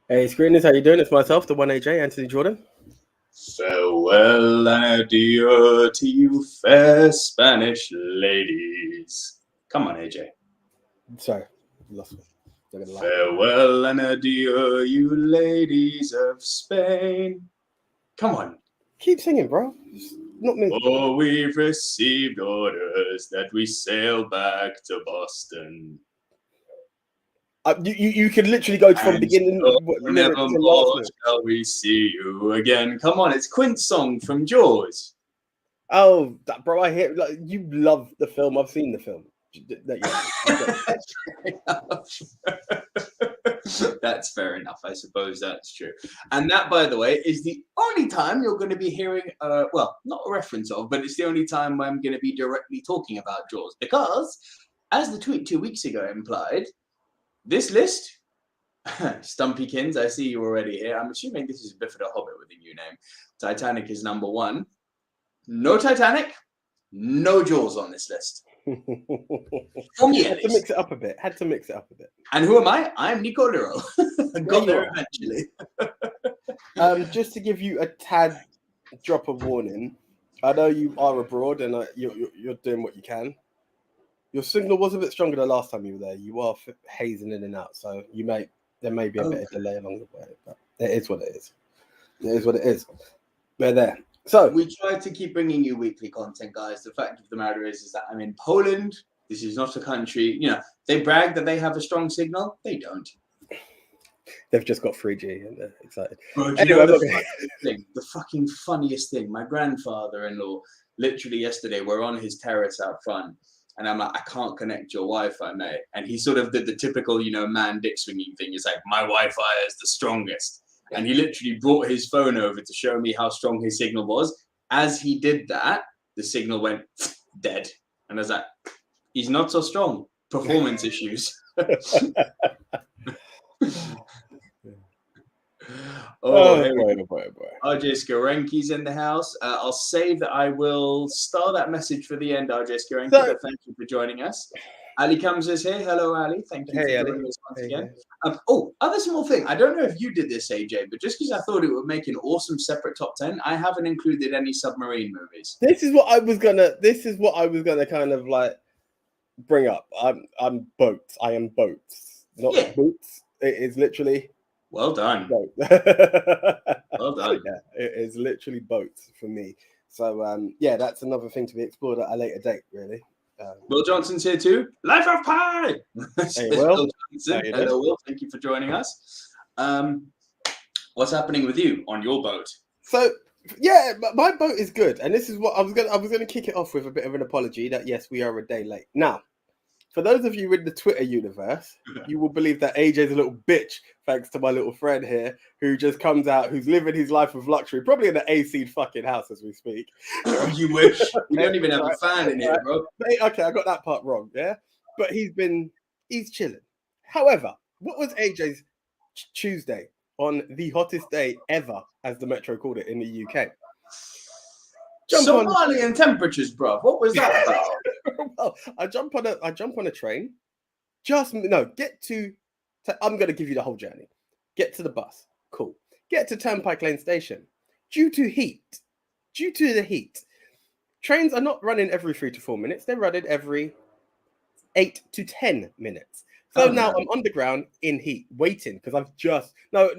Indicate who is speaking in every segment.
Speaker 1: Hey, screeners, how you doing? It's myself, the one AJ, Anthony Jordan.
Speaker 2: Farewell and adieu to you fair Spanish ladies. Come on, AJ.
Speaker 1: Sorry, lost me.
Speaker 2: Farewell and adieu, you ladies of Spain. Come on.
Speaker 1: Keep singing, bro. It's not me.
Speaker 2: Oh, we've received orders that we sail back to Boston.
Speaker 1: You could literally go from beginning.
Speaker 2: Nevermore shall we see you again. Come on, it's Quint's song from Jaws.
Speaker 1: Oh, bro, I hear you love the film. I've seen the film.
Speaker 2: That's fair enough. I suppose that's true. And that, by the way, is the only time you're going to be hearing, well, not a reference of, but it's the only time I'm going to be directly talking about Jaws. Because, as the tweet 2 weeks ago implied, this list, Stumpykins, I see you already here. I'm assuming this is Bifford the Hobbit with a new name. Titanic is number one. No Titanic, no Jaws on this list. For me,
Speaker 1: had to mix it up a bit.
Speaker 2: And who am I? I'm Nico Lurot. Got there eventually.
Speaker 1: Just to give you a tad drop of warning, I know you are abroad and you're doing what you can. Your signal was a bit stronger the last time you were there. You are hazing in and out, so there may be a bit of delay along the way, but it is what it is. It is what it is. We're there. So
Speaker 2: we try to keep bringing you weekly content, guys. The fact of the matter is that I'm in Poland. This is not a country. You know, they brag that they have a strong signal. They don't.
Speaker 1: They've just got 3G and they're excited.
Speaker 2: Bro, anyway, the fucking funniest thing. My grandfather-in-law, literally yesterday, we're on his terrace out front. And I'm like, I can't connect your Wi-Fi, mate. And he sort of did the typical, man dick swinging thing. He's like, my Wi-Fi is the strongest. And he literally brought his phone over to show me how strong his signal was. As he did that, the signal went dead. And I was like, he's not so strong. Performance issues.
Speaker 1: boy.
Speaker 2: RJ Skarenki's in the house. I'll save that. I will star that message for the end, RJ Skarenki. But thank you for joining us. Ali comes is here. Hello, Ali. Thank you for joining us once again. Other small thing. I don't know if you did this, AJ, but just because I thought it would make an awesome separate top 10, I haven't included any submarine movies.
Speaker 1: This is what I was gonna kind of like bring up. I'm boats. I am boats, not boots. It is literally.
Speaker 2: Well done.
Speaker 1: Boat.
Speaker 2: Well done.
Speaker 1: Yeah, it is literally boats for me. So that's another thing to be explored at a later date, really.
Speaker 2: Will Johnson's here too. Life of Pi.
Speaker 1: Hey, Will.
Speaker 2: Hello, Will. Thank you for joining us. What's happening with you on your boat?
Speaker 1: So my boat is good, and this is what I was gonna kick it off with a bit of an apology that yes, we are a day late. Now, for those of you in the Twitter universe, you will believe that AJ's a little bitch, thanks to my little friend here, who just comes out, who's living his life of luxury, probably in an AC fucking house as we speak.
Speaker 2: You wish. We don't even have a fan in here, bro.
Speaker 1: Okay, I got that part wrong, yeah? But he's chilling. However, what was AJ's Tuesday on the hottest day ever, as the Metro called it in the UK?
Speaker 2: Somalian temperatures, bro. What was that about?
Speaker 1: Well, I jump on a train. I'm going to give you the whole journey. Get to the bus. Cool. Get to Turnpike Lane Station. Due to the heat, trains are not running every 3 to 4 minutes. They're running every 8 to 10 minutes. So now I'm underground in heat, waiting because I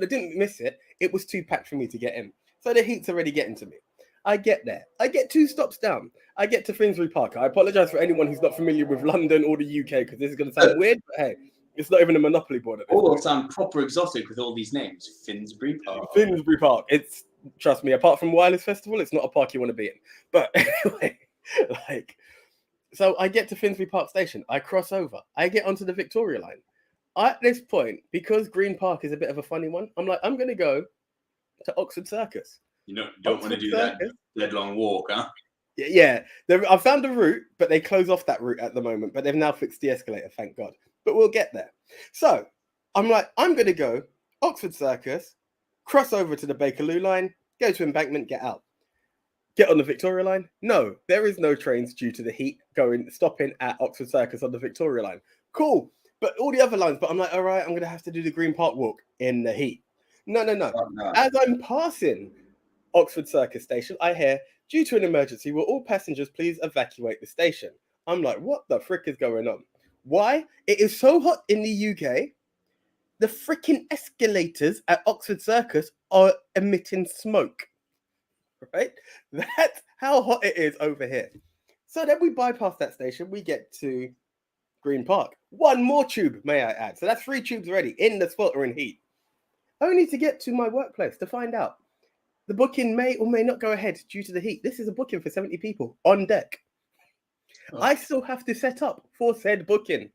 Speaker 1: didn't miss it. It was too packed for me to get in. So the heat's already getting to me. I get there. I get 2 stops down. I get to Finsbury Park. I apologize for anyone who's not familiar with London or the UK because this is going to sound weird, but hey, it's not even a monopoly board.
Speaker 2: All sound proper exotic with all these names. Finsbury Park.
Speaker 1: Finsbury Park. It's, trust me, apart from Wireless Festival, it's not a park you want to be in. But anyway, so I get to Finsbury Park Station. I cross over. I get onto the Victoria line. At this point, because Green Park is a bit of a funny one, I'm like, I'm going to go to Oxford Circus.
Speaker 2: You don't want to do that dead long walk, huh?
Speaker 1: Yeah. I've found a route, but they close off that route at the moment. But they've now fixed the escalator, thank God. But we'll get there. So I'm like, I'm going to go Oxford Circus, cross over to the Bakerloo line, go to Embankment, get out. Get on the Victoria line. No, there is no trains due to the heat stopping at Oxford Circus on the Victoria line. Cool. But all the other lines, but I'm like, all right, I'm going to have to do the Green Park walk in the heat. No.
Speaker 2: Oh, no.
Speaker 1: As I'm passing Oxford Circus station, I hear, due to an emergency, will all passengers please evacuate the station? I'm like, what the frick is going on? Why? It is so hot in the UK. The freaking escalators at Oxford Circus are emitting smoke. Right? That's how hot it is over here. So then we bypass that station. We get to Green Park. One more tube, may I add. So that's 3 tubes already in the sweltering heat. Only to get to my workplace to find out the booking may or may not go ahead due to the heat. This is a booking for 70 people on deck.
Speaker 2: Oh.
Speaker 1: I still have to set up for said booking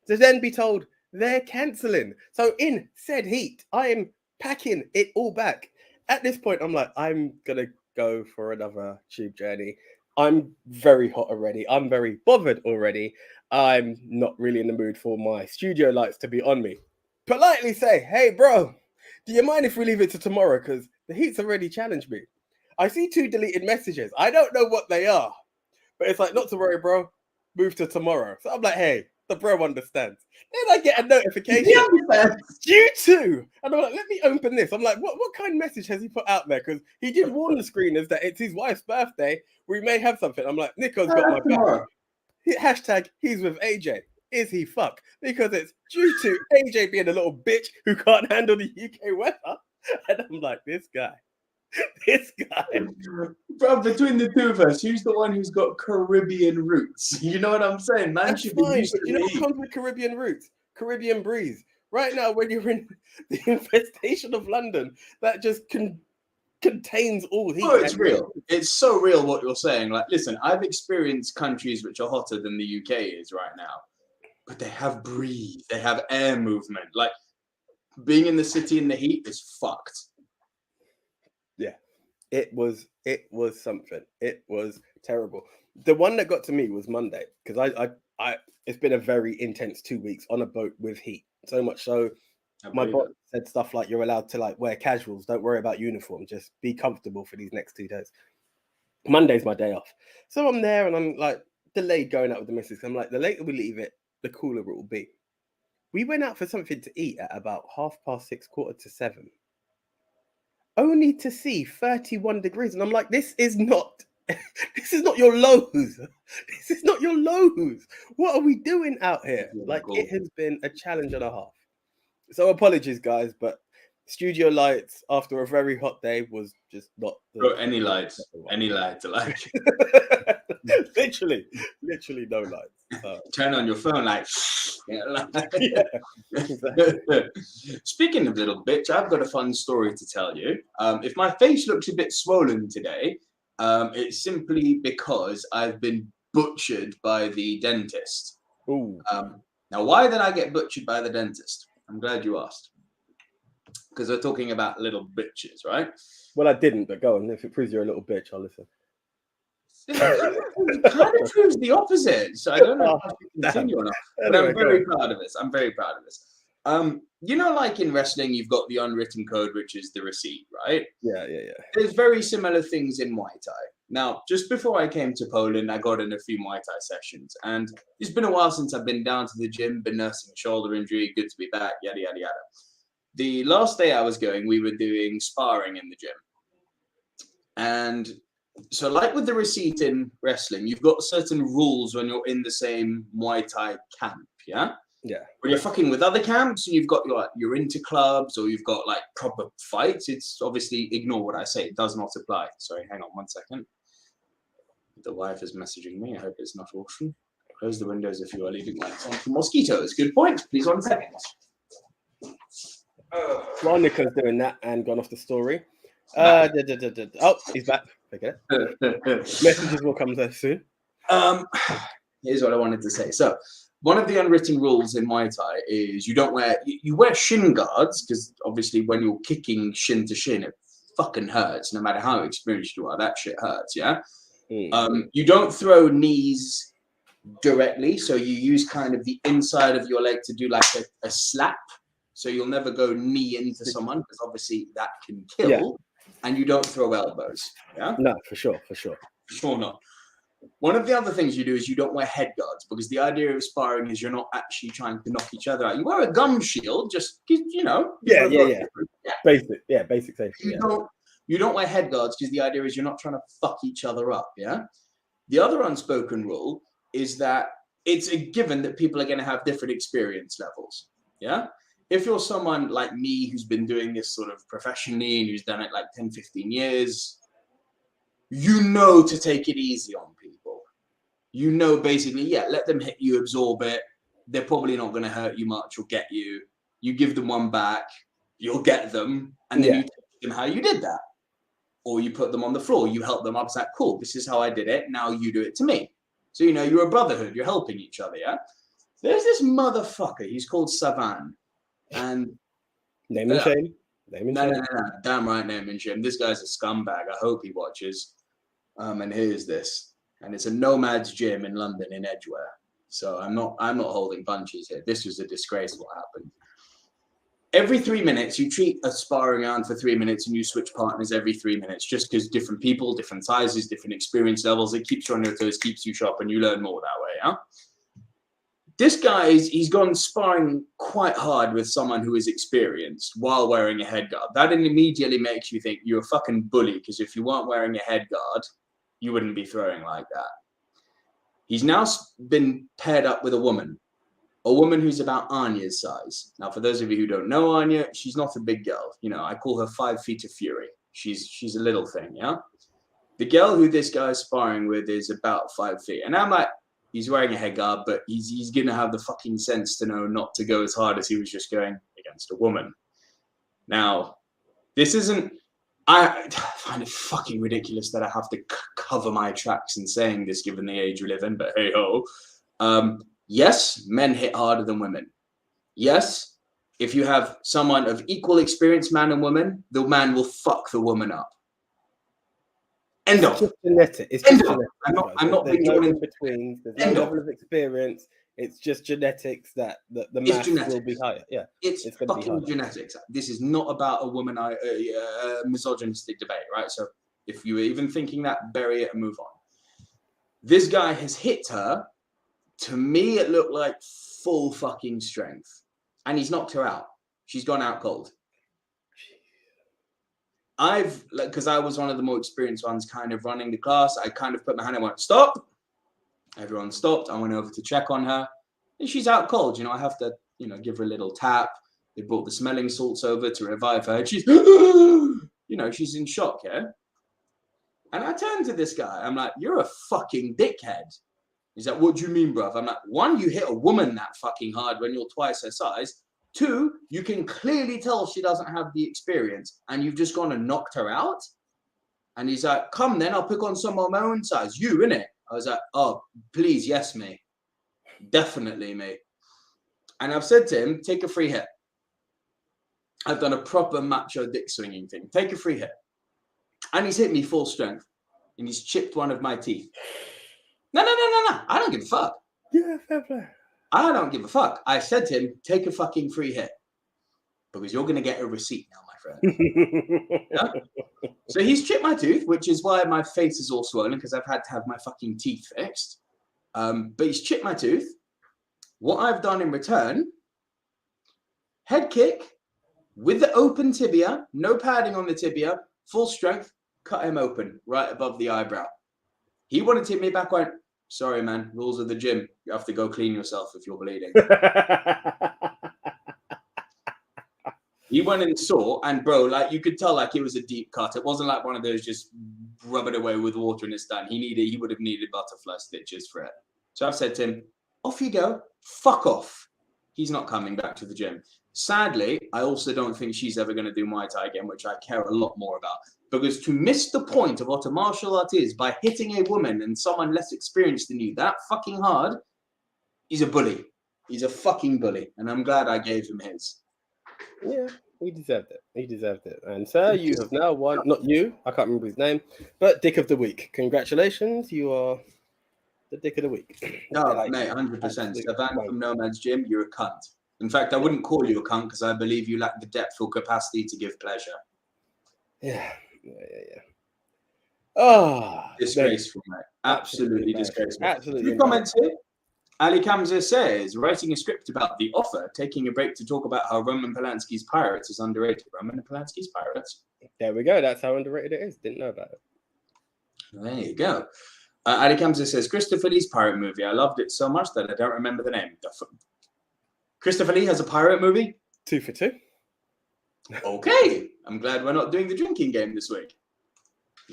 Speaker 1: to then be told they're cancelling. So in said heat, I am packing it all back. At this point, I'm like, I'm going to go for another tube journey. I'm very hot already. I'm very bothered already. I'm not really in the mood for my studio lights to be on me. Politely say, hey, bro, do you mind if we leave it to tomorrow? Because the heat's already challenged me. I see 2 deleted messages. I don't know what they are. But it's like, not to worry, bro. Move to tomorrow. So I'm like, hey, the bro understands. Then I get a notification. Due to. And I'm like, let me open this. I'm like, what kind of message has he put out there? Because he did warn the screeners that it's his wife's birthday. We may have something. I'm like, Nico's got my back. Hashtag, he's with AJ. Is he fuck? Because it's due to AJ being a little bitch who can't handle the UK weather. And I'm like, this guy.
Speaker 2: Bro, between the two of us, who's the one who's got Caribbean roots? You know what I'm saying? Man
Speaker 1: That's
Speaker 2: should
Speaker 1: fine,
Speaker 2: be used
Speaker 1: but
Speaker 2: to
Speaker 1: you know
Speaker 2: the
Speaker 1: what
Speaker 2: heat.
Speaker 1: comes with Caribbean roots? Caribbean breeze. Right now, when you're in the infestation of London, that just contains all heat.
Speaker 2: Oh, it's real. It's so real what you're saying. Like, listen, I've experienced countries which are hotter than the UK is right now, but they have breeze, they have air movement. Like, being in the city in the heat is fucked.
Speaker 1: Yeah, it was something. It was terrible. The one that got to me was Monday because I it's been a very intense 2 weeks on a boat with heat. So much so, my boss said stuff like, "You're allowed to like wear casuals. Don't worry about uniform. Just be comfortable for these next 2 days." Monday's my day off, so I'm there and I'm like delayed going out with the missus. I'm like, the later we leave it, the cooler it will be. We went out for something to eat at about 6:30, 6:45. Only to see 31 degrees. And I'm like, this is not your lows. This is not your lows. What are we doing out here? Like, it has been a challenge and a half. So apologies, guys, but studio lights after a very hot day was just not.
Speaker 2: Any lights to like.
Speaker 1: literally no lights.
Speaker 2: Turn on your phone like.
Speaker 1: Yeah, exactly.
Speaker 2: Speaking of little bitch, I've got a fun story to tell you. If my face looks a bit swollen today, it's simply because I've been butchered by the dentist.
Speaker 1: Ooh.
Speaker 2: Now, why did I get butchered by the dentist? I'm glad you asked. Because we're talking about little bitches, right?
Speaker 1: Well, I didn't, but go on. If it proves you're a little bitch, I'll listen.
Speaker 2: It kind of proves the opposite. So I don't know if I can continue or not. But I'm very proud of this. I'm very proud of this. You know, like in wrestling, you've got the unwritten code, which is the receipt, right?
Speaker 1: Yeah.
Speaker 2: There's very similar things in Muay Thai. Now, just before I came to Poland, I got in a few Muay Thai sessions. And it's been a while since I've been down to the gym, been nursing a shoulder injury, good to be back, yada, yada, yada. The last day I was going, we were doing sparring in the gym. And so like with the receipt in wrestling, you've got certain rules when you're in the same Muay Thai camp, yeah?
Speaker 1: Yeah.
Speaker 2: When you're fucking with other camps and you've got you're into clubs or you've got like proper fights, it's obviously, ignore what I say, it does not apply. Sorry, hang on 1 second. The wife is messaging me. I hope it's not auction. Close the windows if you are leaving lights on for mosquitoes. Good point. Please 1 second.
Speaker 1: While Nico's doing that and gone off the story. Oh, he's back. Okay. Messages will come there soon.
Speaker 2: Here's what I wanted to say. So, one of the unwritten rules in Muay Thai is you wear shin guards because obviously when you're kicking shin to shin, it fucking hurts. No matter how experienced you are, that shit hurts. Yeah. You don't throw knees directly, so you use kind of the inside of your leg to do like a slap. So you'll never go knee into someone because obviously that can kill. Yeah. And you don't throw elbows. Yeah.
Speaker 1: No, for sure.
Speaker 2: For sure not. One of the other things you do is you don't wear head guards because the idea of sparring is you're not actually trying to knock each other out. You wear a gum shield, just, you know.
Speaker 1: Yeah. basic safety.
Speaker 2: You don't wear head guards because the idea is you're not trying to fuck each other up. Yeah. The other unspoken rule is that it's a given that people are going to have different experience levels. Yeah. If you're someone like me who's been doing this sort of professionally and who's done it like 10, 15 years, you know to take it easy on people. You know, basically, let them hit you, absorb it. They're probably not going to hurt you much or get you. You give them one back, you'll get them, and then you teach them how you did that. Or you put them on the floor, you help them up. It's like, cool, this is how I did it. Now you do it to me. So, you know, you're a brotherhood. You're helping each other, yeah? There's this motherfucker. He's called Savan. And
Speaker 1: name and shame.
Speaker 2: No. Damn right, name and shame. This guy's a scumbag. I hope he watches. And here's this. And it's a nomad's gym in London in Edgware. So I'm not holding punches here. This was a disgrace what happened. Every 3 minutes, you treat a sparring round for 3 minutes and you switch partners every 3 minutes, just because different people, different sizes, different experience levels, it keeps you on your toes, keeps you sharp, and you learn more that way, yeah? This guy, he's gone sparring quite hard with someone who is experienced while wearing a headguard. That immediately makes you think you're a fucking bully, because if you weren't wearing a headguard, you wouldn't be throwing like that. He's now been paired up with a woman who's about Anya's size. Now, for those of you who don't know Anya, she's not a big girl. You know, I call her 5 feet of fury. She's a little thing, yeah? The girl who this guy's sparring with is about 5 feet. And I'm like, he's wearing a headguard, but he's going to have the fucking sense to know not to go as hard as he was just going against a woman. Now, this isn't... I find it fucking ridiculous that I have to cover my tracks in saying this, given the age we live in, but hey-ho. Yes, men hit harder than women. Yes, if you have someone of equal experience, man and woman, the man will fuck the woman up. End of.
Speaker 1: It's just genetic. It's just genetic.
Speaker 2: I'm not
Speaker 1: there's no in between. There's no level of experience. It's just genetics that the mass will be higher. Yeah,
Speaker 2: it's fucking genetics. This is not about a woman misogynistic debate, right? So if you were even thinking that, bury it and move on. This guy has hit her. To me, it looked like full fucking strength. And he's knocked her out. She's gone out cold. Because I was one of the more experienced ones kind of running the class, I kind of put my hand and went, stop. Everyone stopped. I went over to check on her. And she's out cold. You know, I have to, give her a little tap. They brought the smelling salts over to revive her. And she's, she's in shock, yeah? And I turned to this guy. I'm like, you're a fucking dickhead. He's like, what do you mean, bruv? I'm like, 1, you hit a woman that fucking hard when you're twice her size. 2, you can clearly tell she doesn't have the experience and you've just gone and knocked her out. And he's like, come then, I'll pick on someone of my own size. You, innit? I was like, oh, please, yes, mate. Definitely, mate. And I've said to him, take a free hit. I've done a proper macho dick swinging thing. Take a free hit. And he's hit me full strength. And he's chipped one of my teeth. No. I don't give a fuck.
Speaker 1: Yeah, fair play.
Speaker 2: I don't give a fuck. I said to him, take a fucking free hit. Because you're going to get a receipt now, my friend. Yeah? So he's chipped my tooth, which is why my face is all swollen, because I've had to have my fucking teeth fixed. But he's chipped my tooth. What I've done in return, head kick with the open tibia, no padding on the tibia, full strength, cut him open right above the eyebrow. He wanted to hit me back, went, sorry, man, rules of the gym. You have to go clean yourself if you're bleeding. He went and saw, and bro, like you could tell like it was a deep cut. It wasn't like one of those just rub it away with water and it's done. He would have needed butterfly stitches for it. So I've said to him, off you go, fuck off. He's not coming back to the gym. Sadly, I also don't think she's ever going to do Muay Thai again, which I care a lot more about. Because to miss the point of what a martial art is by hitting a woman and someone less experienced than you that fucking hard, he's a bully. He's a fucking bully. And I'm glad I gave him his.
Speaker 1: Yeah, he deserved it. He deserved it. And sir, you have now won, not you, I can't remember his name, but Dick of the Week. Congratulations, you are the Dick of the Week.
Speaker 2: No, mate, 100%. Savan from Nomad's Gym, you're a cunt. In fact, I wouldn't call you a cunt because I believe you lack the depth or capacity to give pleasure.
Speaker 1: Yeah. Oh,
Speaker 2: disgraceful, mate. Absolutely disgraceful.
Speaker 1: Absolutely.
Speaker 2: 2 comments here. Ali Kamza says, writing a script about The Offer, taking a break to talk about how Roman Polanski's Pirates is underrated. Roman Polanski's Pirates?
Speaker 1: There we go. That's how underrated it is. Didn't know about it.
Speaker 2: There you go. Ali Kamza says, Christopher Lee's pirate movie. I loved it so much that I don't remember the name. Christopher Lee has a pirate movie?
Speaker 1: 2 for 2.
Speaker 2: Okay. I'm glad we're not doing the drinking game this week.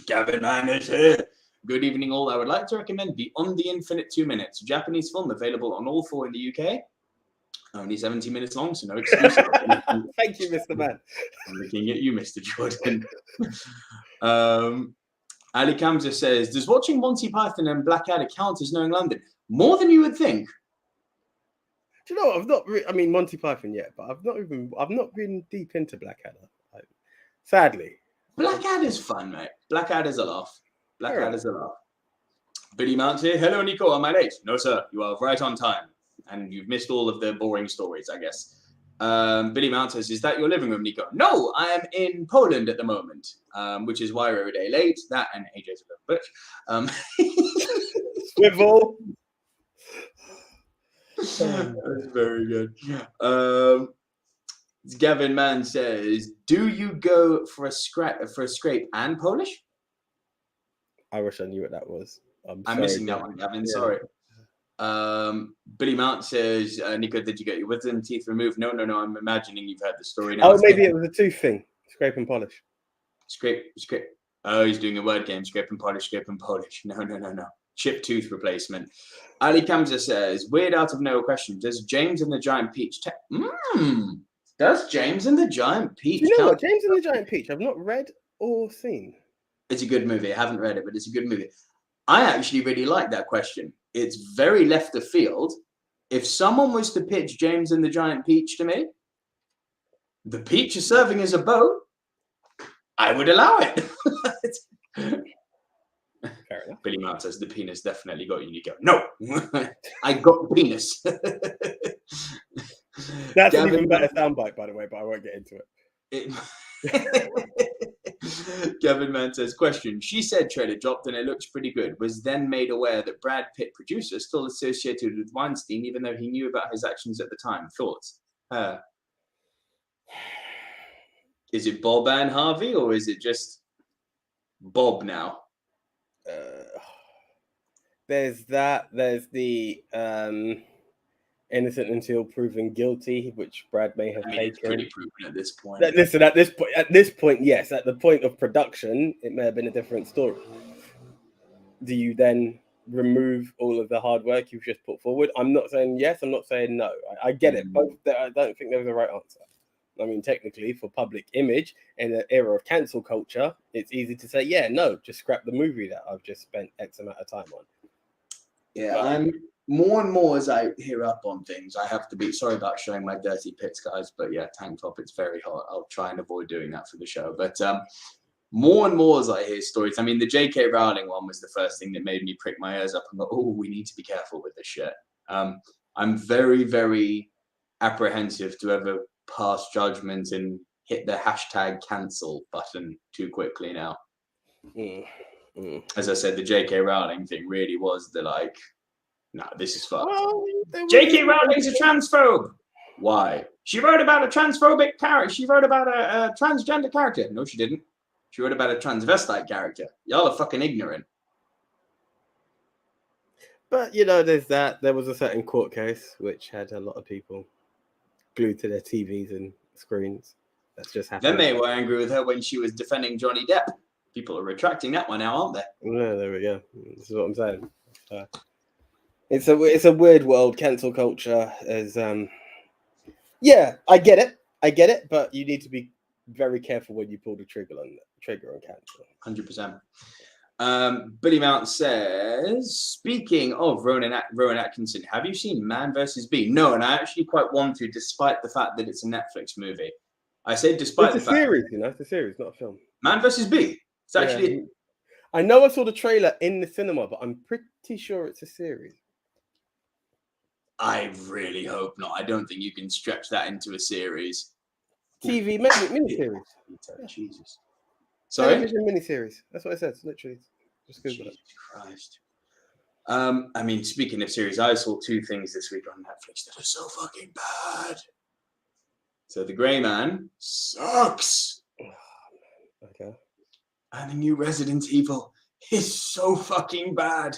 Speaker 2: Gavin Man is here. Good evening, all. I would like to recommend Beyond the Infinite 2 Minutes, a Japanese film available on all 4 in the UK. Only 70 minutes long, so no excuse.
Speaker 1: Thank you, Mr. Man.
Speaker 2: I'm looking at you, Mr. Jordan. Ali Kamza says, does watching Monty Python and Blackadder count as knowing London? More than you would think.
Speaker 1: Do you know what? I've not. I mean, Monty Python yet, but I've not been deep into Blackadder. Sadly.
Speaker 2: Blackadder's fun, mate. Blackadder's a laugh. Blackadder's a laugh. Billy Mount here. Hello, Nico. Am I late? No, sir. You are right on time. And you've missed all of the boring stories, I guess. Billy Mount says, is that your living room, Nico? No, I am in Poland at the moment, which is why we're a day late. That and AJ's a little bitch.
Speaker 1: Swivel.
Speaker 2: That's very good. Gavin Mann says, do you go for a scrape and polish?
Speaker 1: I wish I knew what that was.
Speaker 2: I'm missing that one, Gavin. Yeah. Sorry. Billy Mount says, Nico, did you get your wisdom teeth removed? No. I'm imagining you've heard the story now.
Speaker 1: Oh, maybe it was a tooth thing. Scrape and polish.
Speaker 2: Scrape. Oh, he's doing a word game. Scrape and polish. No. Chip tooth replacement. Ali Kamza says, weird out of nowhere question. Does James and the Giant Peach... Does James and the Giant Peach...
Speaker 1: You know what? James and the Giant Peach, I've not read or seen.
Speaker 2: It's a good movie. I haven't read it, but it's a good movie. I actually really like that question. It's very left of field. If someone was to pitch James and the Giant Peach to me, the peach is serving as a boat, I would allow it.
Speaker 1: Fair enough.
Speaker 2: Billy Mount says the penis definitely got you. You go, no, I got the penis.
Speaker 1: That's an even better soundbite, by the way, but I won't get into it.
Speaker 2: Gavin Mann says, question. She said trailer dropped and it looks pretty good. Was then made aware that Brad Pitt, producer, still associated with Weinstein, even though he knew about his actions at the time. Thoughts? Is it Bob and Harvey, or is it just Bob now?
Speaker 1: There's that. There's the innocent until proven guilty, which Brad may have taken.
Speaker 2: It's pretty proven at this point.
Speaker 1: Listen, at this point, yes. At the point of production, it may have been a different story. Do you then remove all of the hard work you've just put forward? I'm not saying yes. I'm not saying no. I get it. Both. I don't think there's a right answer. I mean, technically, for public image in an era of cancel culture, it's easy to say, yeah, no, just scrap the movie that I've just spent X amount of time on.
Speaker 2: Yeah, I'm more and more as I hear up on things. I have to be sorry about showing my dirty pits, guys, but yeah, tank top, it's very hot. I'll try and avoid doing that for the show. But more and more as I hear stories, I mean, the J.K. Rowling one was the first thing that made me prick my ears up and go, oh, we need to be careful with this shit. I'm very, very apprehensive to ever pass judgment and hit the hashtag cancel button too quickly now. As I said, the J.K. Rowling thing really was the like, no, this is fucked. Well, J.K. Rowling's a transphobe. Why? She wrote about a transphobic character. She wrote about a transgender character. No, she didn't. She wrote about a transvestite character. Y'all are fucking ignorant.
Speaker 1: But, you know, there's that. There was a certain court case which had a lot of people glued to their TVs and screens. That's just happened.
Speaker 2: Then they were angry with her when she was defending Johnny Depp. People are retracting that one now, aren't they?
Speaker 1: Yeah, there we go. This is what I'm saying. It's a weird world. Cancel culture is yeah, I get it, but you need to be very careful when you pull the trigger on cancel.
Speaker 2: 100%. Billy Mount says, speaking of Rowan Atkinson, have you seen Man vs. Bee? No, and I actually quite want to, despite the fact that it's a Netflix movie. I say despite
Speaker 1: it's a series, you know, it's a series, not a film.
Speaker 2: Man vs. Bee. It's actually.
Speaker 1: Yeah. I know I saw the trailer in the cinema, but I'm pretty sure it's a series.
Speaker 2: I really hope not. I don't think you can stretch that into a series.
Speaker 1: TV miniseries.
Speaker 2: Jesus. Sorry?
Speaker 1: Television miniseries. That's what it says, literally. Just Google
Speaker 2: Jesus Christ. I mean, speaking of series, I saw 2 things this week on Netflix that are so fucking bad. So The Grey Man sucks.
Speaker 1: Okay.
Speaker 2: And the new Resident Evil is so fucking bad.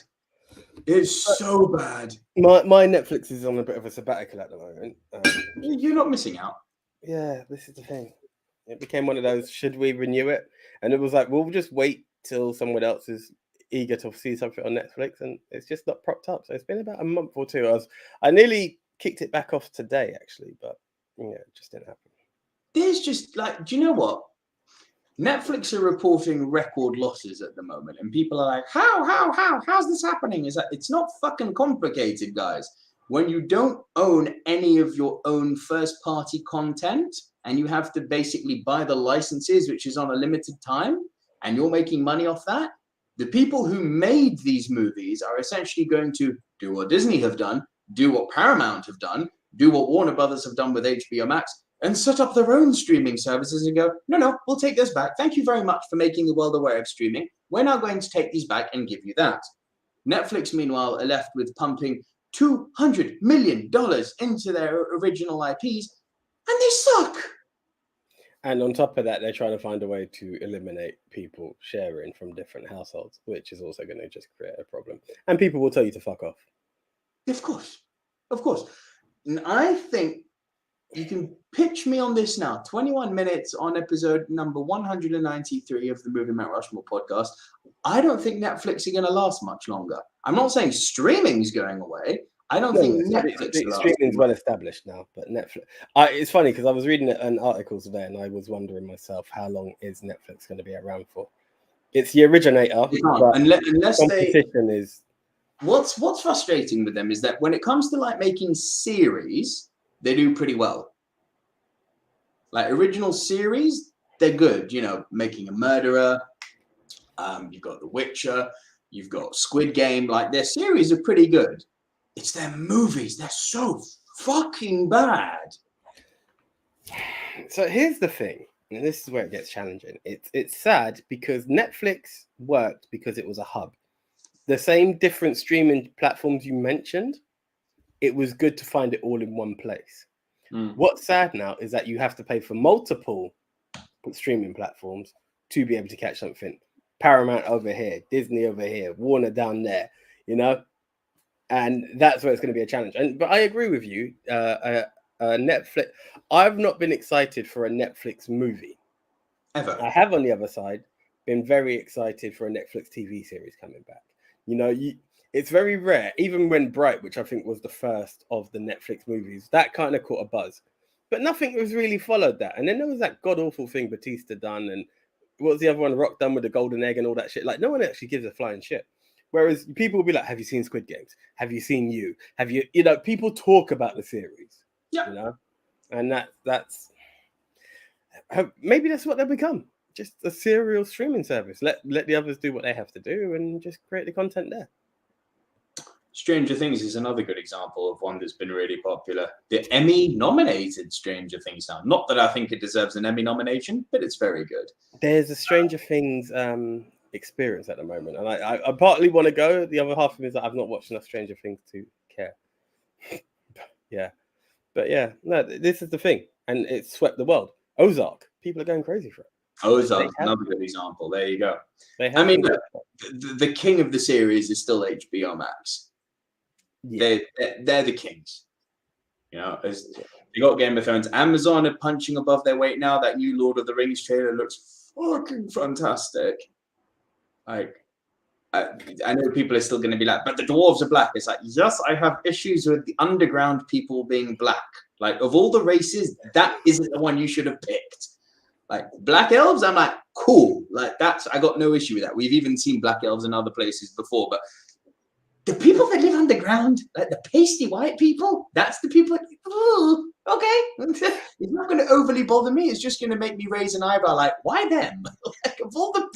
Speaker 2: It's so bad.
Speaker 1: My Netflix is on a bit of a sabbatical at the moment.
Speaker 2: You're not missing out.
Speaker 1: Yeah, this is the thing. It became one of those, should we renew it? And it was like, we'll just wait till someone else is eager to see something on Netflix, and it's just not propped up. So it's been about a month or two. I nearly kicked it back off today, actually, but yeah, it just didn't happen.
Speaker 2: There's just like, do you know what? Netflix are reporting record losses at the moment, and people are like, how's this happening? Is that it's not fucking complicated, guys. When you don't own any of your own first-party content, and you have to basically buy the licenses, which is on a limited time, and you're making money off that, the people who made these movies are essentially going to do what Disney have done, do what Paramount have done, do what Warner Brothers have done with HBO Max, and set up their own streaming services and go, no, we'll take this back. Thank you very much for making the world aware of streaming. We're now going to take these back and give you that. Netflix, meanwhile, are left with pumping $200 million into their original IPs, and they suck.
Speaker 1: And on top of that, they're trying to find a way to eliminate people sharing from different households, which is also going to just create a problem. And people will tell you to fuck off.
Speaker 2: Of course. And I think you can pitch me on this now. 21 minutes on episode number 193 of the Movie Mount Rushmore podcast. I don't think Netflix are going to last much longer. I'm not saying streaming's going away. I don't think Netflix
Speaker 1: streaming's well established now, but Netflix. It's funny because I was reading an article today and I was wondering myself, how long is Netflix going to be around for? It's the originator.
Speaker 2: Unless
Speaker 1: competition is.
Speaker 2: What's frustrating with them is that when it comes to like making series, they do pretty well. Like original series, they're good. You know, Making a Murderer. You've got The Witcher. You've got Squid Game. Like their series are pretty good. It's their movies. They're so fucking bad.
Speaker 1: So here's the thing, and this is where it gets challenging. It's sad because Netflix worked because it was a hub. The same different streaming platforms you mentioned, it was good to find it all in one place. What's sad now is that you have to pay for multiple streaming platforms to be able to catch something. Paramount over here, Disney over here, Warner down there, you know? And that's where it's going to be a challenge. But I agree with you. Netflix, I've not been excited for a Netflix movie.
Speaker 2: Ever.
Speaker 1: I have, on the other side, been very excited for a Netflix TV series coming back. You know, it's very rare. Even when Bright, which I think was the first of the Netflix movies, that kind of caught a buzz. But nothing was really followed that. And then there was that god-awful thing Batista done. And what was the other one? Rock done with the golden egg and all that shit. Like, no one actually gives a flying shit. Whereas people will be like, have you seen Squid Games? Have you seen You? Have you, you know, people talk about the series.
Speaker 2: Yeah.
Speaker 1: You know? And that's maybe that's what they'll become. Just a serial streaming service. Let the others do what they have to do and just create the content there.
Speaker 2: Stranger Things is another good example of one that's been really popular. The Emmy-nominated Stranger Things now. Not that I think it deserves an Emmy nomination, but it's very good.
Speaker 1: There's a Stranger Things experience at the moment, and I partly want to go. The other half of me is that I've not watched enough Stranger Things to care. But yeah, no, this is the thing, and it's swept the world. Ozark, people are going crazy for it.
Speaker 2: Ozark, another good example. There you go.
Speaker 1: I mean,
Speaker 2: the king of the series is still HBO Max. Yeah. They're the kings. You know, they got Game of Thrones. Amazon are punching above their weight now. That new Lord of the Rings trailer looks fucking fantastic. Like, I know people are still going to be like, but the dwarves are black. It's like, yes, I have issues with the underground people being black. Like, of all the races, that isn't the one you should have picked. Like, black elves, I'm like, cool. Like, I got no issue with that. We've even seen black elves in other places before. But the people that live underground, like the pasty white people, that's the people. Ooh, okay. It's not going to overly bother me. It's just going to make me raise an eyebrow. Like, why them? Like, of all the.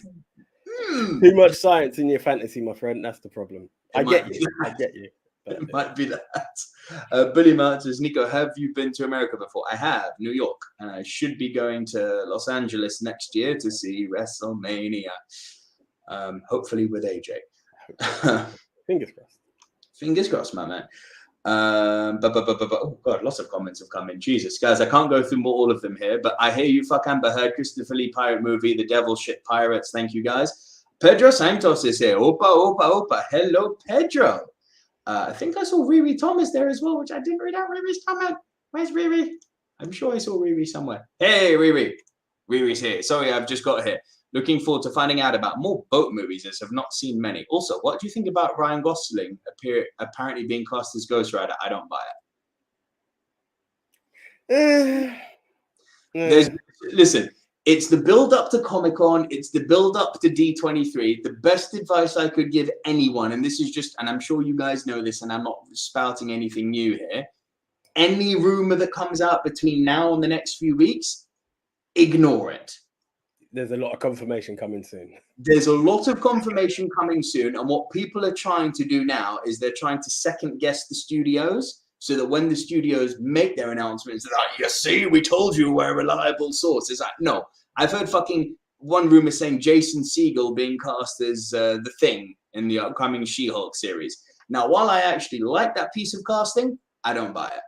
Speaker 1: Too much science in your fantasy, my friend. That's the problem. I get you.
Speaker 2: It might be that. Billy Mart says, Nico, have you been to America before? I have, New York. And I should be going to Los Angeles next year to see WrestleMania. Hopefully with AJ.
Speaker 1: Fingers crossed.
Speaker 2: Fingers crossed, my man. Oh God, lots of comments have come in. Jesus, guys, I can't go through all of them here, but I hear you. Fuck Amber Heard, Christopher Lee pirate movie, The Devil Shit Pirates. Thank you, guys. Pedro Santos is here. Opa, opa, opa. Hello, Pedro. I think I saw Riri Thomas there as well, which I didn't read out Riri's comment. Where's Riri? I'm sure I saw Riri somewhere. Hey, Riri. Riri's here. Sorry, I've just got here. Looking forward to finding out about more boat movies as I've not seen many. Also, what do you think about Ryan Gosling apparently being cast as Ghost Rider? I don't buy it. Listen, it's the build up to Comic-Con. It's the build up to D23. The best advice I could give anyone, and this is just, and I'm sure you guys know this, and I'm not spouting anything new here. Any rumor that comes out between now and the next few weeks, ignore it.
Speaker 1: There's a lot of confirmation coming soon.
Speaker 2: There's a lot of confirmation coming soon. And what people are trying to do now is they're trying to second guess the studios so that when the studios make their announcements, they're like, you see, we told you we're a reliable source. It's like, no, I've heard fucking one rumor saying Jason Segel being cast as the Thing in the upcoming She-Hulk series. Now, while I actually like that piece of casting, I don't buy it.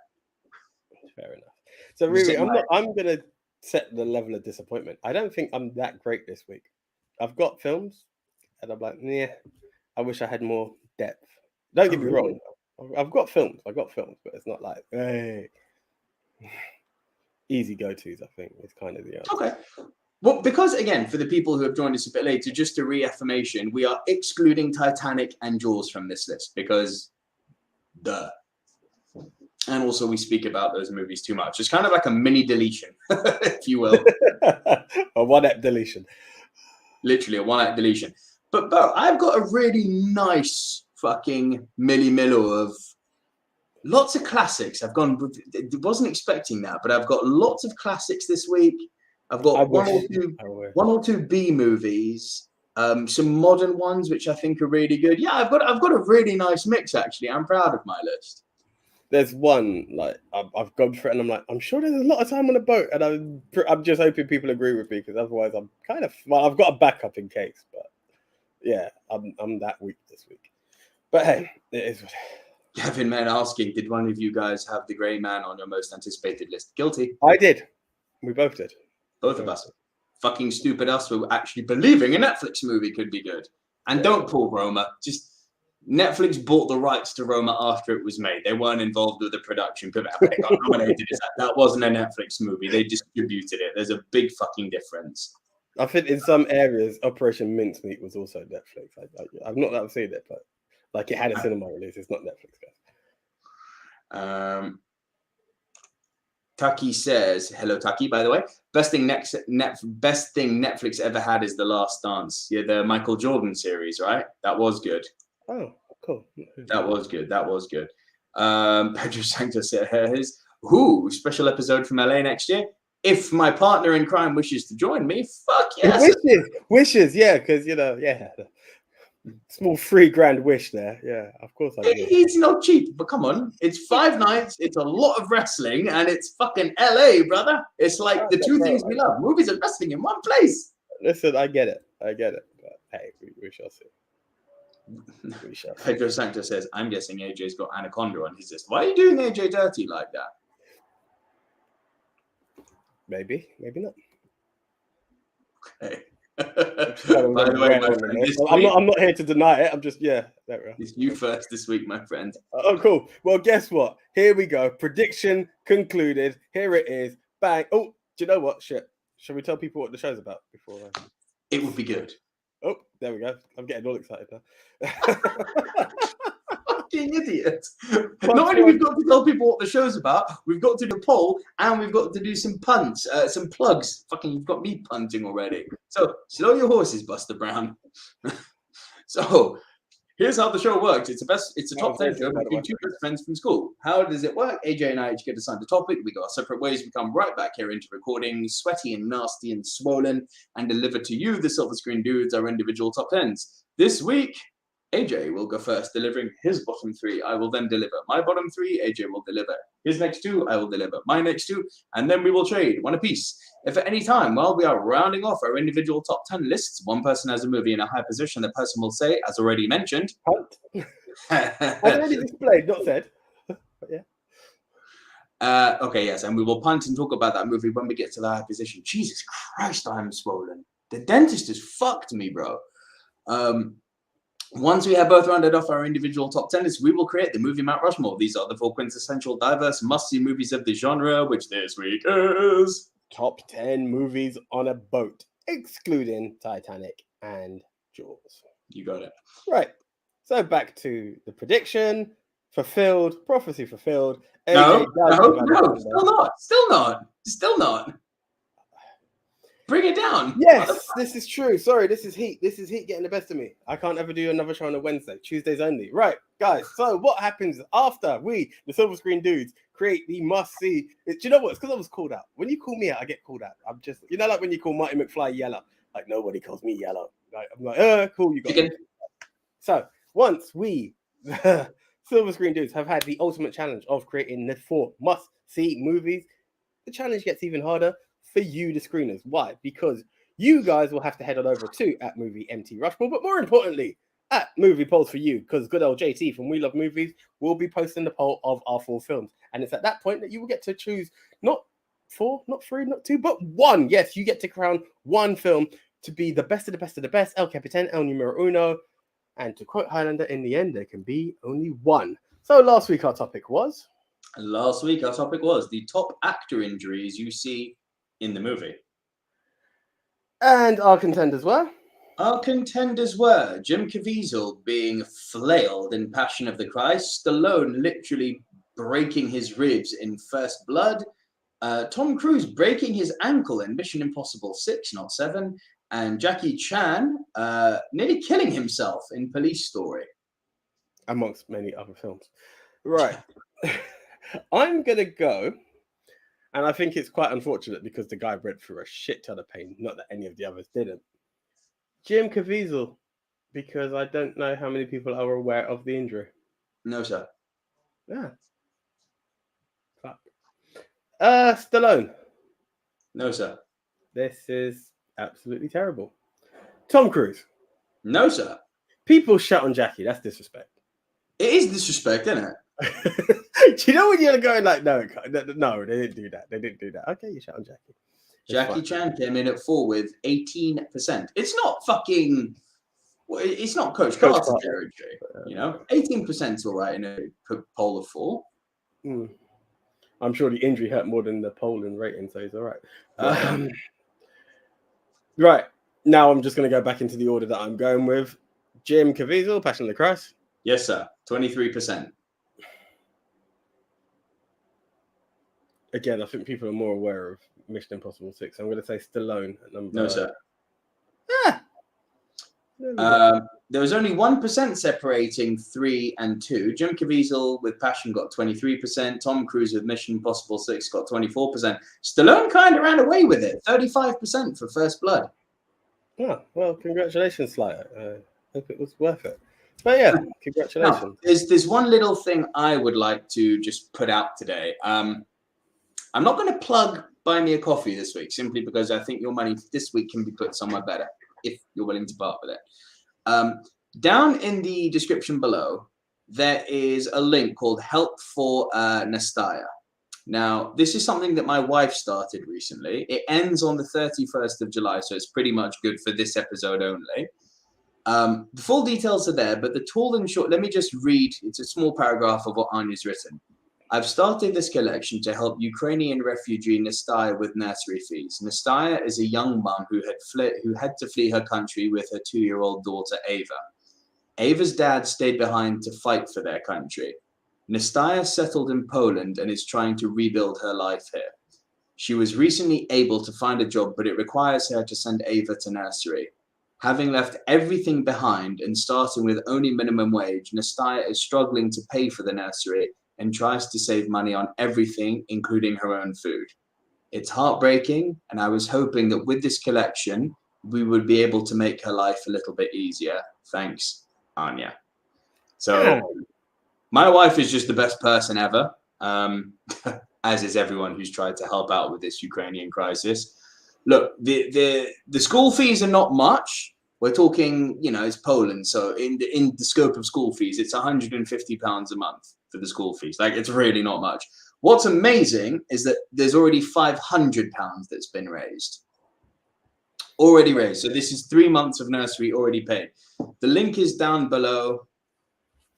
Speaker 1: Fair enough. So really, I'm going to set the level of disappointment. I don't think I'm that great this week. I've got films, and I'm like, yeah, I wish I had more depth. Don't get me wrong. I've got films, but it's not like, hey, easy go-tos, I think, is kind of the answer.
Speaker 2: Okay. Well, because, again, for the people who have joined us a bit later, just a reaffirmation, we are excluding Titanic and Jaws from this list because and also we speak about those movies too much. It's kind of like a mini deletion, if you will.
Speaker 1: A one-app deletion. Literally
Speaker 2: a one-app deletion. But, Bo, I've got a really nice fucking milli-millo of lots of classics. Wasn't expecting that, but I've got lots of classics this week. I've got one or two B movies, some modern ones, which I think are really good. Yeah, I've got a really nice mix, actually. I'm proud of my list.
Speaker 1: There's one, like, I've gone for it, and I'm like, I'm sure there's a lot of time on a boat, and I'm just hoping people agree with me, because otherwise I'm kind of, well, I've got a backup in case, but yeah, I'm that weak this week. But hey, it is what it is.
Speaker 2: Kevin Man asking, did one of you guys have The Grey Man on your most anticipated list? Guilty.
Speaker 1: I did. We both did.
Speaker 2: Both of us. Fucking stupid us for actually believing a Netflix movie could be good. And don't pull Roma. Just Netflix bought the rights to Roma after it was made. They weren't involved with the production. They got nominated. That wasn't a Netflix movie. They distributed it. There's a big fucking difference.
Speaker 1: I think in some areas, Operation Mincemeat was also Netflix. I've not seen it, but like it had a cinema release. It's not Netflix,
Speaker 2: guys. Taki says, hello, Taki, by the way. Best thing Netflix ever had is The Last Dance. Yeah, the Michael Jordan series, right? That was good.
Speaker 1: Oh, cool.
Speaker 2: That was good. Pedro Santos says, special episode from LA next year? If my partner in crime wishes to join me, fuck yes.
Speaker 1: Wishes, yeah, because, yeah. Small $3,000 wish there. Yeah, of course I do.
Speaker 2: It's not cheap, but come on. It's 5 nights, it's a lot of wrestling, and it's fucking LA, brother. It's like the two things we love. Movies and wrestling in one place.
Speaker 1: Listen, I get it. But hey, we shall see.
Speaker 2: Pedro Santos says, I'm guessing AJ's got Anaconda on his list. Why are you doing AJ dirty like that?
Speaker 1: Maybe not.
Speaker 2: Okay.
Speaker 1: By the way, my friend, I'm not here to deny it. I'm just,
Speaker 2: It's you first this week, my friend.
Speaker 1: Oh, cool. Well, guess what? Here we go. Prediction concluded. Here it is. Bang. Oh, do you know what? Shit. Shall we tell people what the show's about before?
Speaker 2: It would be good.
Speaker 1: Oh, there we go. I'm getting all excited now.
Speaker 2: Fucking idiot. Not only we've got to tell people what the show's about, we've got to do a poll, and we've got to do some punts, some plugs. Fucking, you've got me punting already. So, slow your horses, Buster Brown. So, here's how the show works. It's a top 10 show between two best friends from school. How does it work? AJ and I each get assigned a topic. We go our separate ways. We come right back here into recording, sweaty and nasty and swollen, and deliver to you, the silver screen dudes, our individual top 10s. This week, AJ will go first, delivering his bottom 3. I will then deliver my bottom 3. AJ will deliver his next 2. I will deliver my next 2. And then we will trade one apiece. If at any time, while we are rounding off our individual top 10 lists, one person has a movie in a high position, the person will say, as already mentioned,
Speaker 1: I've already displayed, not said. But yeah.
Speaker 2: Okay, yes, and we will punt and talk about that movie when we get to the high position. Jesus Christ, I'm swollen. The dentist has fucked me, bro. Once we have both rounded off our individual top 10 lists, we will create the Movie Mount Rushmore. These are the 4 quintessential, diverse, must-see movies of the genre, which this week is...
Speaker 1: Top 10 movies on a boat, excluding Titanic and Jaws.
Speaker 2: You got it.
Speaker 1: Right. So back to the prediction. Fulfilled. Prophecy fulfilled.
Speaker 2: No, still not. Bring it down.
Speaker 1: Yes, this is true. Sorry, this is heat. This is heat getting the best of me. I can't ever do another show on a Wednesday. Tuesdays only. Right, guys. So what happens after we, the Silver Screen Dudes, create the must-see? Do you know what? It's because I was called out. When you call me out, I get called out. I'm just, like when you call Marty McFly yellow. Like nobody calls me yellow. Like, I'm like, cool, you got it. So once we, Silver Screen Dudes, have had the ultimate challenge of creating the 4 must-see movies, the challenge gets even harder for you, the screeners. Why? Because you guys will have to head on over to at Movie MT Rushmore, but more importantly, at Movie Polls for You, because good old JT from We Love Movies will be posting the poll of our 4 films. And it's at that point that you will get to choose not 4, not 3, not 2, but 1. Yes, you get to crown 1 film to be the best of the best of the best, El Capitan, El Numero Uno. And to quote Highlander, in the end, there can be only 1. So last week our topic was the top actor injuries you see in the movie. And our contenders were?
Speaker 2: Our contenders were Jim Caviezel being flailed in Passion of the Christ, Stallone literally breaking his ribs in First Blood, Tom Cruise breaking his ankle in Mission Impossible 6, not 7, and Jackie Chan nearly killing himself in Police Story.
Speaker 1: Amongst many other films. Right. I'm going to go, and I think it's quite unfortunate because the guy went through a shit ton of pain, not that any of the others didn't. Jim Caviezel, because I don't know how many people are aware of the injury.
Speaker 2: No, sir.
Speaker 1: Yeah. Fuck. Stallone.
Speaker 2: No, sir.
Speaker 1: This is absolutely terrible. Tom Cruise.
Speaker 2: No, sir.
Speaker 1: People shut on Jackie. That's disrespect.
Speaker 2: It is disrespect, isn't it?
Speaker 1: Do you know when you're going like, no, they didn't do that. They didn't do that. Okay, you shut on Jackie.
Speaker 2: Jackie Chan came in at 4 with 18%. It's not fucking... It's not Coach Carter territory, 18% is all right in a poll of 4.
Speaker 1: I'm sure the injury hurt more than the poll and rating, so he's all right. Right. Now I'm just going to go back into the order that I'm going with. Jim Caviezel, Passion of the Christ.
Speaker 2: Yes, sir. 23%.
Speaker 1: Again, I think people are more aware of Mission Impossible 6. I'm going to say Stallone at number...
Speaker 2: No, sir. There was only 1% separating 3 and 2. Jim Caviezel with Passion got 23%. Tom Cruise with Mission Impossible 6 got 24%. Stallone kind of ran away with it. 35% for First Blood.
Speaker 1: Yeah, well, congratulations, Slayer. Hope it was worth it. But yeah, congratulations.
Speaker 2: Now, there's one little thing I would like to just put out today. I'm not going to plug Buy Me a Coffee this week, simply because I think your money this week can be put somewhere better, if you're willing to part with it. Down in the description below, there is a link called Help for NASTYA. Now, this is something that my wife started recently. It ends on the 31st of July, so it's pretty much good for this episode only. The full details are there, but the tall and short, let me just read. It's a small paragraph of what Anya's written. I've started this collection to help Ukrainian refugee NASTYA with nursery fees. NASTYA is a young mum who had to flee her country with her 2-year-old daughter, Ava. Ava's dad stayed behind to fight for their country. NASTYA settled in Poland and is trying to rebuild her life here. She was recently able to find a job, but it requires her to send Ava to nursery. Having left everything behind and starting with only minimum wage, NASTYA is struggling to pay for the nursery and tries to save money on everything, including her own food. It's heartbreaking, and I was hoping that with this collection, we would be able to make her life a little bit easier. Thanks, Anya. So, my wife is just the best person ever, as is everyone who's tried to help out with this Ukrainian crisis. Look, the school fees are not much. we're talking, it's Poland. So in the scope of school fees, it's £150 a month for the school fees. Like, it's really not much. What's amazing is that there's already £500 that's been raised. Already raised. So this is 3 months of nursery already paid. The link is down below.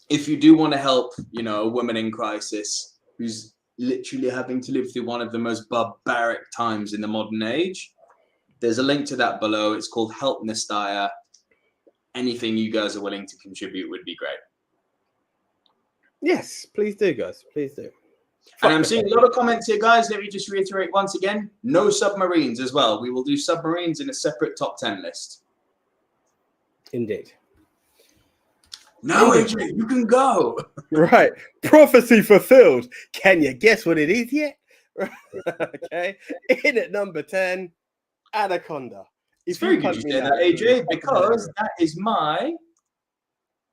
Speaker 2: If you do want to help, a woman in crisis who's literally having to live through one of the most barbaric times in the modern age, there's a link to that below. It's called Help NASTYA. Anything you guys are willing to contribute would be great.
Speaker 1: Yes, please do, guys. Please do.
Speaker 2: And I'm seeing a lot of comments here, guys. Let me just reiterate once again. No submarines as well. We will do submarines in a separate top 10 list.
Speaker 1: Indeed.
Speaker 2: No, AJ, you can go.
Speaker 1: Right. Prophecy fulfilled. Can you guess what it is yet? Okay. In at number 10, Anaconda.
Speaker 2: It's very good you say that, AJ, because that is my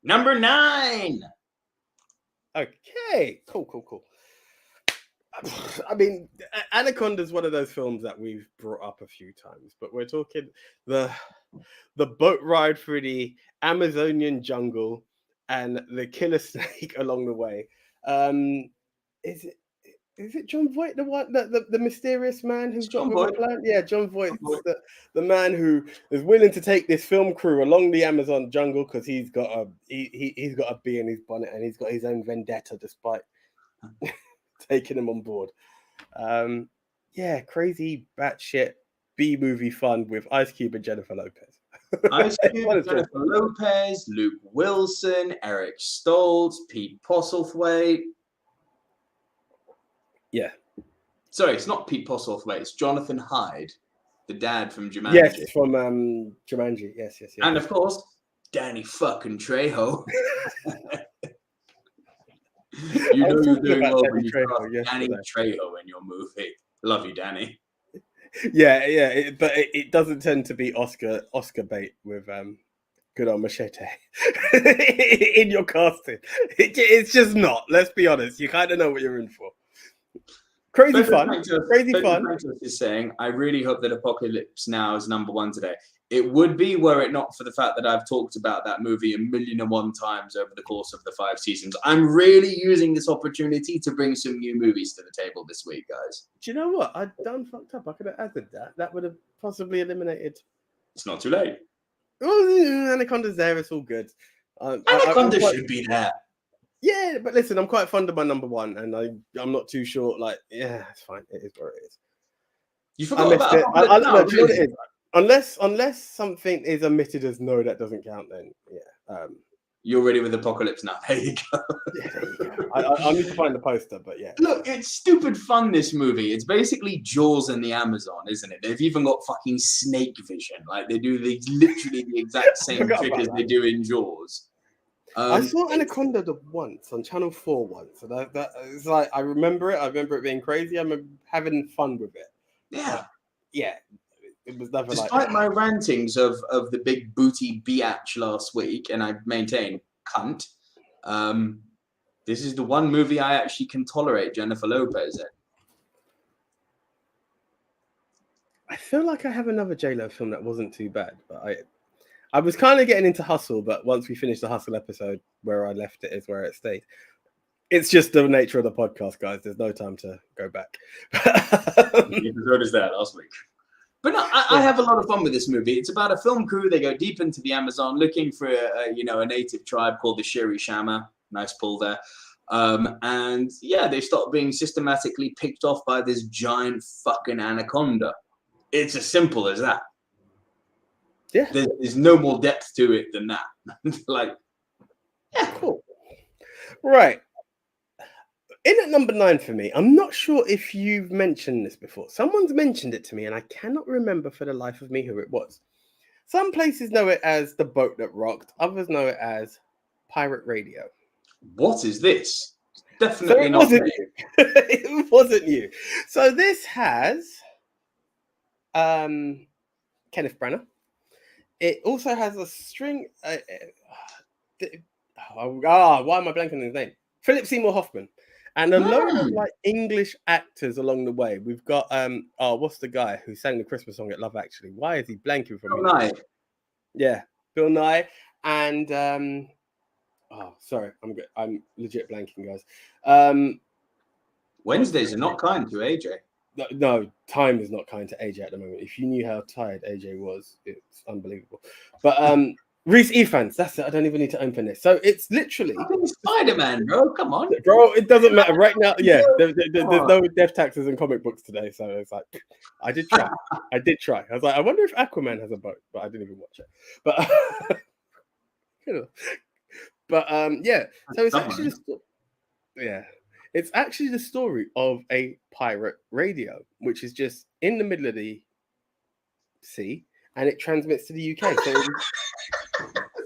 Speaker 2: number 9.
Speaker 1: Okay. Cool. I mean, Anaconda is one of those films that we've brought up a few times, but we're talking the boat ride through the Amazonian jungle and the killer snake along the way. Is it John Voight, the mysterious man who's got a plan? Yeah, John Voight, the man who is willing to take this film crew along the Amazon jungle because he's got a bee in his bonnet and he's got his own vendetta despite taking them on board. Crazy batshit B movie fun with Ice Cube and Jennifer Lopez.
Speaker 2: Ice Cube, Jennifer Lopez, Luke Wilson, Eric Stoltz, Pete Postlethwaite.
Speaker 1: Yeah.
Speaker 2: Sorry, it's not Pete Postlethwaite. It's Jonathan Hyde, the dad from Jumanji.
Speaker 1: Yes, from Jumanji. Yes.
Speaker 2: And of course, Danny fucking Trejo. You're doing well when you cast Danny Trejo in your movie. Love you, Danny.
Speaker 1: Yeah, but it doesn't tend to be Oscar bait with good old Machete in your casting. It's just not. Let's be honest. You kind of know what you're in for. Crazy fun.
Speaker 2: Is saying, I really hope that Apocalypse Now is number 1 today. It would be were it not for the fact that I've talked about that movie 1,000,001 times over the course of the 5 seasons. I'm really using this opportunity to bring some new movies to the table this week, guys.
Speaker 1: Do you know what? I done fucked up. I could have added that. That would have possibly eliminated.
Speaker 2: It's not too late.
Speaker 1: Oh, Anaconda's there. It's all good.
Speaker 2: Anaconda should be there.
Speaker 1: Yeah, but listen, I'm quite fond of my number 1, and I'm not too sure. Like, yeah, it's fine. It is what it is.
Speaker 2: You forgot about
Speaker 1: it. I don't know. Do you know what it is? Unless something is omitted as no, that doesn't count. Then yeah.
Speaker 2: You're ready with Apocalypse Now. There you go.
Speaker 1: Yeah, there you go. I need to find the poster, but yeah.
Speaker 2: Look, it's stupid fun. This movie. It's basically Jaws in the Amazon, isn't it? They've even got fucking snake vision. Like they do literally the exact same trick as they do in Jaws.
Speaker 1: I saw Anaconda once on Channel 4 once, and that it's like I remember it. I remember it being crazy. I remember having fun with it.
Speaker 2: Yeah.
Speaker 1: It was never
Speaker 2: Despite my rantings of the big booty biatch last week, and I maintain cunt, this is the one movie I actually can tolerate Jennifer Lopez in.
Speaker 1: I feel like I have another J-Lo film that wasn't too bad, but I was kind of getting into Hustle, but once we finished the Hustle episode, where I left it is where it stayed. It's just the nature of the podcast, guys. There's no time to go back.
Speaker 2: You noticed that last week. But no, I have a lot of fun with this movie. It's about a film crew. They go deep into the Amazon looking for a native tribe called the Shiri Shama. Nice pull there. And yeah, they start being systematically picked off by this giant fucking anaconda. It's as simple as that.
Speaker 1: Yeah.
Speaker 2: There's no more depth to it than that.
Speaker 1: Cool. Right. In at number 9 for me, I'm not sure if you've mentioned this before. Someone's mentioned it to me, and I cannot remember for the life of me who it was. Some places know it as The Boat That Rocked. Others know it as Pirate Radio.
Speaker 2: What is this? Definitely not
Speaker 1: wasn't you. It wasn't you. So this has Kenneth Branagh. It also has a string. Why am I blanking on his name? Philip Seymour Hoffman, and a load of English actors along the way. We've got what's the guy who sang the Christmas song at Love Actually? Why is he blanking from me?
Speaker 2: Night.
Speaker 1: Yeah, Bill Nye, and sorry, I'm legit blanking, guys.
Speaker 2: Wednesdays are not kind to AJ.
Speaker 1: No, time is not kind to AJ at the moment. If you knew how tired AJ was, it's unbelievable. But Reese Ifans, that's it. I don't even need to open this. So it's literally
Speaker 2: Spider-Man, bro. Come on,
Speaker 1: bro. It doesn't matter right now. Yeah, there's no death taxes in comic books today, so it's like I did try. I was like, I wonder if Aquaman has a boat, but I didn't even watch it. But yeah. So it's actually it's actually the story of a pirate radio, which is just in the middle of the sea, and it transmits to the UK. So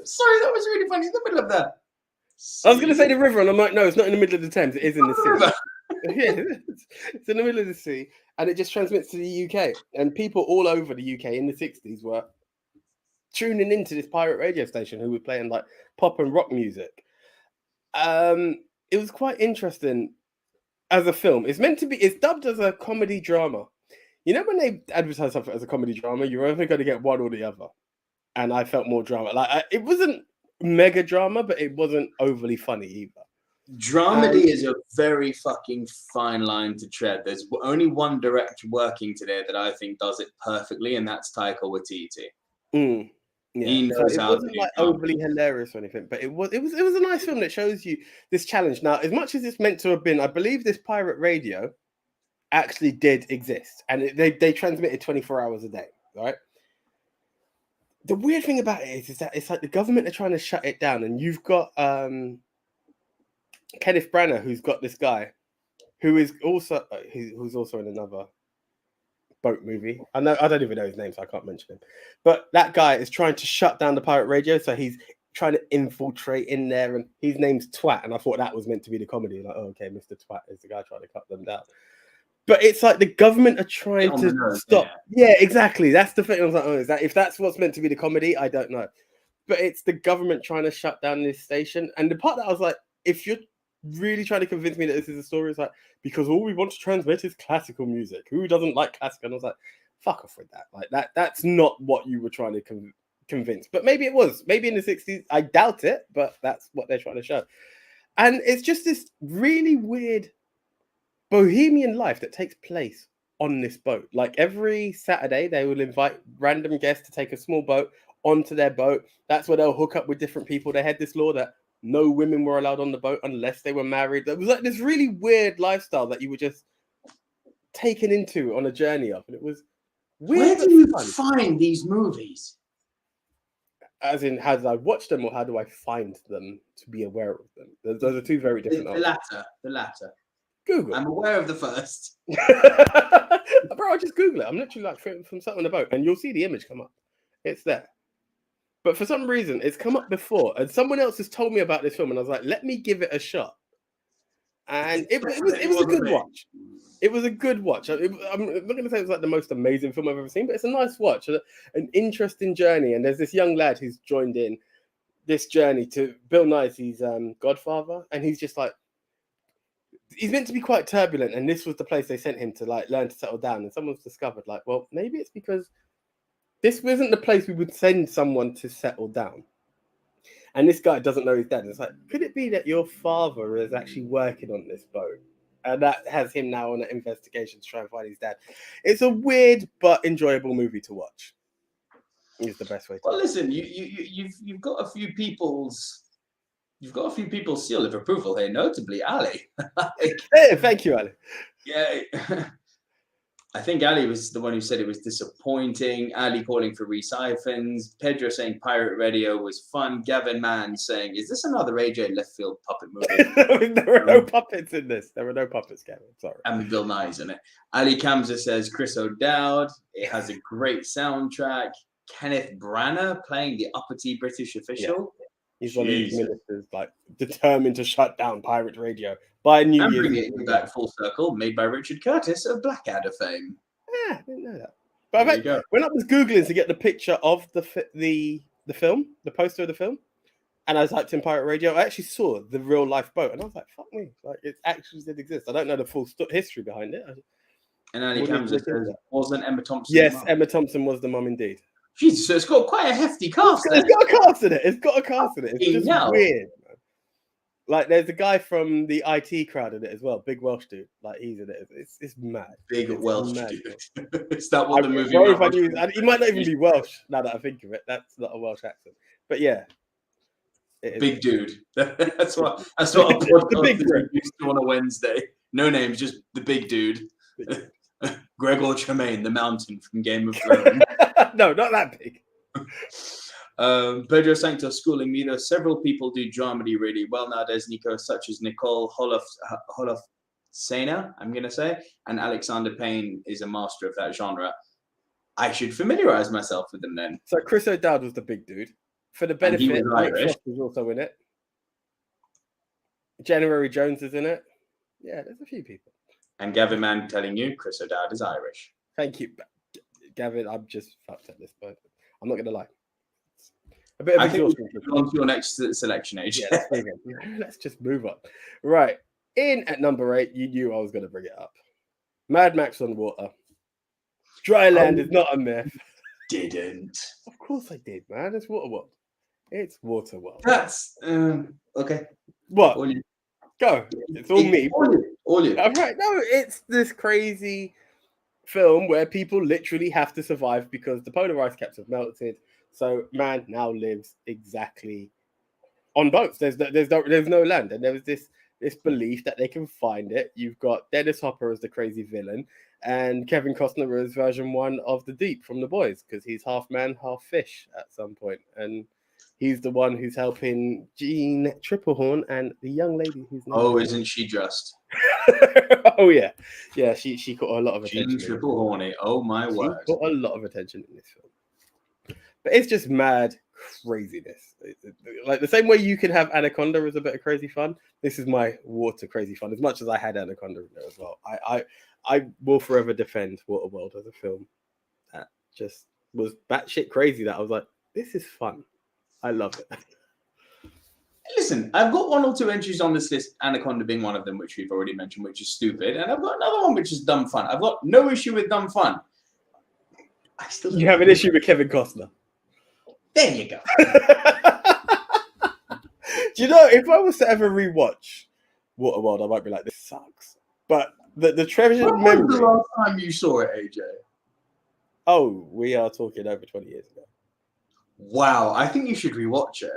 Speaker 2: sorry, that was really funny. In the middle of that.
Speaker 1: I was going to say the river, and I'm like, no, it's not in the middle of the Thames. It is in the sea. Yeah, it's in the middle of the sea, and it just transmits to the UK. And people all over the UK in the 60s were tuning into this pirate radio station who were playing like pop and rock music. It was quite interesting as a film. It's dubbed as a comedy drama. You know, when they advertise something as a comedy drama, you're only going to get one or the other. And I felt more drama. Like it wasn't mega drama, but it wasn't overly funny either.
Speaker 2: Dramedy is a very fucking fine line to tread. There's only one director working today that I think does it perfectly, and that's Taika Waititi.
Speaker 1: Yeah.
Speaker 2: He knows
Speaker 1: it
Speaker 2: how
Speaker 1: wasn't like overly hilarious or anything, but it was a nice film that shows you this challenge. Now, as much as it's meant to have been, I believe this pirate radio actually did exist, and they transmitted 24 hours a day, right? The weird thing about it is that it's like the government are trying to shut it down, and you've got Kenneth Branagh, who's got this guy who is also who's also in another boat movie. I don't even know his name, so I can't mention him. But that guy is trying to shut down the pirate radio, so he's trying to infiltrate in there, and his name's Twat. And I thought that was meant to be the comedy. Like, oh, okay, Mr. Twat is the guy trying to cut them down. But it's like the government are trying to stop. Yeah, exactly. That's the thing. I was like, oh, if that's what's meant to be the comedy, I don't know. But it's the government trying to shut down this station. And the part that I was like, if you're really trying to convince me that this is a story, it's like, because all we want to transmit is classical music. Who doesn't like classical? And I was like, fuck off with that. Like that's not what you were trying to convince. But maybe it was. Maybe in the 60s. I doubt it, but that's what they're trying to show. And it's just this really weird bohemian life that takes place on this boat. Like every Saturday, they will invite random guests to take a small boat onto their boat. That's where they'll hook up with different people. They had this law that no women were allowed on the boat unless they were married. It was like this really weird lifestyle that you were just taken into on a journey of. And it was weird.
Speaker 2: Where do you find these movies?
Speaker 1: As in, how did I watch them, or how do I find them to be aware of them? Those are two very different
Speaker 2: The latter.
Speaker 1: Google.
Speaker 2: I'm aware of the first.
Speaker 1: Bro, I just Google it. I'm literally like from something on the boat, and you'll see the image come up. It's there. But for some reason, it's come up before, and someone else has told me about this film, and I was like, let me give it a shot. And it was a good watch. It was a good watch. I'm not going to say it was like the most amazing film I've ever seen, but it's a nice watch, an interesting journey. And there's this young lad who's joined in this journey to Bill Nye's his godfather, and he's just like, he's meant to be quite turbulent, and this was the place they sent him to like learn to settle down. And someone's discovered like, well, maybe it's because this wasn't the place we would send someone to settle down. And this guy doesn't know his dad. And it's like, could it be that your father is actually working on this boat? And that has him now on an investigation to try and find his dad. It's a weird but enjoyable movie to watch. Is the best way to.
Speaker 2: Well, listen, you've got a few people's. You've got a few people's seal of approval here, notably Ali.
Speaker 1: Hey, thank you, Ali.
Speaker 2: Yeah, I think Ali was the one who said it was disappointing. Ali calling for re-siphons. Pedro saying pirate radio was fun. Gavin Mann saying, is this another AJ left field puppet movie?
Speaker 1: There were no puppets in this. There were no puppets, Gavin. Sorry.
Speaker 2: And Bill Nye's in it. Ali Kamza says, Chris O'Dowd. It has a great soundtrack. Kenneth Branagh playing the uppity British official.
Speaker 1: Yeah. He's one of these ministers, like, determined to shut down pirate radio by New Year's.
Speaker 2: And bringing it back full circle, made by Richard Curtis of Blackadder fame.
Speaker 1: Yeah, I didn't know that. But when I was Googling to get the picture of the film, the poster of the film, and I typed in pirate radio, I actually saw the real life boat, and I was like, fuck me. Like, it actually did exist. I don't know the full history behind it.
Speaker 2: And Ali Kamza says, wasn't Emma Thompson?
Speaker 1: Yes, Emma Thompson was the mum indeed.
Speaker 2: Jesus, so it's got quite a hefty cast.
Speaker 1: It's got a cast in it. It's got a cast in it. It's just weird. Man. Like there's a guy from the IT crowd in it as well. Big Welsh dude. Like he's in it. It's mad.
Speaker 2: Big
Speaker 1: it's
Speaker 2: Welsh
Speaker 1: mad,
Speaker 2: dude. Is that what the movie?
Speaker 1: He might not even be Welsh. Now that I think of it, that's not a Welsh accent. But yeah,
Speaker 2: big dude. That's what a podcast is used to on a Wednesday. No names, just the big dude. Gregor Tremaine, the mountain from Game of Thrones.
Speaker 1: No, not that big.
Speaker 2: Pedro Santos schooling me. Though several people do dramedy really well nowadays, Nico, such as Nicole Holofcener, I'm going to say, and Alexander Payne is a master of that genre. I should familiarize myself with them then.
Speaker 1: So Chris O'Dowd was the big dude. For the benefit, Nick Frost was also in it. January Jones is in it. Yeah, there's a few people. And
Speaker 2: Gavin Mann telling you Chris O'Dowd is Irish.
Speaker 1: Thank you, Gavin. I'm just fucked at this point. I'm not going to lie. A bit of
Speaker 2: I think we'll on to your next selection, AJ.
Speaker 1: Yeah, let's just move on. Right. In at number 8, you knew I was going to bring it up. Mad Max on water. Dry land is not a myth.
Speaker 2: Didn't.
Speaker 1: Of course I did, man. It's Waterworld. It's Waterworld.
Speaker 2: That's okay.
Speaker 1: What? All you. Go. It's all me.
Speaker 2: All you.
Speaker 1: All right. No, it's this crazy film where people literally have to survive because the polar ice caps have melted. So man now lives exactly on boats. There's no land, and there was this belief that they can find it. You've got Dennis Hopper as the crazy villain, and Kevin Costner as version 1 of the Deep from The Boys, because he's half man, half fish at some point, and he's the one who's helping Jean Triplehorn and the young lady who's
Speaker 2: isn't she just?
Speaker 1: Oh yeah, she caught a lot of attention.
Speaker 2: Jean Triplehorny, oh my word,
Speaker 1: she caught a lot of attention in this film. But it's just mad craziness. Like the same way you can have Anaconda as a bit of crazy fun, this is my water crazy fun. As much as I had Anaconda in there as well, I will forever defend Waterworld as a film that just was batshit crazy. That I was like, this is fun. I love it.
Speaker 2: Listen, I've got 1 or 2 entries on this list, Anaconda being one of them, which we've already mentioned, which is stupid, and I've got another one which is dumb fun. I've got no issue with dumb fun.
Speaker 1: You have an issue with Kevin Costner.
Speaker 2: There you go.
Speaker 1: Do you know, if I was to ever rewatch Waterworld, I might be like, this sucks. But the treasured memory. When was
Speaker 2: the last time you saw it, AJ?
Speaker 1: Oh, we are talking over 20 years ago.
Speaker 2: Wow, I think you should rewatch it.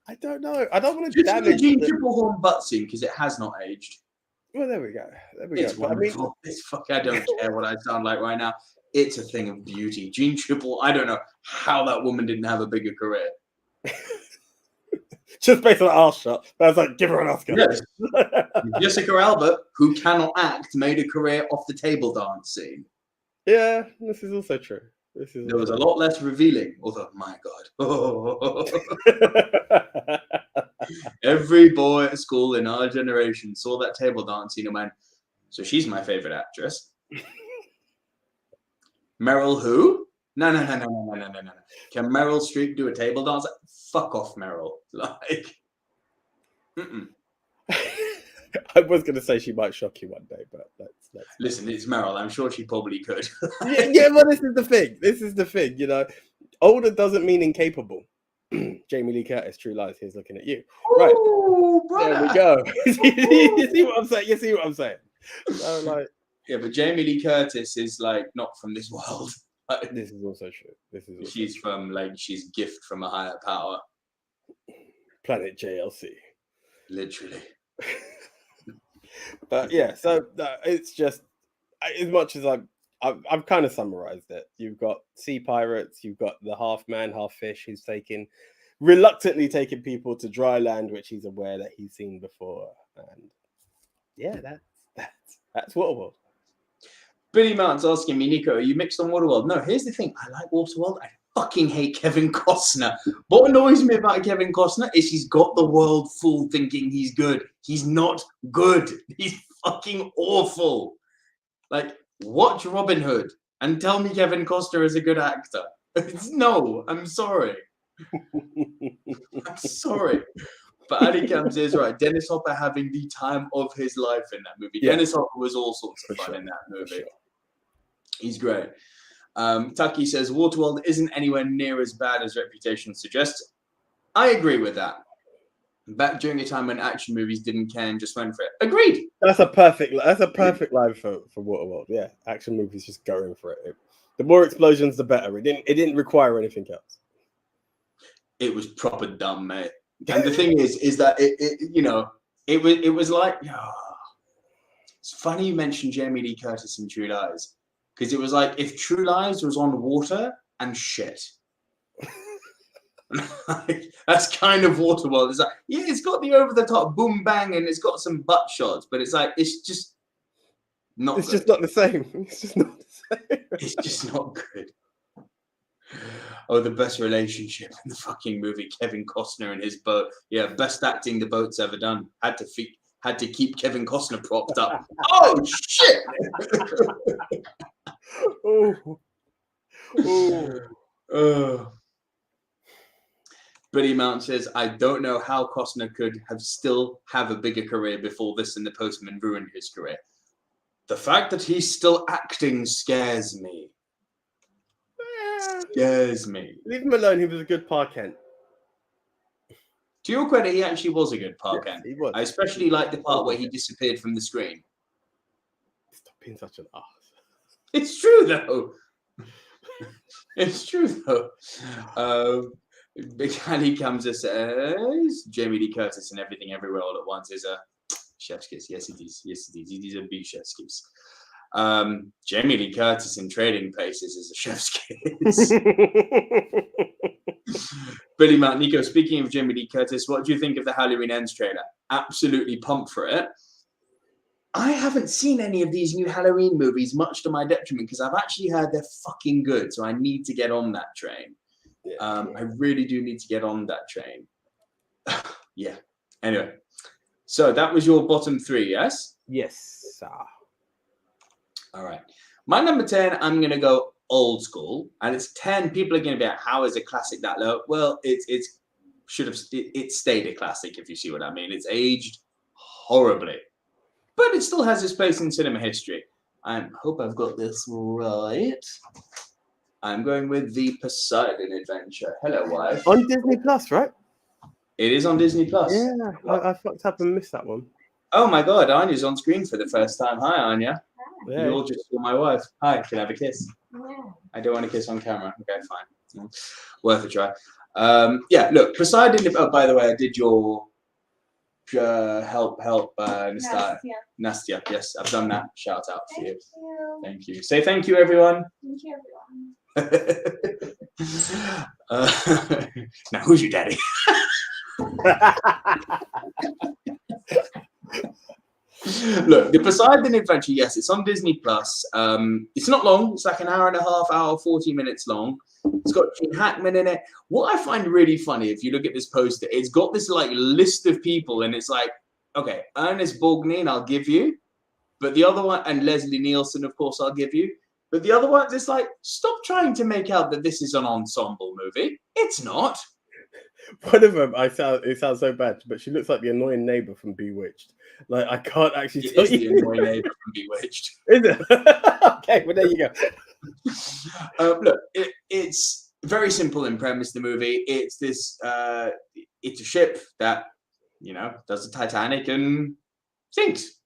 Speaker 1: I don't know. I don't want to
Speaker 2: damage the Jean Triplehorn butt scene because it has not aged.
Speaker 1: Well, there we go.
Speaker 2: It's wonderful. I don't care what I sound like right now. It's a thing of beauty. Jean Triple, I don't know how that woman didn't have a bigger career.
Speaker 1: Just based on the arse shot. I was like, give her an Oscar.
Speaker 2: Yes. Jessica Alba, who cannot act, made a career off the table dance scene.
Speaker 1: Yeah, this is also true.
Speaker 2: There was a lot less revealing, although, my God. Every boy at school in our generation saw that table dance scene and went, so she's my favorite actress. Meryl who? No. Can Meryl Streep do a table dance? Fuck off, Meryl. Like,
Speaker 1: I was going to say she might shock you one day, but that's
Speaker 2: listen, it's Meryl. I'm sure she probably could.
Speaker 1: yeah, well, this is the thing, you know. Older doesn't mean incapable. Jamie Lee Curtis, True Lies, here's looking at you. Right. Brother. There we go. You see what I'm saying? You see what I'm saying? So, like,
Speaker 2: yeah, but Jamie Lee Curtis is like not from this world. Like,
Speaker 1: this is also true.
Speaker 2: She's from she's gift from a higher power.
Speaker 1: Planet JLC.
Speaker 2: Literally.
Speaker 1: But yeah, so it's just as much as I've kind of summarized it. You've got sea pirates, you've got the half man, half fish who's reluctantly taking people to dry land, which he's aware that he's seen before. And yeah, that's Waterworld.
Speaker 2: Billy Martin's asking me, Nico, are you mixed on Waterworld? No, here's the thing. I like Waterworld. I fucking hate Kevin Costner. What annoys me about Kevin Costner is he's got the world full thinking he's good. He's not good. He's fucking awful. Like, watch Robin Hood and tell me Kevin Costner is a good actor. No, I'm sorry. I'm sorry. But Ali Camps is right. Dennis Hopper having the time of his life in that movie. Yeah. Dennis Hopper was all sorts of fun in that movie. Sure. He's great. Tucky says Waterworld isn't anywhere near as bad as reputation suggests. I agree with that. Back during a time when action movies didn't care and just went for it. Agreed.
Speaker 1: That's a perfect line for Waterworld. Yeah, action movies just going for it. The more explosions, the better. It didn't require anything else.
Speaker 2: It was proper dumb, mate. And the thing is that it was like, it's funny you mentioned Jamie Lee Curtis in True Lies, because it was like if True Lies was on water and shit. That's kind of Waterworld. It's like, yeah, it's got the over the top boom bang and it's got some butt shots, but it's like it's just not.
Speaker 1: It's just not the same. It's just not the same.
Speaker 2: It's just not good. Oh, the best relationship in the fucking movie, Kevin Costner and his boat. Yeah, best acting the boat's ever done. Had to keep Kevin Costner propped up. Oh shit! Oh. Movie Mount says, I don't know how Costner could still have a bigger career before this and The Postman ruined his career. The fact that he's still acting scares me. Scares me.
Speaker 1: Leave him alone. He was a good Pa Kent.
Speaker 2: To your credit, he actually was a good Pa Kent.
Speaker 1: He was.
Speaker 2: I especially like the part where he disappeared from the screen.
Speaker 1: Stop being such an ass.
Speaker 2: It's true, though. It's true, though. Big Ali comes and says Jamie Lee Curtis and Everything Everywhere All at Once is a chef's kiss. Yes, it is. Yes, it is. It is a big chef's kiss. Jamie Lee Curtis in Trading Places is a chef's kiss. Billy Mount Nico, speaking of Jamie Lee Curtis, what do you think of the Halloween Ends trailer? Absolutely pumped for it. I haven't seen any of these new Halloween movies, much to my detriment, because I've actually heard they're fucking good. So I need to get on that train. I really do need to get on that train. Yeah. Anyway, so that was your bottom three, yes?
Speaker 1: Yes, sir.
Speaker 2: All right. My number 10, I'm going to go old school. And it's 10. People are going to be like, how is a classic that low? Well, it stayed a classic, if you see what I mean. It's aged horribly. But it still has its place in cinema history. I hope I've got this right. I'm going with the Poseidon Adventure. Hello, wife.
Speaker 1: On Disney Plus, right?
Speaker 2: It is on Disney Plus.
Speaker 1: Yeah, I fucked up and missed that one.
Speaker 2: Oh my God, Anya's on screen for the first time. Hi, Anya.
Speaker 1: Yeah.
Speaker 2: You all just saw my wife. Hi, can I have a kiss?
Speaker 3: Yeah.
Speaker 2: I don't want a kiss on camera. Okay, fine. Worth a try. Yeah, look, Poseidon. Oh, by the way, I did your help NASTYA. NASTYA. Yes, I've done that. Shout out for you. Thank you. Say thank you, everyone.
Speaker 3: Thank you, everyone.
Speaker 2: Now, who's your daddy? Look, the Poseidon Adventure, yes, it's on Disney Plus. It's not long. It's like an hour and a half, 40 minutes long. It's got Gene Hackman in it. What I find really funny, if you look at this poster, it's got this like list of people, and it's like, okay, Ernest Borgnine, I'll give you. But the other one, and Leslie Nielsen, of course, I'll give you. But the other ones, it's like, stop trying to make out that this is an ensemble movie. It's not.
Speaker 1: One of them, it sounds so bad, but she looks like the annoying neighbor from Bewitched. Like, I can't actually tell you.
Speaker 2: The annoying neighbor from Bewitched.
Speaker 1: Is it? Okay, well, there you go.
Speaker 2: Look, it's very simple in premise, the movie. It's this, it's a ship that, does the Titanic and sinks.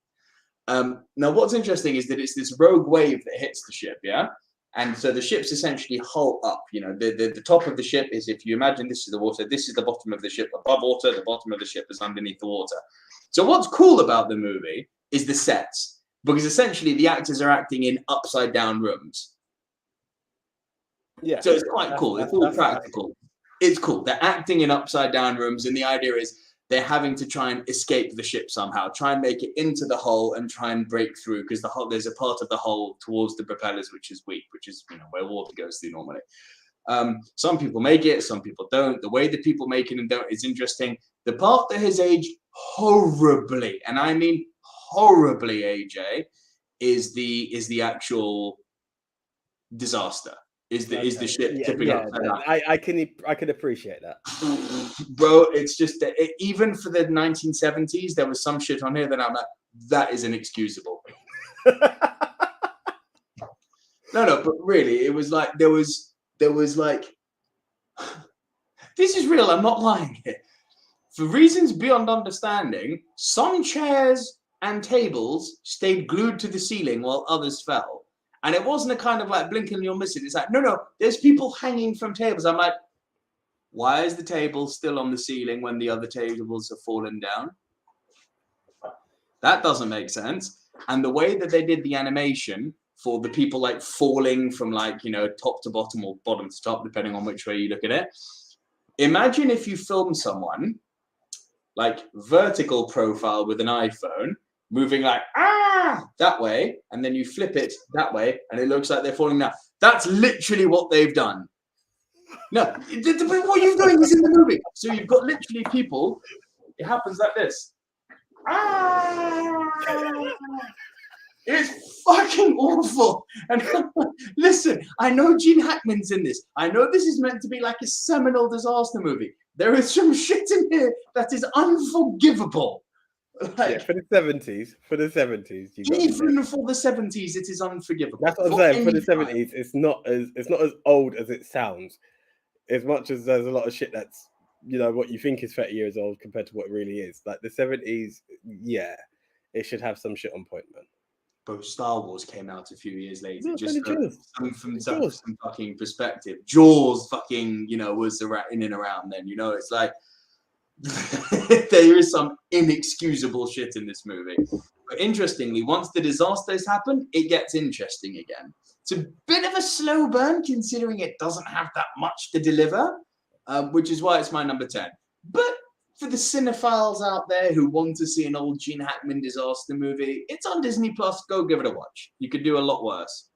Speaker 2: Now, what's interesting is that it's this rogue wave that hits the ship, yeah? And so the ship's essentially hull up. The top of the ship is, if you imagine this is the water, this is the bottom of the ship above water, the bottom of the ship is underneath the water. So what's cool about the movie is the sets, because essentially the actors are acting in upside down rooms.
Speaker 1: Yeah.
Speaker 2: So it's quite cool. It's all practical. It's cool. They're acting in upside down rooms, and the idea is they're having to try and escape the ship somehow, try and make it into the hull and try and break through, because the hull, there's a part of the hull towards the propellers which is weak, which is where water goes through normally. Some people make it, some people don't. The way that people make it and don't is interesting. The part that has aged horribly, and I mean horribly, AJ, is the actual disaster. Is the ship tipping upside down?
Speaker 1: I can appreciate that,
Speaker 2: bro. It's just that even for the 1970s, there was some shit on here that I'm like, that is inexcusable. No, but really, it was like there was like this is real. I'm not lying here. For reasons beyond understanding, some chairs and tables stayed glued to the ceiling while others fell. And it wasn't a kind of like blink and you'll miss it. It's like, no, there's people hanging from tables. I'm like, why is the table still on the ceiling when the other tables have fallen down? That doesn't make sense. And the way that they did the animation for the people like falling from like, top to bottom or bottom to top, depending on which way you look at it. Imagine if you film someone like vertical profile with an iPhone, moving like, that way, and then you flip it that way, and it looks like they're falling down. That's literally what they've done. No, what you're doing is in the movie. So you've got literally people, it happens like this. It's fucking awful. And listen, I know Gene Hackman's in this. I know this is meant to be like a seminal disaster movie. There is some shit in here that is unforgivable. Like,
Speaker 1: for the 70s.
Speaker 2: Even for the 70s, it is unforgivable.
Speaker 1: That's what I'm saying. For the 70s, it's not as old as it sounds. As much as there's a lot of shit that's what you think is 30 years old compared to what it really is. Like the 70s, yeah, it should have some shit on point, man.
Speaker 2: But Star Wars came out a few years later.
Speaker 1: No,
Speaker 2: just from some fucking perspective. Jaws fucking, was in and around then. It's like there is some inexcusable shit in this movie. But interestingly, once the disasters happen, it gets interesting again. It's a bit of a slow burn considering it doesn't have that much to deliver, which is why it's my number 10. But for the cinephiles out there who want to see an old Gene Hackman disaster movie, it's on Disney Plus. Go give it a watch. You could do a lot worse.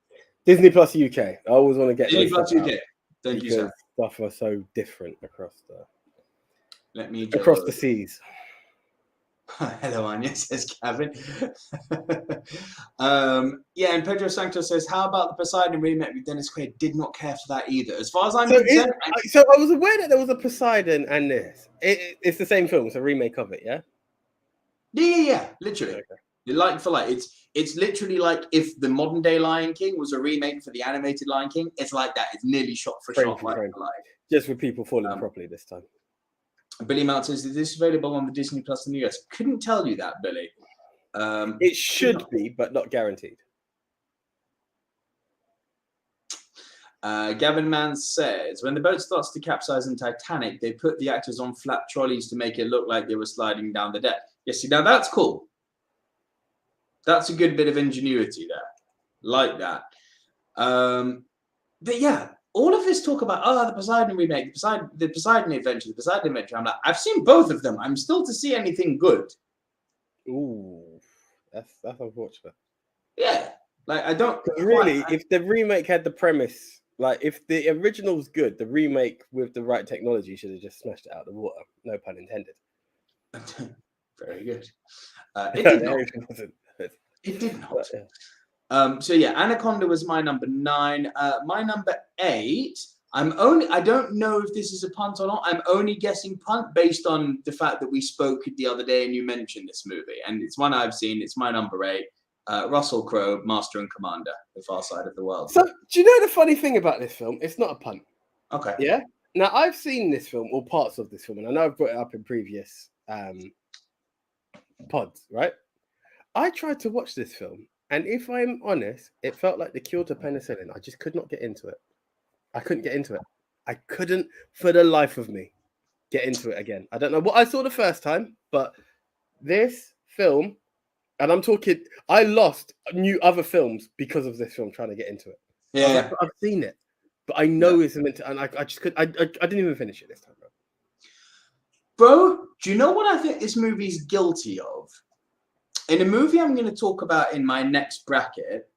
Speaker 1: Disney Plus UK. I always want to get
Speaker 2: Disney Plus UK. Thank you, sir.
Speaker 1: Stuff are so different across the
Speaker 2: the
Speaker 1: seas.
Speaker 2: Hello, Anya, says Gavin. And Pedro Santos says, how about the Poseidon remake with Dennis Quaid? Did not care for that either. As far as I'm concerned...
Speaker 1: So I was aware that there was a Poseidon and this. It's the same film. It's a remake of it, yeah?
Speaker 2: Yeah, literally. Okay. Like for like. It's literally like if the modern day Lion King was a remake for the animated Lion King. It's like that. It's nearly shot for shot.
Speaker 1: Just with people falling properly this time.
Speaker 2: Billy Mount says, is this available on the Disney Plus in the US? Couldn't tell you that, Billy.
Speaker 1: It should be, but not guaranteed.
Speaker 2: Gavin Mann says, when the boat starts to capsize in Titanic, they put the actors on flat trolleys to make it look like they were sliding down the deck. Yes, see, now that's cool. That's a good bit of ingenuity there. Like that. But yeah, all of this talk about, the Poseidon remake, the Poseidon Adventure. I'm like, I've seen both of them. I'm still to see anything good.
Speaker 1: Ooh, that's unfortunate.
Speaker 2: Yeah, like I don't
Speaker 1: really. If the remake had the premise, like if the original's good, the remake with the right technology should have just smashed it out of the water. No pun intended.
Speaker 2: Very good. It did not. It did not. So yeah, Anaconda was my number 9. My number 8. I don't know if this is a punt or not. I'm only guessing punt based on the fact that we spoke the other day and you mentioned this movie. And it's one I've seen. It's my number 8. Russell Crowe, Master and Commander, The Far Side of the World.
Speaker 1: So do you know the funny thing about this film? It's not a punt.
Speaker 2: Okay.
Speaker 1: Yeah? Now, I've seen this film, or parts of this film, and I know I've brought it up in previous pods, right? I tried to watch this film, and if I'm honest, it felt like the cure to penicillin. I just could not get into it. I couldn't get into it. I couldn't, for the life of me, get into it again. I don't know what I saw the first time, but this film, and I'm talking, I lost new other films because of this film, trying to get into it.
Speaker 2: Yeah.
Speaker 1: I've seen it, but I know it's meant to, and I just could, I didn't even finish it this time,
Speaker 2: bro. Do you know what I think this movie's guilty of? In a movie I'm going to talk about in my next bracket,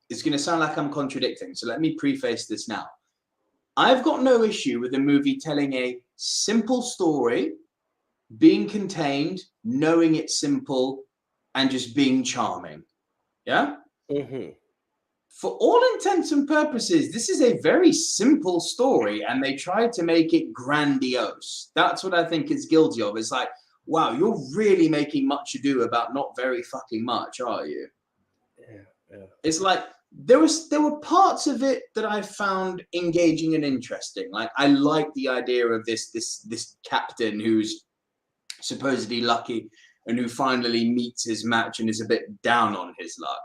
Speaker 2: it's going to sound like I'm contradicting. So let me preface this now. I've got no issue with a movie telling a simple story, being contained, knowing it's simple, and just being charming. Yeah?
Speaker 1: Mm-hmm.
Speaker 2: For all intents and purposes, this is a very simple story, and they tried to make it grandiose. That's what I think it's guilty of. It's like, wow, you're really making much ado about not very fucking much, are you?
Speaker 1: Yeah.
Speaker 2: It's like there were parts of it that I found engaging and interesting. Like I like the idea of this captain who's supposedly lucky and who finally meets his match and is a bit down on his luck.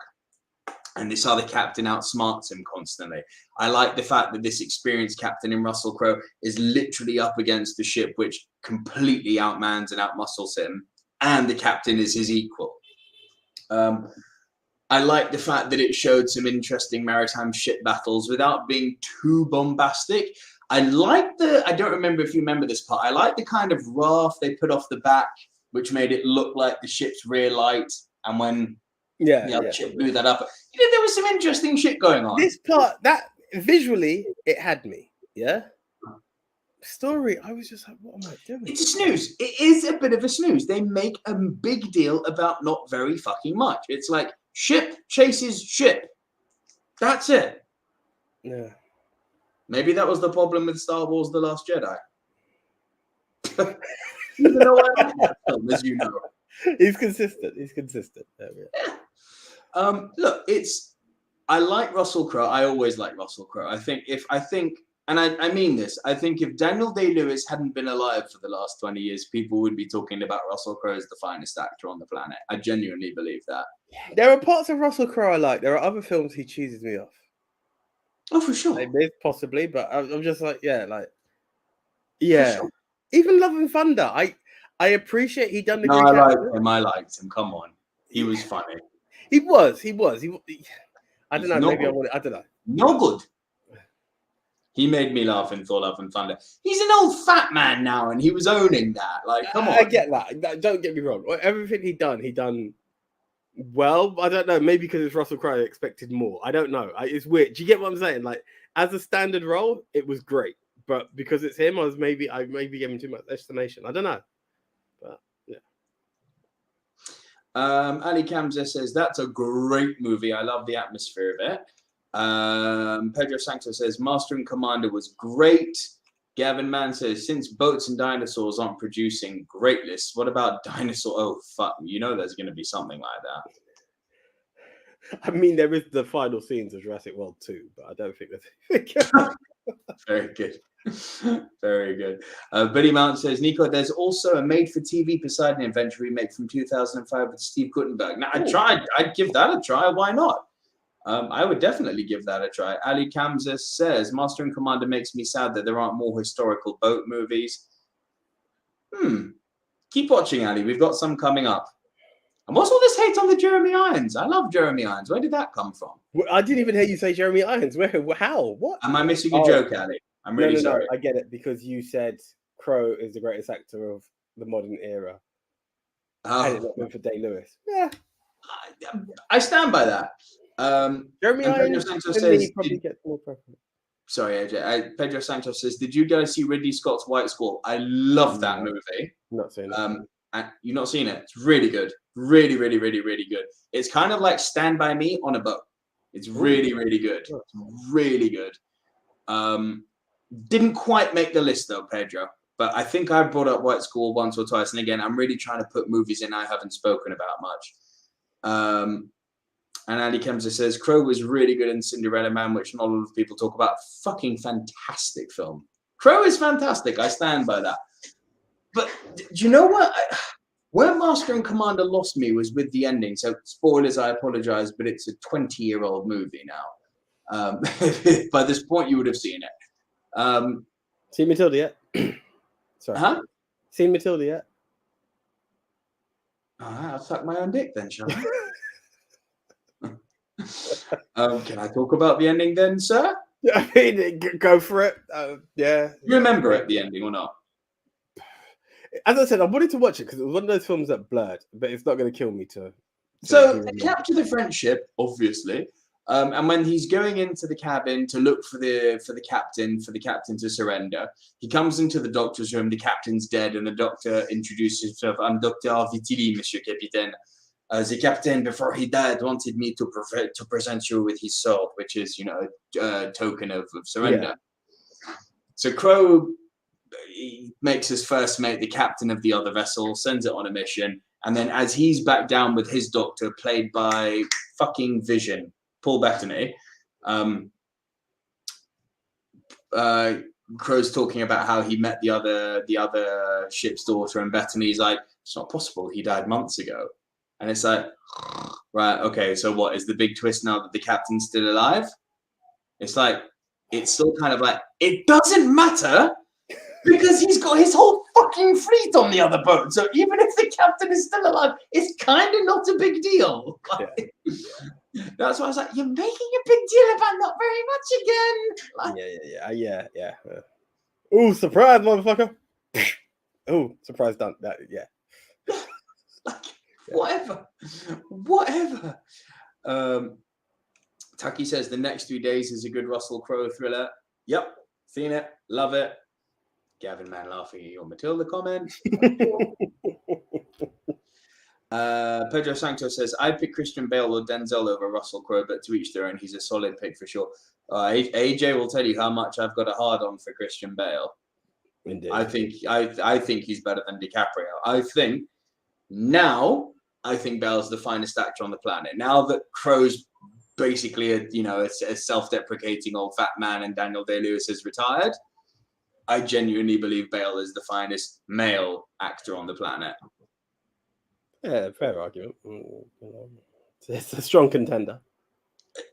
Speaker 2: And this other captain outsmarts him constantly. I like the fact that this experienced captain in Russell Crowe is literally up against the ship which completely outmans and outmuscles him, and the captain is his equal. I like the fact that it showed some interesting maritime ship battles without being too bombastic. I don't remember if you remember this part, I like the kind of raft they put off the back, which made it look like the ship's rear light, and when the other ship blew that up. There was some interesting shit going on.
Speaker 1: This part, that visually, it had me. Yeah. Story, I was just like, what am I doing?
Speaker 2: It's a snooze. It is a bit of a snooze. They make a big deal about not very fucking much. It's like ship chases ship. That's it.
Speaker 1: Yeah.
Speaker 2: Maybe that was the problem with Star Wars: The Last Jedi. Even though I like that film, as you know.
Speaker 1: He's consistent. There we
Speaker 2: go. Look, I like Russell Crowe. I always like Russell Crowe. I think, and I mean this, I think if Daniel Day-Lewis hadn't been alive for the last 20 years, people would be talking about Russell Crowe as the finest actor on the planet. I genuinely believe that.
Speaker 1: There are parts of Russell Crowe I like. There are other films he cheeses me off.
Speaker 2: Oh, for sure.
Speaker 1: Maybe, possibly, but I'm just like, yeah.
Speaker 2: Sure.
Speaker 1: Even Love and Thunder, I appreciate he done the.
Speaker 2: No, I liked him. Come on, he was funny.
Speaker 1: He was. I don't know. Maybe I don't know.
Speaker 2: No good. He made me laugh in Thor: Love and Thunder. He's an old fat man now, and he was owning that. Like, come on.
Speaker 1: I get that. Don't get me wrong. Everything he done well. I don't know. Maybe because it's Russell Crowe, I expected more. I don't know. It's weird. Do you get what I'm saying? Like, as a standard role, it was great. But because it's him, I maybe giving too much estimation. I don't know. But yeah.
Speaker 2: Ali Kamza says that's a great movie. I love the atmosphere of it. Pedro Santos says Master and Commander was great. Gavin Mann says since boats and dinosaurs aren't producing great lists, what about dinosaur? Oh fuck! You know there's going to be something like that.
Speaker 1: I mean, there is the final scenes of Jurassic World 2, but I don't think that's
Speaker 2: very good. Very good. Billy Mount says, Nico, there's also a made-for-TV Poseidon Adventure remake from 2005 with Steve Guttenberg. Now, I'd give that a try. Why not? I would definitely give that a try. Ali Kamza says, Master and Commander makes me sad that there aren't more historical boat movies. Keep watching, Ali. We've got some coming up. And what's all this hate on the Jeremy Irons? I love Jeremy Irons. Where did that come from?
Speaker 1: I didn't even hear you say Jeremy Irons. Where? How? What?
Speaker 2: Am I missing a joke, Ali? I'm really sorry.
Speaker 1: I get it because you said Crowe is the greatest actor of the modern era. Had it not been for Day-Lewis. Yeah.
Speaker 2: I stand by that.
Speaker 1: Jeremy Irons says, probably gets more preference.
Speaker 2: Sorry, AJ. Pedro Santos says, did you guys see Ridley Scott's White Squall? I love that movie.
Speaker 1: Not seen it.
Speaker 2: And you've not seen it. It's really good. Really, really, really, really good. It's kind of like Stand By Me on a boat. It's really, really good. It's really good. Didn't quite make the list though, Pedro. But I think I brought up White Squall once or twice. And again, I'm really trying to put movies in I haven't spoken about much. And Andy Kemser says, Crowe was really good in Cinderella Man, which not a lot of people talk about. Fucking fantastic film. Crowe is fantastic. I stand by that. But do you know what? Where Master and Commander lost me was with the ending. So spoilers, I apologize, but it's a 20-year-old movie now. By this point, you would have seen it.
Speaker 1: Seen Matilda yet? Sorry.
Speaker 2: Huh?
Speaker 1: Seen Matilda yet?
Speaker 2: I'll suck my own dick then, shall I? Can I talk about the ending then, sir?
Speaker 1: I mean, go for it. Yeah.
Speaker 2: You remember it, the ending or not?
Speaker 1: As I said, I wanted to watch it because it was one of those films that blurred, but it's not going to kill me to
Speaker 2: So they capture the French ship, obviously, and when he's going into the cabin to look for the captain to surrender, he comes into the doctor's room. The captain's dead, and the doctor introduces himself. I'm Doctor Vitili, Monsieur Capitaine. The captain, before he died, wanted me to present you with his sword, which is, a token of surrender. Yeah. So Crowe, he makes his first mate the captain of the other vessel, sends it on a mission, and then as he's back down with his doctor, played by fucking Vision, Paul Bettany. Crow's talking about how he met the other ship's daughter, and Bettany's like, it's not possible. He died months ago. And it's like, right, okay, so what is the big twist now that the captain's still alive? It's like, it's still kind of like, it doesn't matter because he's got his whole fucking fleet on the other boat. So even if the captain is still alive, it's kind of not a big deal. That's why I was like, you're making a big deal about not very much again.
Speaker 1: Yeah. Oh, surprise, motherfucker. Oh, surprise done. That, yeah.
Speaker 2: Whatever. Taki says the next 3 days is a good Russell Crowe thriller. Yep, seen it, love it. Gavin Man laughing at your Matilda comment. Pedro Santos says, I'd pick Christian Bale or Denzel over Russell Crowe, but to each their own, he's a solid pick for sure. AJ will tell you how much I've got a hard on for Christian Bale.
Speaker 1: Indeed.
Speaker 2: I think he's better than DiCaprio. I think Bale's the finest actor on the planet. Now that Crowe's basically a self-deprecating old fat man and Daniel Day-Lewis has retired, I genuinely believe Bale is the finest male actor on the planet.
Speaker 1: Yeah, fair argument. It's a strong contender.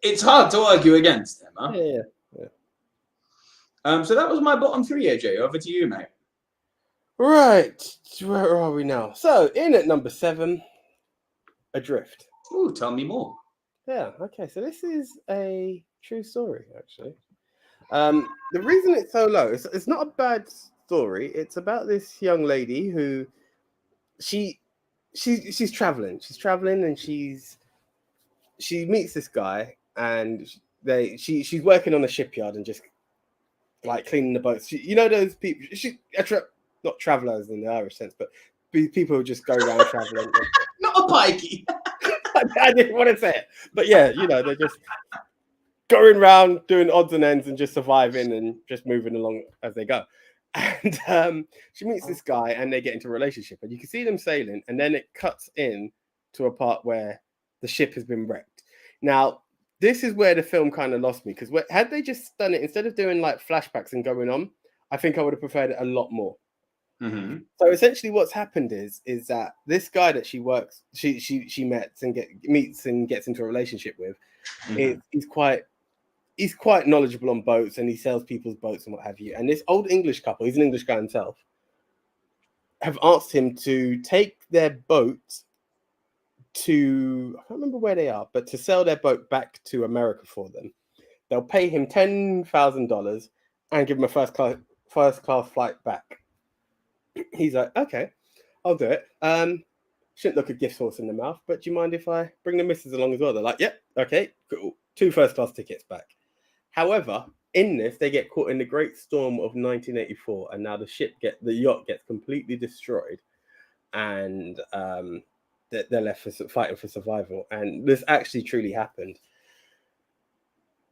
Speaker 2: It's hard to argue against him, huh?
Speaker 1: Yeah.
Speaker 2: So that was my bottom three, AJ. Over to you, mate.
Speaker 1: Right. Where are we now? So, in at number 7, Adrift.
Speaker 2: Ooh, tell me more.
Speaker 1: Yeah, okay. So this is a true story, actually. The reason it's so low, it's not a bad story. It's about this young lady who she's traveling. She's traveling and she meets this guy, and she's working on a shipyard and just like cleaning the boats. Those people. Not travelers in the Irish sense, but people who just go around traveling.
Speaker 2: Not a pikey.
Speaker 1: I didn't want to say it, but yeah, they're just going around doing odds and ends and just surviving and just moving along as they go. And she meets this guy and they get into a relationship, and you can see them sailing, and then it cuts in to a part where the ship has been wrecked. Now, this is where the film kind of lost me, because had they just done it, instead of doing like flashbacks and going on, I think I would have preferred it a lot more.
Speaker 2: Mm-hmm.
Speaker 1: So essentially what's happened is that this guy that she meets and gets into a relationship with, mm-hmm. he's quite knowledgeable on boats, and he sells people's boats and what have you. And this old English couple, he's an English guy himself, have asked him to take their boat to, I can't remember where they are, but to sell their boat back to America for them. They'll pay him $10,000 and give him a first class flight back. He's like, okay, I'll do it. Shouldn't look a gift horse in the mouth, but do you mind if I bring the missus along as well? They're like, yep, okay, cool. 2 first class tickets back. However, in this, they get caught in the great storm of 1984, and now the yacht gets completely destroyed, and they're left fighting for survival. And this actually truly happened.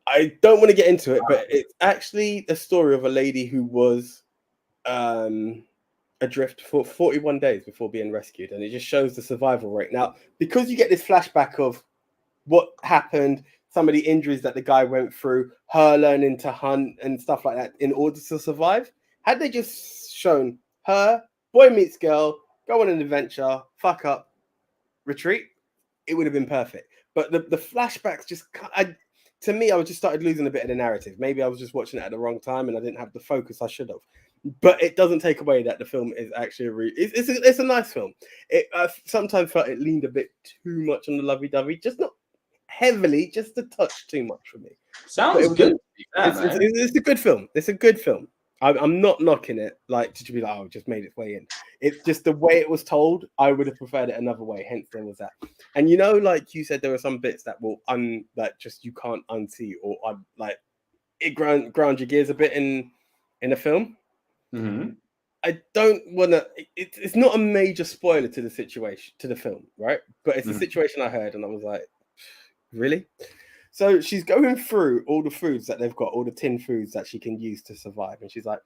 Speaker 1: I don't want to get into it, but it's actually a story of a lady who was adrift for 41 days before being rescued, and it just shows the survival rate. Now, because you get this flashback of what happened, some of the injuries that the guy went through, her learning to hunt and stuff like that in order to survive, had they just shown her, boy meets girl, go on an adventure, fuck up, retreat, it would have been perfect. But the flashbacks just, to me, I just started losing a bit of the narrative. Maybe I was just watching it at the wrong time and I didn't have the focus I should have. But it doesn't take away that the film is actually it's a nice film. I sometimes felt it leaned a bit too much on the lovey-dovey, just not heavily, just a touch too much for me.
Speaker 2: Sounds good.
Speaker 1: It's a good film. It's a good film. I'm not knocking it, like, to be like, oh, it just made its way in. It's just the way it was told. I would have preferred it another way. Hence, there was that. And like you said, there were some bits that will just you can't unsee, or like it ground your gears a bit in a film.
Speaker 2: Mm-hmm.
Speaker 1: I don't want to. It's not a major spoiler to the situation, to the film, right? But it's a situation I heard, and I was like, really? So she's going through all the foods that they've got, all the tin foods that she can use to survive. And she's like,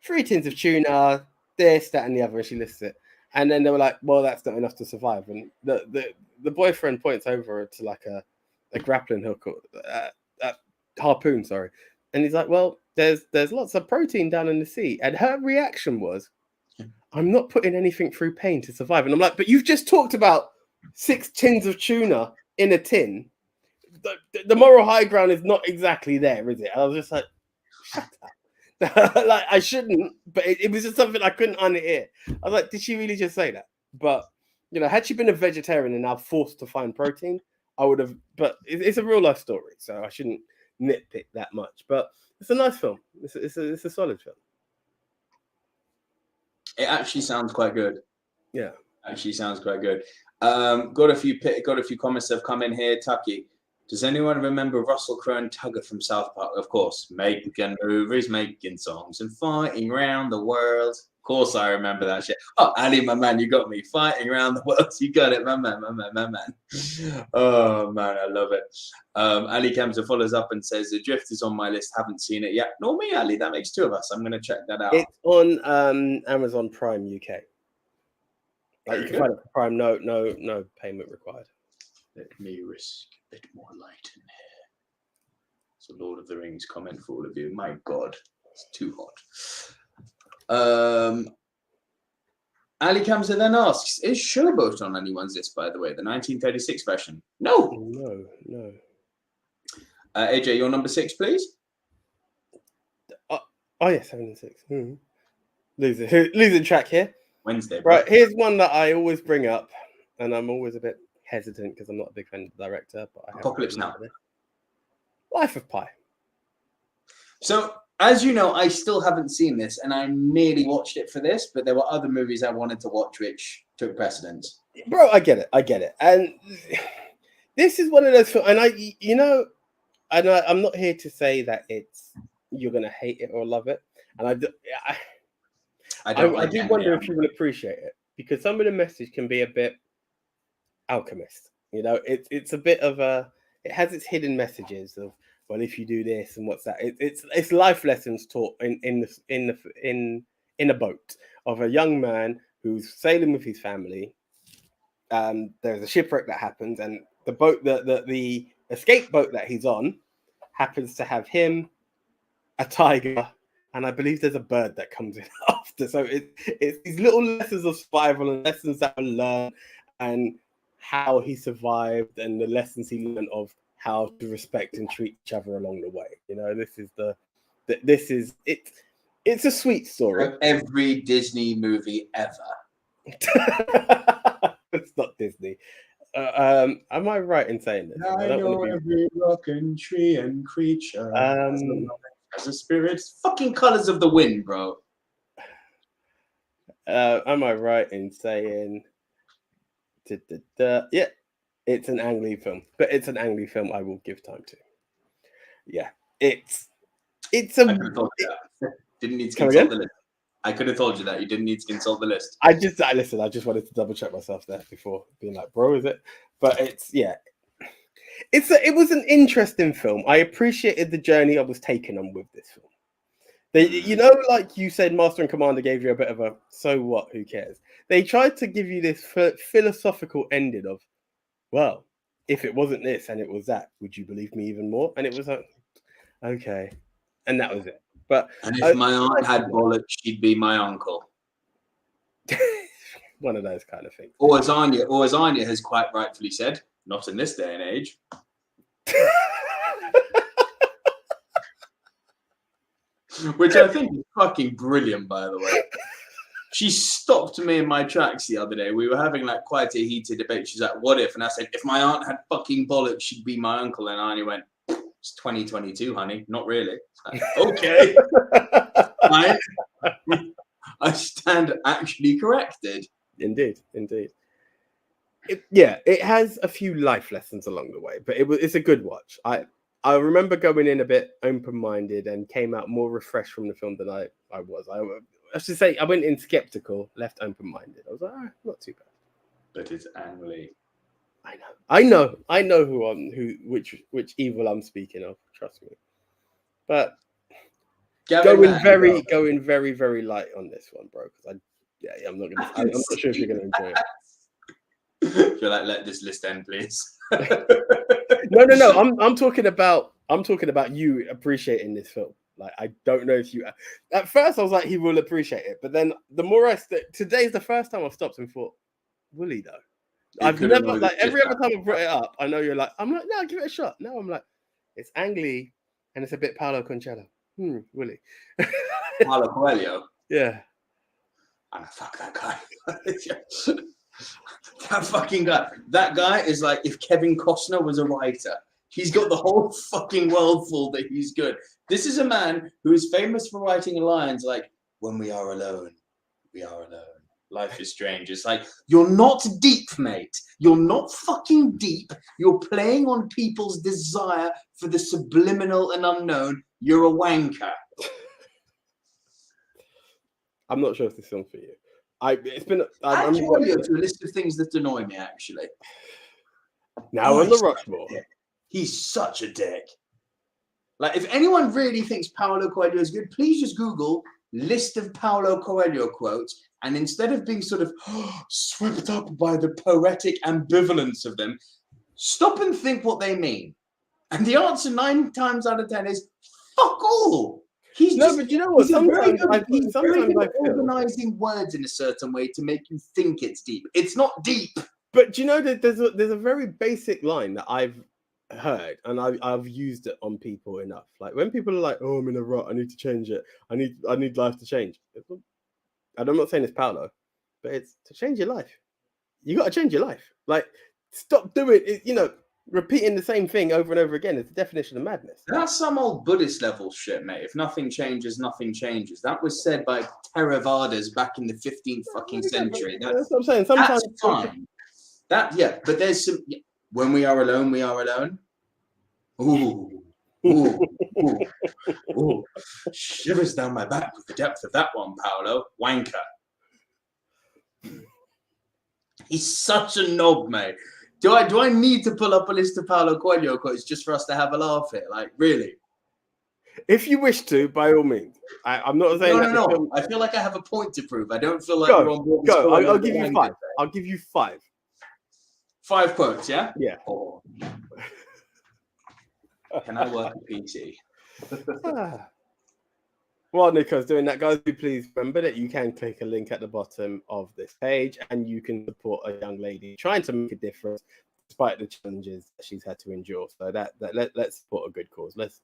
Speaker 1: 3 tins of tuna, this, that, and the other. And she lists it. And then they were like, well, that's not enough to survive. And the boyfriend points over to like a grappling hook or harpoon, sorry. And he's like, well, there's lots of protein down in the sea. And her reaction was, I'm not putting anything through pain to survive. And I'm like, but you've just talked about 6 tins of tuna in a tin. The moral high ground is not exactly there, is it? I was just like, shut up. Like, I shouldn't, but it was just something I couldn't unhear. I was like, did she really just say that? But, you know, had she been a vegetarian and now forced to find protein, I would have, but it's a real life story, so I shouldn't nitpick that much. But it's a nice film. It's a solid film.
Speaker 2: It actually sounds quite good.
Speaker 1: Yeah.
Speaker 2: Actually sounds quite good. Got a few comments that have come in here. Tucky, does anyone remember Russell Crowe and Tugger from South Park? Of course, making movies, making songs, and fighting around the world. Of course, I remember that shit. Oh, Ali, my man, you got me fighting around the world. You got it, my man. Oh man, I love it. Ali Kamsa follows up and says, "The Drift is on my list. Haven't seen it yet." Nor me, Ali. That makes 2 of us. I'm gonna check that out.
Speaker 1: It's on Amazon Prime UK. Like, you can find it for Prime. No payment required.
Speaker 2: Let me risk a bit more light in here. It's a Lord of the Rings comment for all of you. My God, it's too hot. Ali Kamsa then asks, is Showboat on anyone's list, by the way? The 1936 version? No.
Speaker 1: No.
Speaker 2: AJ, your number 6, please.
Speaker 1: Oh yeah, 7 and 6. Losing track here.
Speaker 2: Wednesday. Bro.
Speaker 1: Right, here's one that I always bring up, and I'm always a bit hesitant because I'm not a big fan of the director. But
Speaker 2: Apocalypse Now.
Speaker 1: Life of Pi.
Speaker 2: So, as you know, I still haven't seen this, and I nearly watched it for this, but there were other movies I wanted to watch which took precedence.
Speaker 1: Bro, I get it. And this is one of those films, and I'm not here to say that you're gonna hate it or love it, and I do wonder if you will appreciate it, because some of the message can be a bit alchemist. You know, it's a bit of it has its hidden messages of, well, if you do this and what's that. It's life lessons taught in a boat of a young man who's sailing with his family. There's a shipwreck that happens, and the boat, the escape boat that he's on, happens to have him, a tiger, and I believe there's a bird that comes in after. So it's these little lessons of survival and lessons that were learned, and how he survived, and the lessons he learned of how to respect and treat each other along the way. You know, it's a sweet story.
Speaker 2: Of every Disney movie ever.
Speaker 1: It's not Disney. Am I right in saying this?
Speaker 2: I know every rock and tree and creature as a spirit. It's fucking Colors of the Wind, bro.
Speaker 1: Am I right in saying? Yeah, it's an Ang Lee film, but it's an Ang Lee film I will give time to. Yeah, it's a.
Speaker 2: Didn't need to consult the list. I could have told you that. You didn't need to consult the list.
Speaker 1: I just wanted to double check myself there before being like, bro, is it? But it was an interesting film. I appreciated the journey I was taken on with this film. You know, like you said, Master and Commander gave you a bit of a so what, who cares? They tried to give you this philosophical ending of, well, if it wasn't this and it was that, would you believe me even more? And it was like, okay, and that was it. But
Speaker 2: if my aunt had bollocks, she'd be my uncle.
Speaker 1: One of those kind of things.
Speaker 2: Or as Anya has quite rightfully said, not in this day and age. Which I think is fucking brilliant, by the way. She stopped me in my tracks the other day. We were having like quite a heated debate. She's like, what if? And I said, if my aunt had fucking bollocks, she'd be my uncle. And Anya went, it's 2022, honey. Not really. Like, okay. I stand actually corrected.
Speaker 1: Indeed. It has a few life lessons along the way, but it's a good watch. I remember going in a bit open-minded and came out more refreshed from the film than I was. I should say I went in skeptical, left open-minded. I was like, not too bad.
Speaker 2: But it's Ang Lee.
Speaker 1: I know which evil I'm speaking of. Trust me. But going very, very light on this one, bro. Because I'm not sure if you're gonna enjoy it.
Speaker 2: You're like, let this list end, please.
Speaker 1: No. I'm talking about you appreciating this film. Like, I don't know if you. At first, I was like, he will appreciate it, but then the more today's the first time I've stopped and thought, will he though? I've never, like, every other time I brought it up, I know you're like, I'm like, no, give it a shot. No, I'm like, it's Ang Lee and it's a bit Paulo Concello. Will he?
Speaker 2: Paulo Coelho.
Speaker 1: Yeah.
Speaker 2: And fuck that guy. That fucking guy. That guy is like if Kevin Costner was a writer. He's got the whole fucking world full that he's good. This is a man who is famous for writing lines like, when we are alone, we are alone. Life is strange. It's like, you're not deep, mate. You're not fucking deep. You're playing on people's desire for the subliminal and unknown. You're a wanker.
Speaker 1: I'm not sure if this film's for you. It's been.
Speaker 2: I'm going to go to a list of things that annoy me, actually.
Speaker 1: Now on the Rushmore.
Speaker 2: He's such a dick. Like, if anyone really thinks Paulo Coelho is good, please just Google list of Paulo Coelho quotes, and instead of being sort of swept up by the poetic ambivalence of them, stop and think what they mean. And the answer 9 times out of 10 is fuck all. He's
Speaker 1: but you know what? Sometimes I feel
Speaker 2: organizing words in a certain way to make you think it's deep. It's not deep.
Speaker 1: But you know that there's a very basic line that I've heard and I've used it on people enough. Like when people are like, "Oh, I'm in a rut. I need to change it. I need life to change." And I'm not saying it's Paulo, but it's to change your life. You got to change your life. Like, stop doing it. You know, repeating the same thing over and over again is the definition of madness.
Speaker 2: That's some old Buddhist level shit, mate. If nothing changes, nothing changes. That was said by Theravadas back in the 15th fucking century.
Speaker 1: That's what I'm saying. Sometimes
Speaker 2: that's fine. But there's some. When we are alone, we are alone. Ooh. Shivers down my back with the depth of that one, Paulo. Wanker. He's such a knob, mate. Do I need to pull up a list of Paulo Coelho quotes just for us to have a laugh here? Like, really?
Speaker 1: If you wish to, by all means. I'm not saying
Speaker 2: No. I feel like I have a point to prove. I don't feel like we're on board.
Speaker 1: Go. I'll give you 5. I'll give you 5.
Speaker 2: 5 quotes, yeah?
Speaker 1: Yeah.
Speaker 2: Oh. Can I work a PT?
Speaker 1: While Nico's doing that, guys, please remember that you can click a link at the bottom of this page and you can support a young lady trying to make a difference despite the challenges that she's had to endure. So let's support a good cause. Let's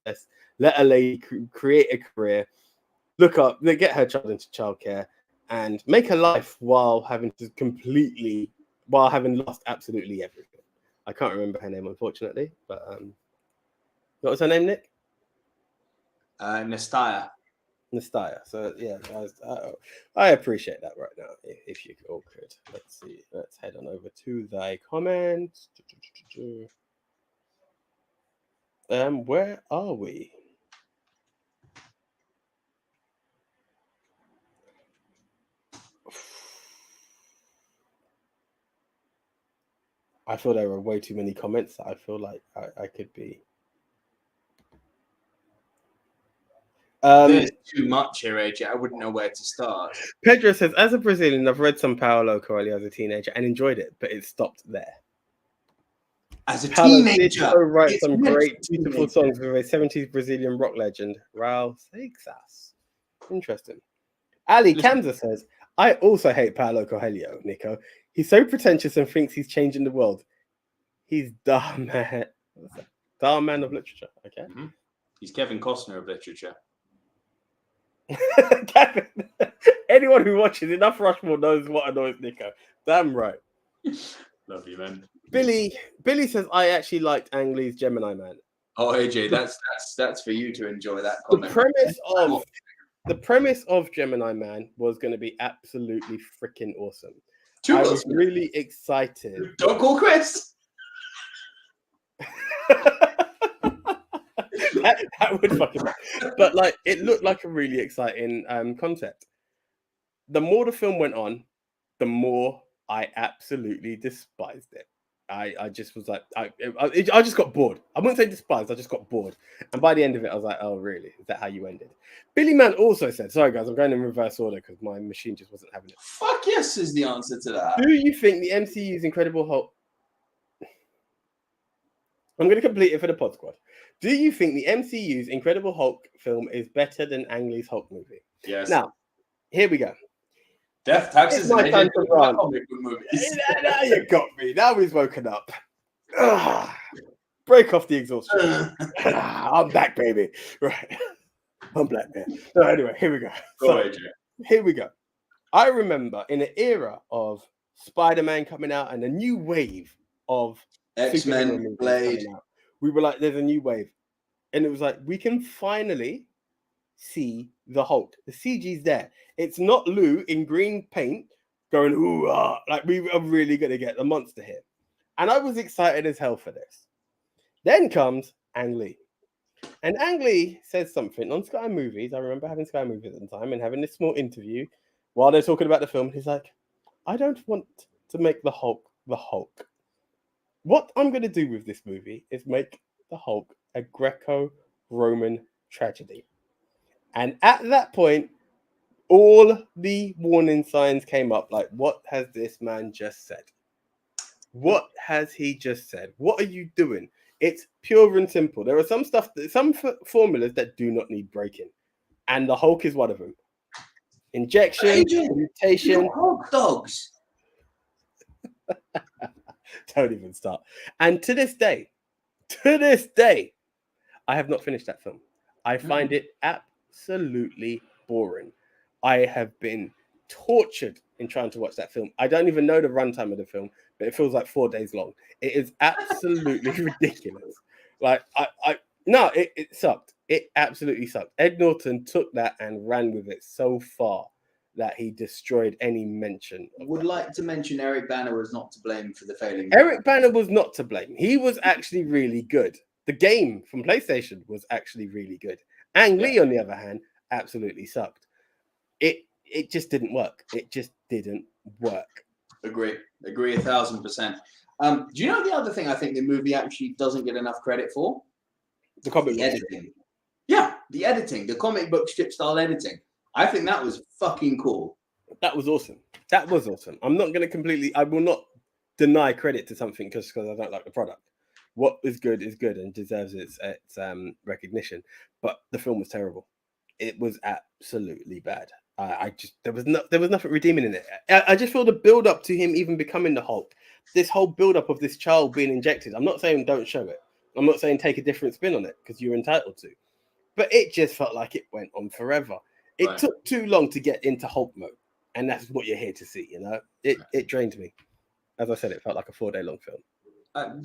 Speaker 1: let a lady create a career, get her child into childcare, and make a life while having lost absolutely everything. I can't remember her name, unfortunately, but what was her name, Nick?
Speaker 2: NASTYA.
Speaker 1: NASTYA. So yeah, guys, I appreciate that right now. If you all could, let's see. Let's head on over to thy comments. Where are we? I feel there are way too many comments that I feel like I could be.
Speaker 2: There's too much here, AJ. I wouldn't know where to start.
Speaker 1: Pedro says, as a Brazilian, I've read some Paulo Coelho as a teenager and enjoyed it, but it stopped there.
Speaker 2: As a teenager,
Speaker 1: Paulo write some great, beautiful songs with a 70s Brazilian rock legend, Raul Seixas. Interesting. Ali Kamza says, I also hate Paulo Coelho, Nico. He's so pretentious and thinks he's changing the world. He's dumb man. Dumb man of literature. Okay.
Speaker 2: Mm-hmm. He's Kevin Costner of literature.
Speaker 1: Kevin, anyone who watches enough Rushmore knows what annoys Nico. Damn right.
Speaker 2: Love you, man.
Speaker 1: Billy says, I actually liked Ang Lee's Gemini Man.
Speaker 2: Oh, AJ, that's for you to enjoy that comment.
Speaker 1: The premise of Gemini Man was going to be absolutely freaking awesome. I was really excited.
Speaker 2: Don't call Chris.
Speaker 1: that would fucking. But like, it looked like a really exciting concept. The more the film went on, the more I absolutely despised it. I just was like, I just got bored. I wouldn't say despised. I just got bored. And by the end of it, I was like, oh, really? Is that how you ended? Billy Mann also said, sorry, guys, I'm going in reverse order because my machine just wasn't having it.
Speaker 2: Fuck yes is the answer to that.
Speaker 1: Do you think the MCU's Incredible Hulk... I'm going to complete it for the pod squad. Do you think the MCU's Incredible Hulk film is better than Ang Lee's Hulk movie?
Speaker 2: Yes.
Speaker 1: Now, here we go.
Speaker 2: Death, taxes,
Speaker 1: my
Speaker 2: and
Speaker 1: time to run.
Speaker 2: comic book movies.
Speaker 1: Now you got me. Now he's woken up. Break off the exhaustion. I'm back, baby. Right. I'm black, man. So anyway, here we go. Here we go. I remember in an era of Spider-Man coming out and a new wave of
Speaker 2: X-Men, Blade.
Speaker 1: We were like, there's a new wave. And it was like, we can finally see the Hulk. The CG's there. It's not Lou in green paint going, ooh, ah. Like, we are really going to get the monster here. And I was excited as hell for this. Then comes Ang Lee. And Ang Lee says something on Sky Movies. I remember having Sky Movies at the time and having this small interview while they're talking about the film. He's like, I don't want to make the Hulk the Hulk. What I'm going to do with this movie is make the Hulk a Greco-Roman tragedy. And at that point, all the warning signs came up. Like, what has this man just said? What has he just said? What are you doing? It's pure and simple. There are some formulas that do not need breaking. And the Hulk is one of them. Injection, mutation.
Speaker 2: Hulk dogs.
Speaker 1: Don't even start. And to this day, I have not finished that film. I find it absolutely boring. I have been tortured in trying to watch that film. I don't even know the runtime of the film, but it feels like 4 days long. It is absolutely ridiculous. Like, it sucked. It absolutely sucked. Ed Norton took that and ran with it so far that he destroyed any mention.
Speaker 2: Would like to mention Eric Bana was not to blame for the failing.
Speaker 1: Eric Bana was not to blame. He was actually really good. The game from PlayStation was actually really good. Ang Lee, on the other hand, absolutely sucked. It just didn't work. It just didn't work.
Speaker 2: Agree 1,000%. Do you know the other thing I think the movie actually doesn't get enough credit for?
Speaker 1: The
Speaker 2: editing. Yeah, the editing, the comic book strip style editing. I think that was fucking cool.
Speaker 1: That was awesome. I'm not going to I will not deny credit to something just because I don't like the product. What is good and deserves its recognition. But the film was terrible. It was absolutely bad. There was nothing redeeming in it. I just feel the build up to him even becoming the Hulk. This whole build up of this child being injected. I'm not saying don't show it. I'm not saying take a different spin on it because you're entitled to. But it just felt like it went on forever. It took too long to get into Hulk mode, and that's what you're here to see. You know, it drained me. As I said, it felt like a 4-day long film.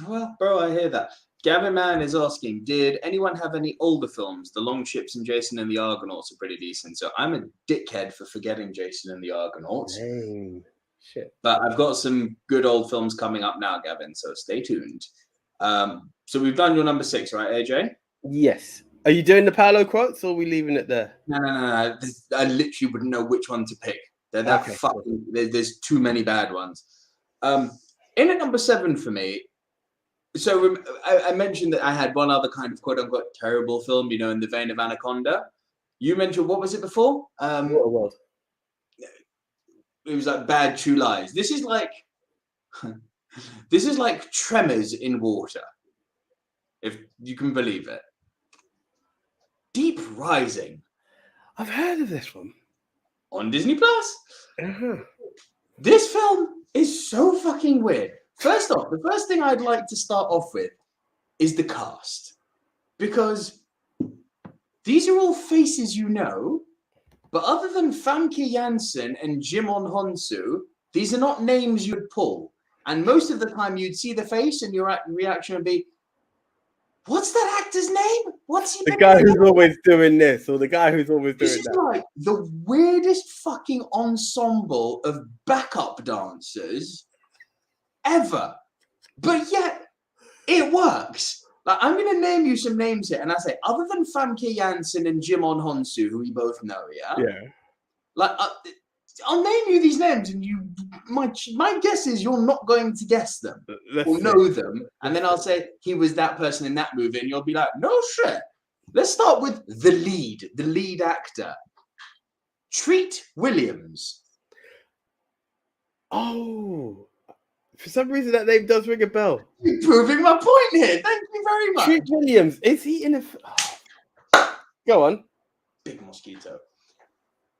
Speaker 2: Well, bro, I hear that. Gavin Mann is asking, did anyone have any older films? The Long Ships and Jason and the Argonauts are pretty decent. So I'm a dickhead for forgetting Jason and the Argonauts.
Speaker 1: Dang. Shit.
Speaker 2: But I've got some good old films coming up now, Gavin. So stay tuned. So we've done your number 6, right, AJ?
Speaker 1: Yes. Are you doing the Paolo quotes or are we leaving it there?
Speaker 2: No. I literally wouldn't know which one to pick. They're that fucking. There's too many bad ones. In at number 7 for me. So I mentioned that I had one other kind of quote unquote terrible film, in the vein of Anaconda. You mentioned, what was it before?
Speaker 1: What it was?
Speaker 2: It was like Bad True Lies. This is like Tremors in water, if you can believe it. Deep Rising.
Speaker 1: I've heard of this one.
Speaker 2: On Disney Plus.
Speaker 1: Uh-huh.
Speaker 2: This film is so fucking weird. First off, the first thing I'd like to start off with is the cast. Because these are all faces you know, but other than Famke Janssen and Jimon Honsu, these are not names you'd pull. And most of the time you'd see the face and your reaction would be, what's that actor's name? What's he?
Speaker 1: The guy who's always doing this, or the guy who's always doing that.
Speaker 2: This is like the weirdest fucking ensemble of backup dancers ever. But yet, it works. Like, I'm going to name you some names here, and I say, other than Famke Janssen and Jimon Honsu, who we both know, yeah?
Speaker 1: Yeah.
Speaker 2: Like, I'll name you these names, and my guess is you're not going to guess them or know them. And then I'll say he was that person in that movie, and you'll be like, no shit. Let's start with the lead actor, Treat Williams.
Speaker 1: Oh, for some reason that name does ring a bell.
Speaker 2: You're proving my point here. Thank you very much.
Speaker 1: Treat Williams, is he in a? Go on.
Speaker 2: Big mosquito.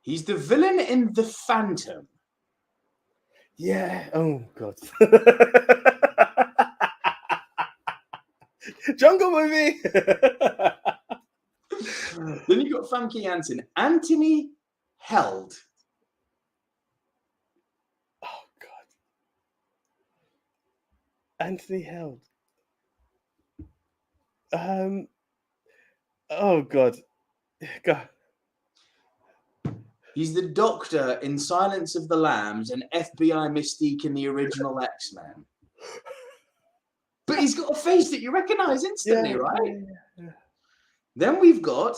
Speaker 2: He's the villain in The Phantom.
Speaker 1: Yeah. Oh God. Jungle movie.
Speaker 2: Then you got Funky Anthony Held.
Speaker 1: Oh God. Anthony Held. Oh God. God.
Speaker 2: He's the Doctor in Silence of the Lambs and FBI Mystique in the original X-Men. But he's got a face that you recognize instantly, right?
Speaker 1: Yeah.
Speaker 2: Then we've got,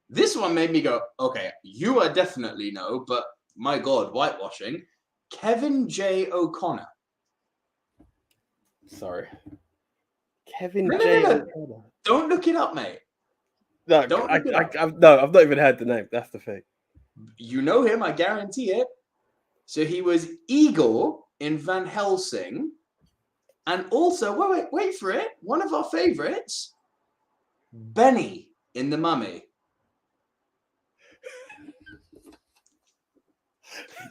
Speaker 2: this one made me go, okay, you are definitely no, but my God, whitewashing. Kevin J. O'Connor.
Speaker 1: Sorry. Kevin J. O'Connor.
Speaker 2: Don't look it up, mate.
Speaker 1: No, I've not even heard the name. That's the thing.
Speaker 2: You know him, I guarantee it. So he was Igor in Van Helsing. And also, wait for it. One of our favorites, Benny in The Mummy.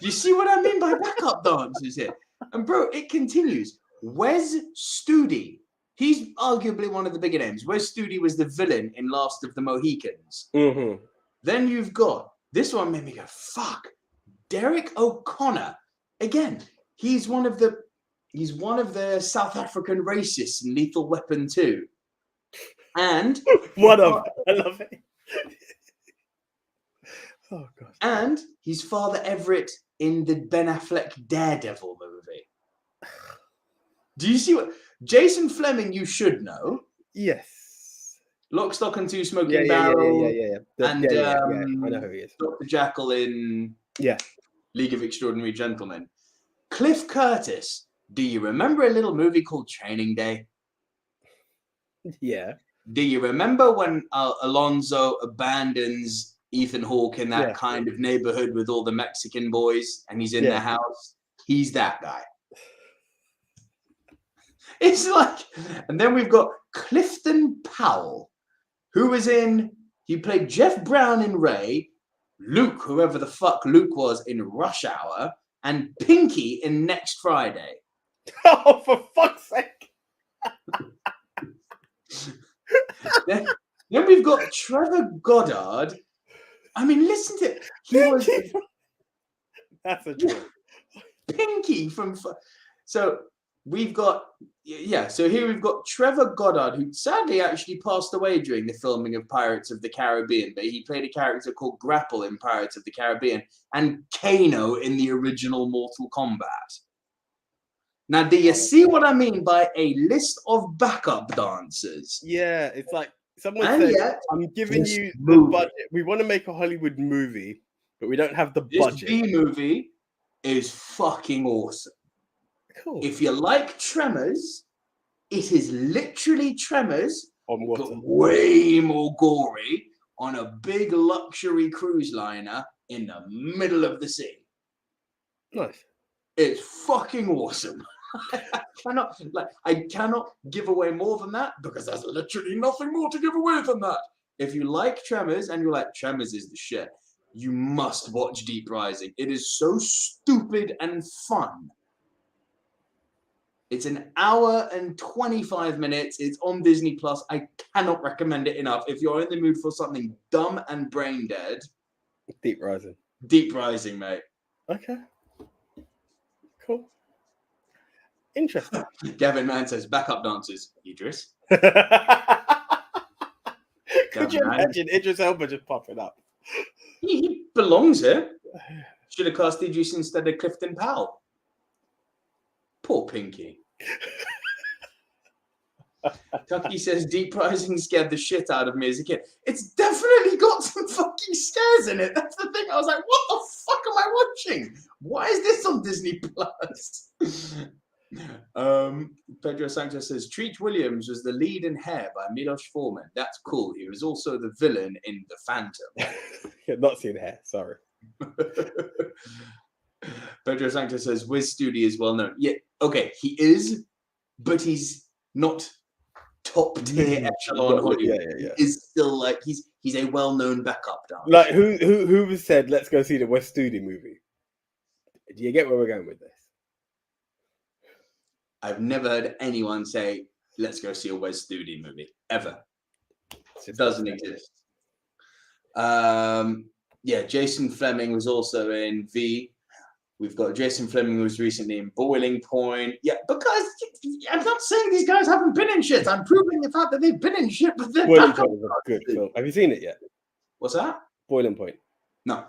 Speaker 2: You see what I mean by backup dancers here? And bro, it continues. Wes Studi. He's arguably one of the bigger names. Wes Studi was the villain in Last of the Mohicans.
Speaker 1: Mm-hmm.
Speaker 2: Then you've got, this one made me go, fuck. Derek O'Connor. Again, he's one of the South African racists in Lethal Weapon 2. And
Speaker 1: I love it. Oh God.
Speaker 2: And he's Father Everett in the Ben Affleck Daredevil movie. Do you see what Jason Fleming you should know?
Speaker 1: Yes.
Speaker 2: Lock, Stock and Two Smoking Barrel.
Speaker 1: Yeah. I know who he is.
Speaker 2: Dr. Jackal in League of Extraordinary Gentlemen. Cliff Curtis. Do you remember a little movie called Training Day?
Speaker 1: Yeah.
Speaker 2: Do you remember when Alonzo abandons Ethan Hawke in that kind of neighborhood with all the Mexican boys and he's in their house? He's that guy. It's like, and then we've got Clifton Powell, he played Jeff Brown in Ray, Luke, whoever the fuck Luke was in Rush Hour, and Pinky in Next Friday.
Speaker 1: Oh, for fuck's sake.
Speaker 2: Then we've got Trevor Goddard. I mean, listen to it. He was
Speaker 1: That's a joke.
Speaker 2: Pinky from. So we've got So here we've got Trevor Goddard, who sadly actually passed away during the filming of Pirates of the Caribbean. But he played a character called Grapple in Pirates of the Caribbean and Kano in the original Mortal Kombat. Now, do you see what I mean by a list of backup dancers?
Speaker 1: Yeah, it's like someone
Speaker 2: And
Speaker 1: said,
Speaker 2: yet,
Speaker 1: I'm giving
Speaker 2: this
Speaker 1: you the
Speaker 2: movie-
Speaker 1: budget. We want to make a Hollywood movie, but we don't have the
Speaker 2: This
Speaker 1: budget.
Speaker 2: B movie is fucking awesome.
Speaker 1: Cool.
Speaker 2: If you like Tremors, it is literally Tremors,
Speaker 1: On water.
Speaker 2: but way more gory on a big luxury cruise liner in the middle of the sea.
Speaker 1: Nice.
Speaker 2: It's fucking awesome. I cannot give away more than that because there's literally nothing more to give away than that. If you like Tremors and you're like, Tremors is the shit, you must watch Deep Rising. It is so stupid and fun. It's an hour and 25 minutes. It's on Disney Plus. I cannot recommend it enough. If you're in the mood for something dumb and brain dead,
Speaker 1: Deep Rising.
Speaker 2: Deep Rising, mate.
Speaker 1: Okay. Cool. Interesting.
Speaker 2: Gavin Mann says, backup dancers. Idris.
Speaker 1: Could you
Speaker 2: Gavin Mann.
Speaker 1: imagine Idris Elba just popping up?
Speaker 2: He belongs here. Should have cast Idris instead of Clifton Powell. Poor Pinky. Tucky says Deep Rising scared the shit out of me as a kid. It's definitely got some fucking scares in it. That's the thing. I was like, what the fuck am I watching? Why is this on Disney Plus? Pedro Sanchez says Treat Williams was the lead in Hair by Milos Forman. That's cool. He was also the villain in The Phantom.
Speaker 1: Not seen Hair, sorry.
Speaker 2: Pedro Sanchez says Wiz Studi is well known. Yeah, okay, he is, but he's not top tier echelon Hollywood. Yeah. He is still like he's a well known backup dancer.
Speaker 1: Like who was said let's go see the West Studi movie? Do you get where we're going with this?
Speaker 2: I've never heard anyone say let's go see a Wes Studi movie ever. It doesn't exist. Yeah, Jason Fleming was also in V. We've got Jason Fleming who was recently in Boiling Point. Yeah, because I'm not saying these guys haven't been in shit. I'm proving the fact that they've been in shit, but they're
Speaker 1: Boiling Point is a good film. Have you seen it yet?
Speaker 2: What's that?
Speaker 1: Boiling Point.
Speaker 2: No.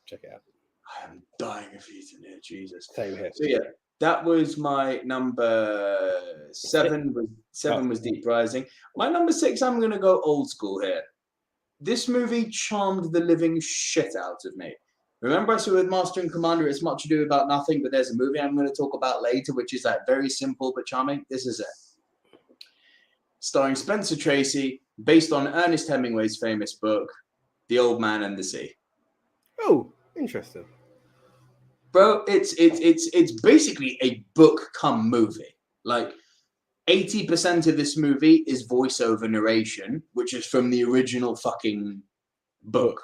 Speaker 1: Check it out.
Speaker 2: I am dying of heat in here, Jesus.
Speaker 1: Same here.
Speaker 2: So yeah, that was my number 7. Seven was Deep Rising. My number 6, I'm going to go old school here. This movie charmed the living shit out of me. Remember I said with Master and Commander, it's much ado about nothing, but there's a movie I'm going to talk about later, which is like very simple but charming. This is it. Starring Spencer Tracy, based on Ernest Hemingway's famous book, The Old Man and the Sea.
Speaker 1: Oh, interesting.
Speaker 2: Bro, it's basically a book come movie. Like 80% of this movie is voiceover narration, which is from the original fucking book.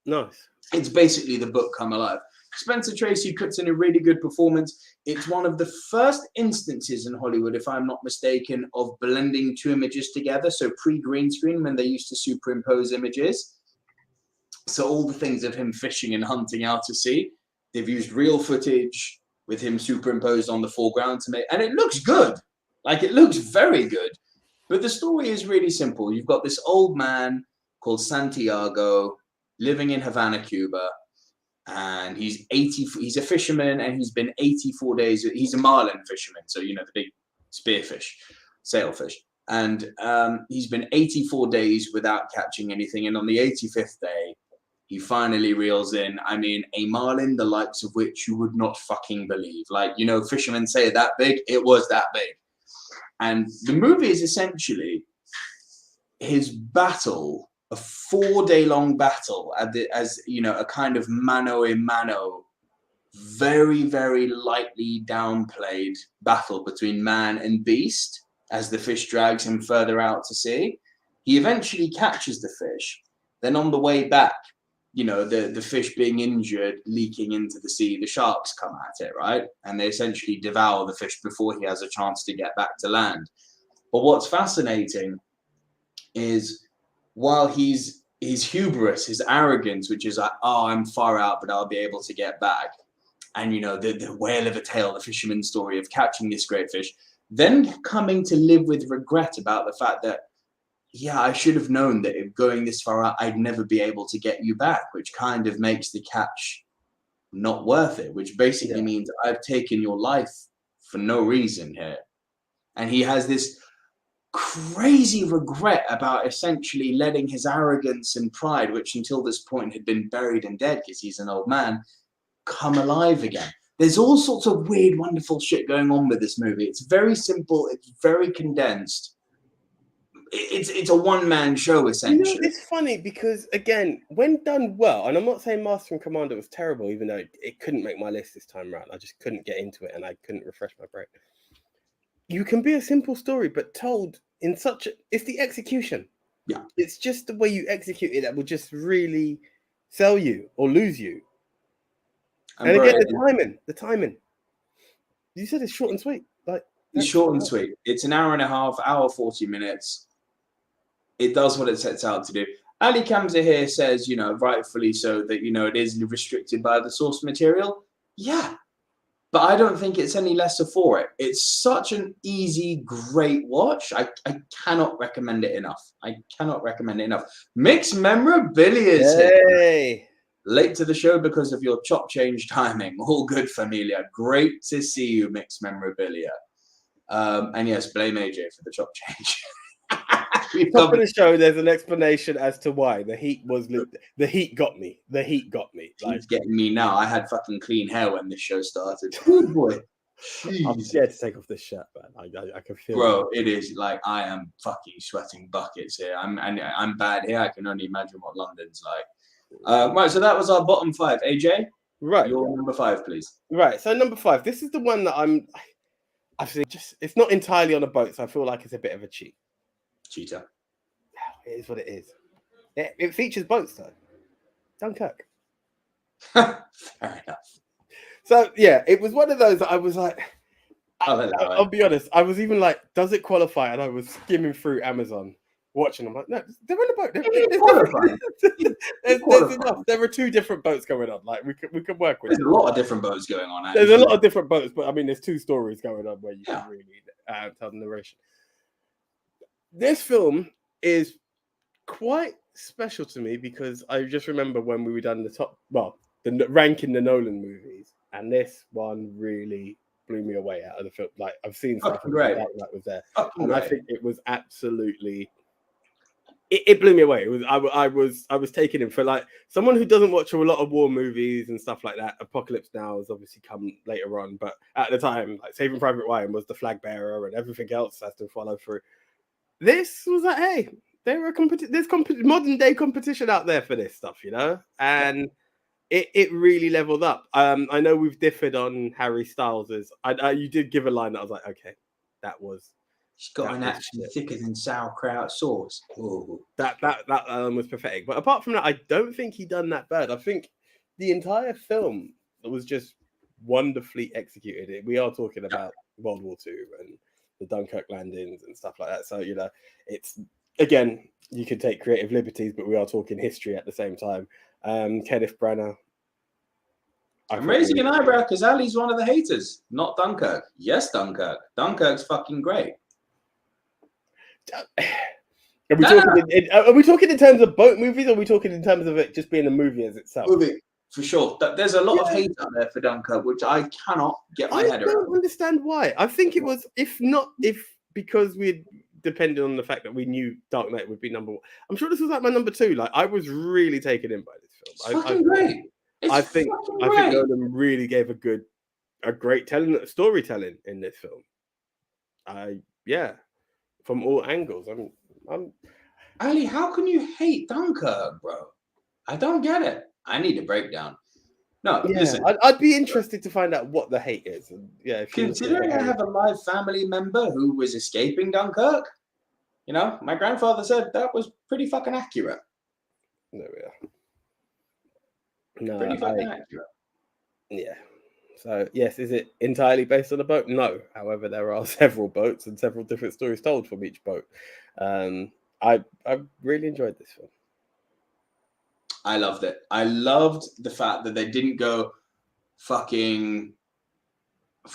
Speaker 1: Nice.
Speaker 2: It's basically the book come alive. Spencer Tracy puts in a really good performance. It's one of the first instances in Hollywood, if I'm not mistaken, of blending 2 images together. So pre-green screen, when they used to superimpose images. So all the things of him fishing and hunting out to sea, they've used real footage with him superimposed on the foreground to make, and it looks good. Like, it looks very good. But the story is really simple. You've got this old man called Santiago living in Havana, Cuba, and he's a fisherman, and he's been 84 days. He's a marlin fisherman, so you know the big spearfish, sailfish, and he's been 84 days without catching anything. And on the 85th day, he finally reels in, I mean, a marlin the likes of which you would not fucking believe. Like, you know, fishermen say that big, it was that big. And the movie is essentially his battle, a 4-day-long battle, as you know, a kind of mano-a-mano, very, very lightly downplayed battle between man and beast as the fish drags him further out to sea. He eventually catches the fish. Then on the way back, you know, the fish being injured, leaking into the sea, the sharks come at it, right? And they essentially devour the fish before he has a chance to get back to land. But what's fascinating is while his hubris, his arrogance, which is like, oh, I'm far out, but I'll be able to get back. And, you know, the whale of a tale, the fisherman's story of catching this great fish, then coming to live with regret about the fact that, yeah, I should have known that if going this far out, I'd never be able to get you back, which kind of makes the catch not worth it, which basically means I've taken your life for no reason here. And he has this crazy regret about essentially letting his arrogance and pride, which until this point had been buried and dead because he's an old man, come alive again. There's all sorts of weird, wonderful shit going on with this movie. It's very simple. It's very condensed. It's a one-man show, essentially.
Speaker 1: You know, it's funny because, again, when done well, and I'm not saying Master and Commander was terrible, even though it couldn't make my list this time around. I just couldn't get into it and I couldn't refresh my brain. You can be a simple story, but told in such it's the execution.
Speaker 2: Yeah.
Speaker 1: It's just the way you execute it that will just really sell you or lose you. And again, the timing. You said it's short and sweet. Like,
Speaker 2: it's short and sweet. It's an hour and a half, hour 40 minutes. It does what it sets out to do. Ali Kamza here says, you know, rightfully so, that, you know, it is restricted by the source material. Yeah. But I don't think it's any lesser for it. It's such an easy, great watch. I cannot recommend it enough. Mixed memorabilia is here. Late to the show because of your chop change timing. All good, familia. Great to see you, Mixed Memorabilia. And yes, blame AJ for the chop change.
Speaker 1: Top of the show, there's an explanation as to why the heat got me. The heat got me.
Speaker 2: Like, it's getting me now. I had fucking clean hair when this show started. Oh boy.
Speaker 1: I'm scared to take off this shirt, man. I can feel
Speaker 2: Bro, it is like I am fucking sweating buckets here. I'm bad here. I can only imagine what London's like. Right, so that was our bottom 5. AJ,
Speaker 1: right,
Speaker 2: your number 5, please.
Speaker 1: Right, so number 5. This is the one that it's not entirely on a boat, so I feel like it's a bit of a
Speaker 2: cheater.
Speaker 1: It is what it is. It features boats though. Dunkirk.
Speaker 2: Fair enough.
Speaker 1: So yeah, it was one of those that I was like, I'll be honest, I was even like, does it qualify? And I was skimming through Amazon watching. I'm like, no, they're on a boat. There's enough. There are 2 different boats going on. Like we could work with.
Speaker 2: There's a lot of different boats going on.
Speaker 1: There's a lot of different boats, but I mean, there's 2 stories going on where you can really tell the narration. This film is quite special to me because I just remember when we were done ranking the Nolan movies, and this one really blew me away out of the film. Like I've seen stuff that was there, and I think it was absolutely. It blew me away. It was I was taken in for like someone who doesn't watch a lot of war movies and stuff like that. Apocalypse Now has obviously come later on, but at the time, like Saving Private Ryan was the flag bearer, and everything else has to follow through. This was like, hey, there's modern day competition out there for this stuff, you know, and it really leveled up. I know we've differed on Harry Styles's. You did give a line that I was like, okay, that was.
Speaker 2: She's got an action thicker than sauerkraut sauce. Ooh.
Speaker 1: That was pathetic. But apart from that, I don't think he done that bad. I think the entire film was just wonderfully executed. We are talking about World War II and the Dunkirk landings and stuff like that. So, you know, it's, again, you can take creative liberties, but we are talking history at the same time. Kenneth Branagh.
Speaker 2: I'm raising an eyebrow because Ali's one of the haters, not Dunkirk. Yes, Dunkirk. Dunkirk's fucking great.
Speaker 1: Are we talking in terms of boat movies, or are we talking in terms of it just being a movie as itself?
Speaker 2: Movie, for sure. There's a lot of hate out there for Dunkirk, which I cannot get my head around. I don't
Speaker 1: understand why. I think it was, because we depended on the fact that we knew Dark Knight would be number 1. I'm sure this was like my number 2. Like I was really taken in by this film.
Speaker 2: It's fucking great.
Speaker 1: I think Nolan really gave a great storytelling in this film. From all angles.
Speaker 2: Ali, how can you hate Dunkirk, bro? I don't get it. I need a breakdown. No, listen.
Speaker 1: I'd be interested to find out what the hate is.
Speaker 2: Considering I have a live family member who was escaping Dunkirk, you know, my grandfather said that was pretty fucking accurate.
Speaker 1: There we are. No,
Speaker 2: pretty fucking accurate.
Speaker 1: Yeah. So, yes, is it entirely based on a boat? No. However, there are several boats and several different stories told from each boat. I really enjoyed this film.
Speaker 2: I loved it. I loved the fact that they didn't go fucking.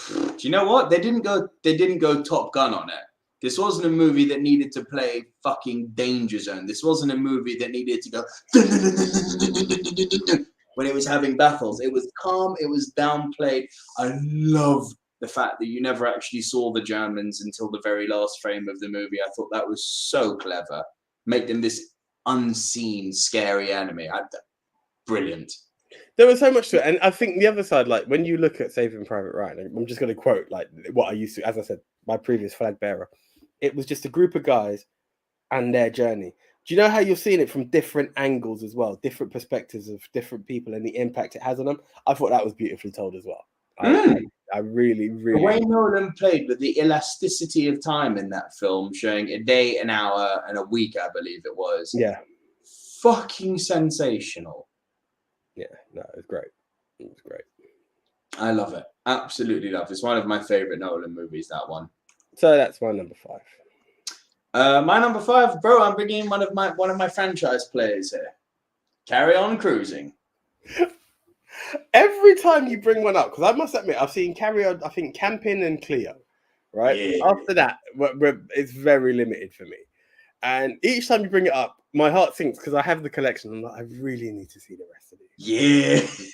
Speaker 2: Do you know what? They didn't go Top Gun on it. This wasn't a movie that needed to play fucking Danger Zone. This wasn't a movie that needed to go when it was having battles. It was calm. It was downplayed. I love the fact that you never actually saw the Germans until the very last frame of the movie. I thought that was so clever. Make them this unseen, scary enemy. Brilliant.
Speaker 1: There was so much to it. And I think the other side, like when you look at Saving Private Ryan, I'm just going to quote like what I used to, as I said, my previous flag bearer. It was just a group of guys and their journey. Do you know how you're seeing it from different angles as well, different perspectives of different people and the impact it has on them? I thought that was beautifully told as well. I really, really...
Speaker 2: The way Nolan played with the elasticity of time in that film, showing a day, an hour, and a week, I believe it was.
Speaker 1: Yeah.
Speaker 2: Fucking sensational.
Speaker 1: Yeah, no, it was great. It was great.
Speaker 2: I love it. Absolutely love it. It's one of my favorite Nolan movies, that one.
Speaker 1: So that's my number 5.
Speaker 2: My number 5, bro, I'm bringing in one of my franchise players here. Carry On Cruising.
Speaker 1: Every time you bring one up, because I must admit, I've seen Carry On, I think Camping and Cleo, right? Yeah. After that, it's very limited for me. And each time you bring it up, my heart sinks because I have the collection. I'm like, I really need to see the rest of it.
Speaker 2: Yes.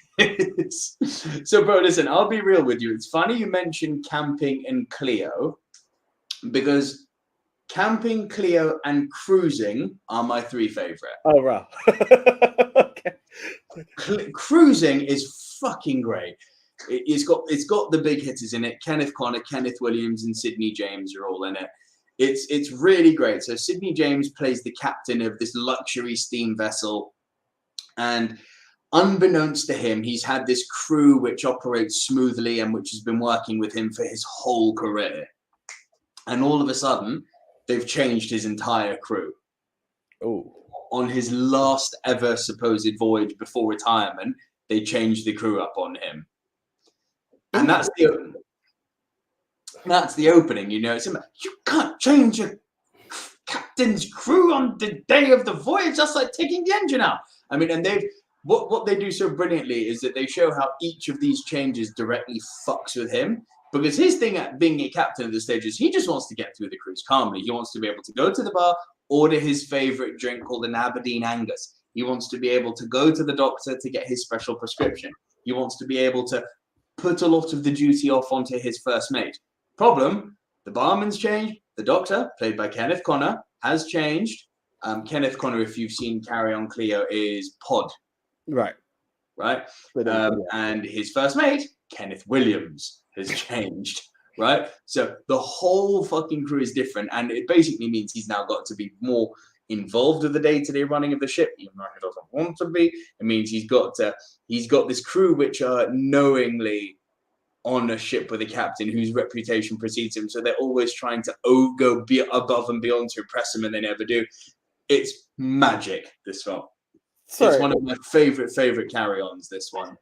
Speaker 2: So, bro, listen, I'll be real with you. It's funny you mentioned Camping and Cleo because camping, Cleo, and cruising are my three favorite.
Speaker 1: Oh, wow. Okay.
Speaker 2: Cruising is fucking great. It's got the big hitters in it. Kenneth Connor, Kenneth Williams, and Sidney James are all in it. It's really great. So Sidney James plays the captain of this luxury steam vessel, and unbeknownst to him, he's had this crew which operates smoothly and which has been working with him for his whole career. And all of a sudden, they've changed his entire crew.
Speaker 1: Oh.
Speaker 2: On his last ever supposed voyage before retirement, they changed the crew up on him. And that's the opening, you know. It's you can't change your captain's crew on the day of the voyage. That's like taking the engine out. I mean, and what they do so brilliantly is that they show how each of these changes directly fucks with him. Because his thing at being a captain of the stage is he just wants to get through the cruise calmly. He wants to be able to go to the bar, order his favorite drink called an Aberdeen Angus. He wants to be able to go to the doctor to get his special prescription. He wants to be able to put a lot of the duty off onto his first mate. Problem, the barman's changed. The doctor, played by Kenneth Connor, has changed. Kenneth Connor, if you've seen Carry On Cleo, is Pod.
Speaker 1: Right.
Speaker 2: And his first mate, Kenneth Williams, has changed, right? So the whole fucking crew is different, and it basically means he's now got to be more involved with the day-to-day running of the ship, even though he doesn't want to be. It means he's got this crew which are knowingly on a ship with a captain whose reputation precedes him, so they're always trying to go above and beyond to impress him, and they never do. It's magic, this film. Sorry. It's one of my favorite carry-ons, this one.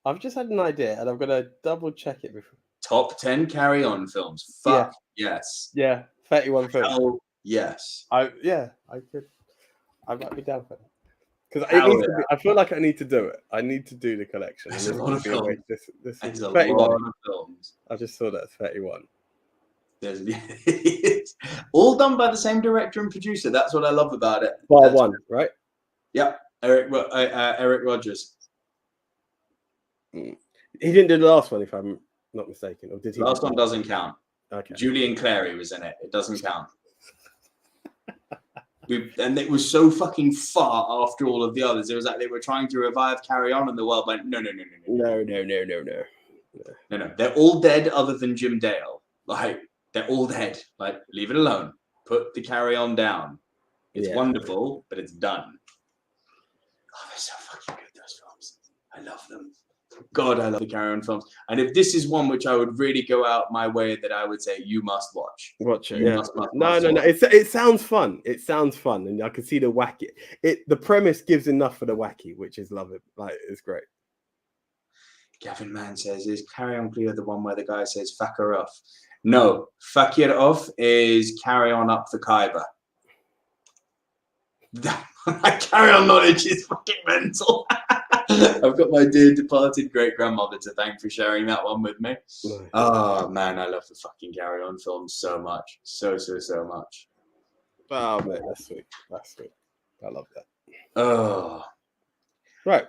Speaker 1: I've just had an idea, and I'm going to double-check it before.
Speaker 2: Top 10 carry-on films. Fuck yes.
Speaker 1: Yeah, 31 films.
Speaker 2: Hell yes.
Speaker 1: I might be down for it. Because I feel like I need to do it. I need to do the collection.
Speaker 2: There's a lot of films.
Speaker 1: This is
Speaker 2: a
Speaker 1: 31.
Speaker 2: lot of films.
Speaker 1: I just saw that 31.
Speaker 2: It's all done by the same director and producer. That's what I love about it.
Speaker 1: Bar one, right?
Speaker 2: Yep. Eric Rogers.
Speaker 1: He didn't do the last one, if I'm not mistaken. Or did he?
Speaker 2: The last one doesn't count.
Speaker 1: Okay.
Speaker 2: Julian Clary was in it. It doesn't count. And it was so fucking far after all of the others. It was like they were trying to revive Carry On, and the world went, no.
Speaker 1: No.
Speaker 2: They're all dead other than Jim Dale. Like, they're all dead. Like, leave it alone. Put the Carry On down. It's wonderful, but it's done. Oh, they're so fucking good, those films. I love them. God, I love the Carry On films. And if this is one which I would really go out my way that I would say you must watch.
Speaker 1: Watch it.
Speaker 2: You
Speaker 1: yeah.
Speaker 2: must
Speaker 1: No. It sounds fun. It sounds fun, and I can see the wacky. The premise gives enough for the wacky, which is love it. Like, it's great.
Speaker 2: Gavin Mann says, "Is Carry On Cleo the one where the guy says fuck her off?" No, fuck her off is Carry On Up the Khyber. My Carry On knowledge is fucking mental. I've got my dear departed great grandmother to thank for sharing that one with me. Nice. Oh man, I love the fucking Carry On films so much, so much.
Speaker 1: Oh man, that's sweet. I love that.
Speaker 2: Oh,
Speaker 1: right.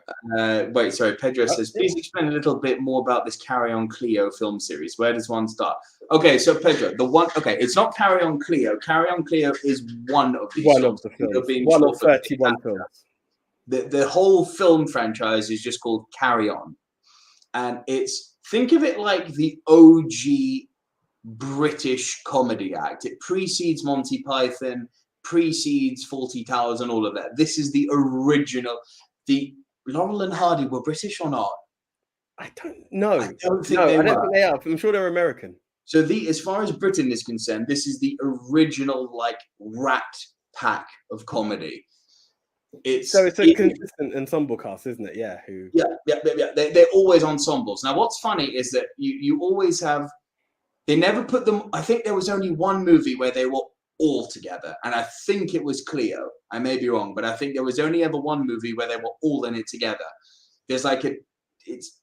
Speaker 2: Wait, sorry. Pedro says, please explain a little bit more about this Carry On Cleo film series. Where does one start? Okay, so Pedro, it's not Carry On Cleo. Carry On Cleo is one of these films.
Speaker 1: Of the films. One of 31 films.
Speaker 2: The whole film franchise is just called Carry On. And think of it like the OG British comedy act. It precedes Monty Python, precedes Fawlty Towers and all of that. This is the original. The Laurel and Hardy were British or not?
Speaker 1: I don't know.
Speaker 2: I don't think they are.
Speaker 1: I'm sure they're American.
Speaker 2: So as far as Britain is concerned, this is the original like Rat Pack of comedy.
Speaker 1: It's a consistent ensemble cast, isn't it? Yeah.
Speaker 2: Yeah. They're always ensembles. Now, what's funny is that you always have. They never put them. I think there was only one movie where they were all together, and I think it was Cleo. I may be wrong, but I think there was only ever one movie where they were all in it together. There's it's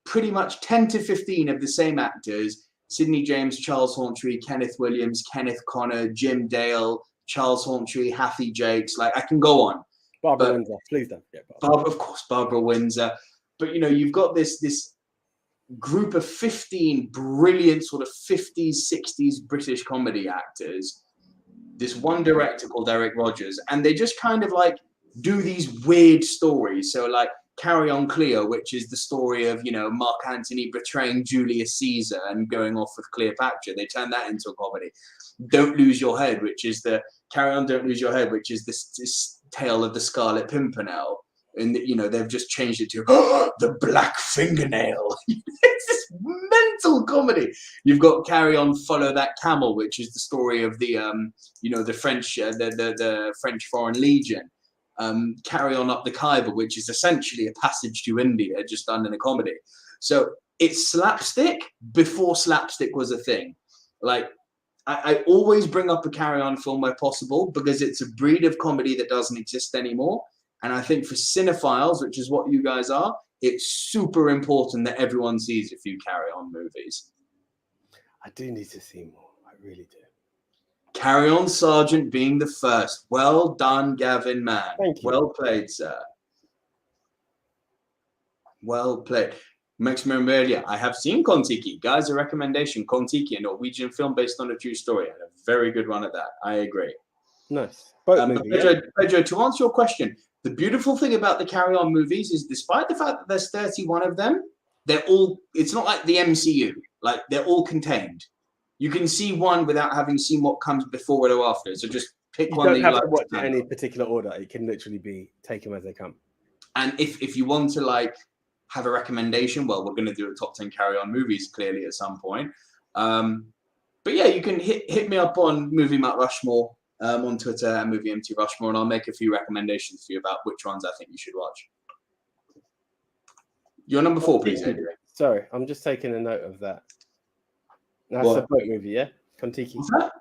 Speaker 2: pretty much 10 to 15 of the same actors: Sidney James, Charles Hawtrey, Kenneth Williams, Kenneth Connor, Jim Dale, Charles Hawtrey, Hattie Jakes. Like, I can go on.
Speaker 1: Barbara Windsor, please don't forget
Speaker 2: Barbara. Of course, Barbara Windsor. But you've got this group of 15 brilliant sort of 50s, 60s British comedy actors, this one director called Eric Rogers, and they just kind of like do these weird stories. So like Carry On Cleo, which is the story of, you know, Mark Antony betraying Julius Caesar and going off with Cleopatra. They turn that into a comedy. Don't Lose Your Head, which is the Carry On, Don't Lose Your Head, which is this tale of the Scarlet Pimpernel. And, you know, they've just changed it to the Black Fingernail. It's this mental comedy. You've got Carry On, Follow That Camel, which is the story of the, you know, the French, the French Foreign Legion. Carry On Up the Khyber, which is essentially a passage to India, just done in a comedy. So it's slapstick before slapstick was a thing. Like, I always bring up a Carry On film where possible because it's a breed of comedy that doesn't exist anymore. And I think for cinephiles, which is what you guys are, it's super important that everyone sees a few Carry On movies.
Speaker 1: I do need to see more. I really do.
Speaker 2: Carry On Sergeant being the first. Well done, Gavin Mann.
Speaker 1: Thank you.
Speaker 2: Well played, sir. Well played. Makes me remember earlier, I have seen Kon-Tiki. Guys, a recommendation. Kon-Tiki, a Norwegian film based on a true story. I had a very good run at that. I agree.
Speaker 1: Nice.
Speaker 2: Pedro, to answer your question, the beautiful thing about the Carry On movies is despite the fact that there's 31 of them, they're all, it's not like the MCU. Like, they're all contained. You can see one without having seen what comes before it or after. So just pick one.
Speaker 1: You don't have to watch it in any particular order. It can literally be taken as they come.
Speaker 2: And if you want to like have a recommendation, well, we're going to do a top 10 Carry On movies clearly at some point. But yeah, you can hit me up on Movie Mount Rushmore on Twitter and Movie MT Rushmore, and I'll make a few recommendations for you about which ones I think you should watch. Your number 4, please, Adrian.
Speaker 1: Sorry, I'm just taking a note of that. That's a boat movie, yeah? Kon-Tiki.
Speaker 2: What's that?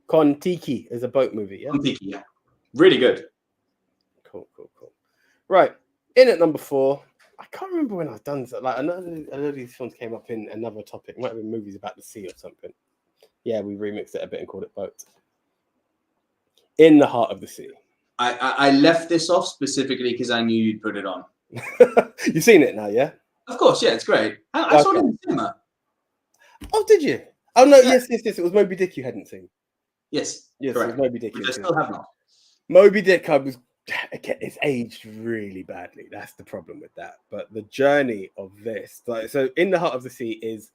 Speaker 1: Kon-Tiki is a boat movie, yeah?
Speaker 2: Kon-Tiki, yeah. Really good.
Speaker 1: Cool. Right, in at number 4, I can't remember when I've done that. Like, I know these films came up in another topic. It might have been movies about the sea or something. Yeah, we remixed it a bit and called it Boat. In the Heart of the Sea.
Speaker 2: I left this off specifically because I knew you'd put it on.
Speaker 1: You've seen it now, yeah?
Speaker 2: Of course, yeah, it's great. I saw it in the cinema.
Speaker 1: Oh, did you? Oh, no, yes. It was Moby Dick you hadn't seen.
Speaker 2: Yes,
Speaker 1: correct. It was Moby Dick.
Speaker 2: Which I still have not.
Speaker 1: Moby Dick, it's aged really badly. That's the problem with that. But the journey of this, so In the Heart of the Sea is